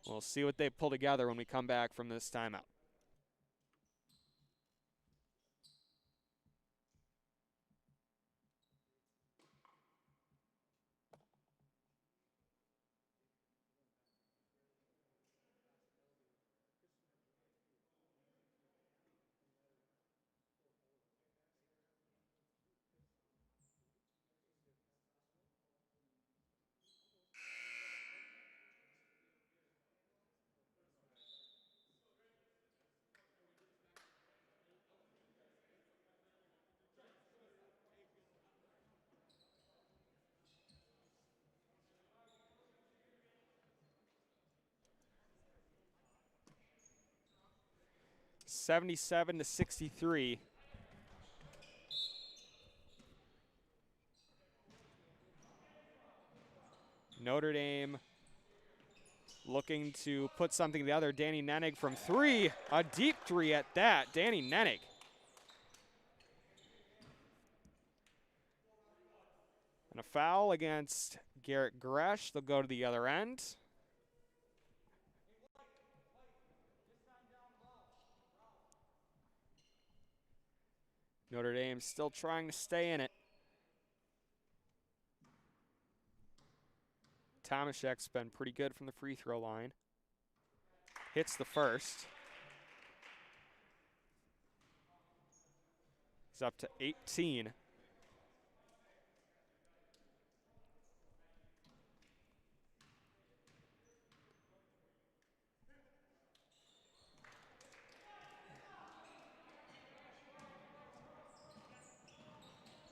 We'll see what they pull together when we come back from this timeout. (77-63). Notre Dame looking to put something together. Danny Nennig from 3, a deep 3 at that. Danny Nennig. And a foul against Garrett Gresh. They'll go to the other end. Notre Dame still trying to stay in it. Tomaszek's been pretty good from the free throw line. Hits the first. He's up to 18.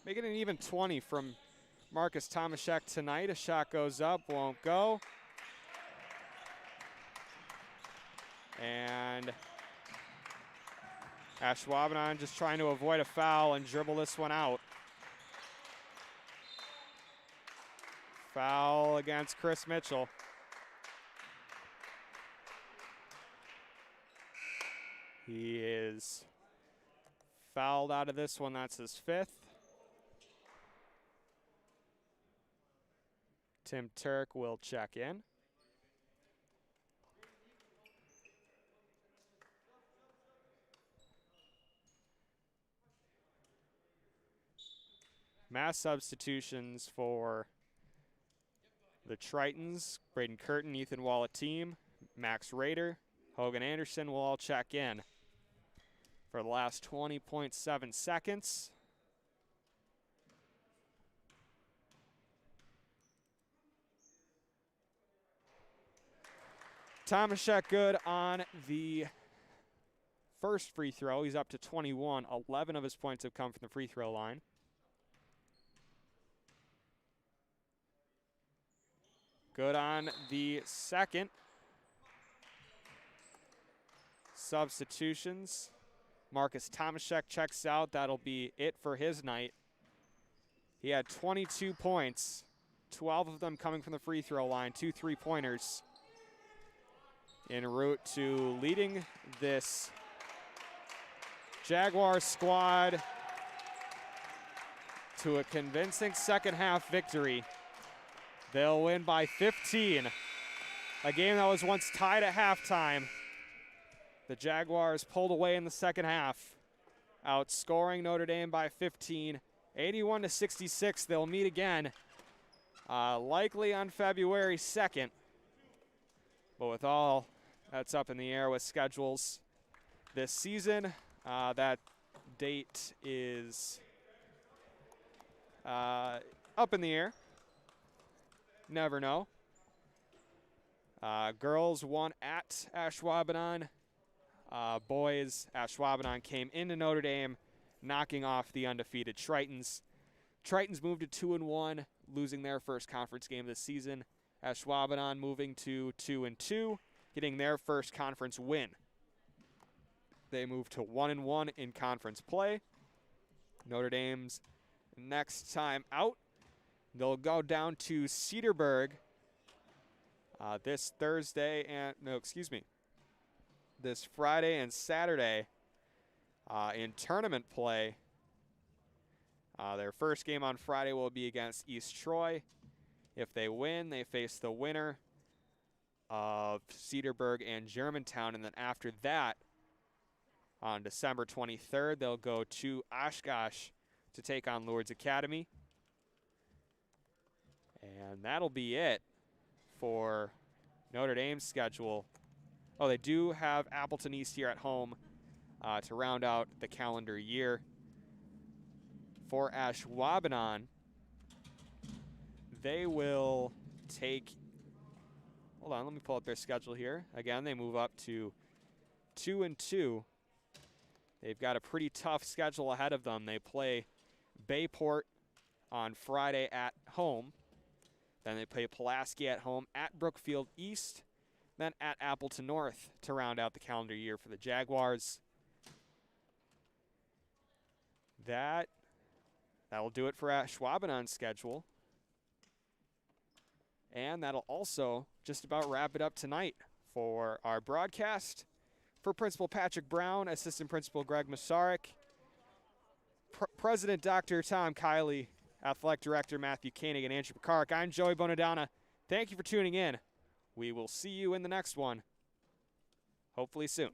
Making an even 20 from Marcus Tomaszek tonight. A shot goes up, won't go. And Ashwaubenon just trying to avoid a foul and dribble this one out. Foul against Chris Mitchell. He is fouled out of this one. That's his 5th. Tim Turk will check in. Mass substitutions for the Tritons: Braden Curtin, Ethan Wallet-Team, Max Rader, Hogan Anderson will all check in for the last 20.7 seconds. Tomaszek good on the first free throw. He's up to 21. 11 of his points have come from the free throw line. Good on the second. Substitutions. Marcus Tomaszek checks out. That'll be it for his night. He had 22 points, 12 of them coming from the free throw line, 2 3-pointers. En route to leading this Jaguar squad to a convincing second half victory. They'll win by 15. A game that was once tied at halftime. The Jaguars pulled away in the second half, outscoring Notre Dame by 15, 81-66. They'll meet again, likely on February 2nd. But with all that's up in the air with schedules this season, that date is up in the air. Never know. Girls won at Ashwaubenon. Boys, Ashwaubenon came into Notre Dame, knocking off the undefeated Tritons. Tritons moved to 2-1, losing their first conference game this season. Ashwaubenon moving to 2-2, getting their first conference win. They moved to 1-1 in conference play. Notre Dame's next time out, they'll go down to Cedarburg this Friday and Saturday in tournament play. Their first game on Friday will be against East Troy. If they win, they face the winner of Cedarburg and Germantown. And then after that, on December 23rd, they'll go to Oshkosh to take on Lourdes Academy. And that'll be it for Notre Dame's schedule. Oh, they do have Appleton East here at home to round out the calendar year. For Ashwaubenon, they will take, hold on, let me pull up their schedule here. Again, they move up to 2-2. They've got a pretty tough schedule ahead of them. They play Bayport on Friday at home. Then they play Pulaski at home, at Brookfield East, then at Appleton North to round out the calendar year for the Jaguars. That'll do it for Ashwaubenon's schedule. And that'll also just about wrap it up tonight for our broadcast. For Principal Patrick Brown, Assistant Principal Greg Masaryk, President Dr. Tom Kiley, Athletic Director Matthew Koenig, and Andrew Pekarik, I'm Joey Bonadonna. Thank you for tuning in. We will see you in the next one, hopefully soon.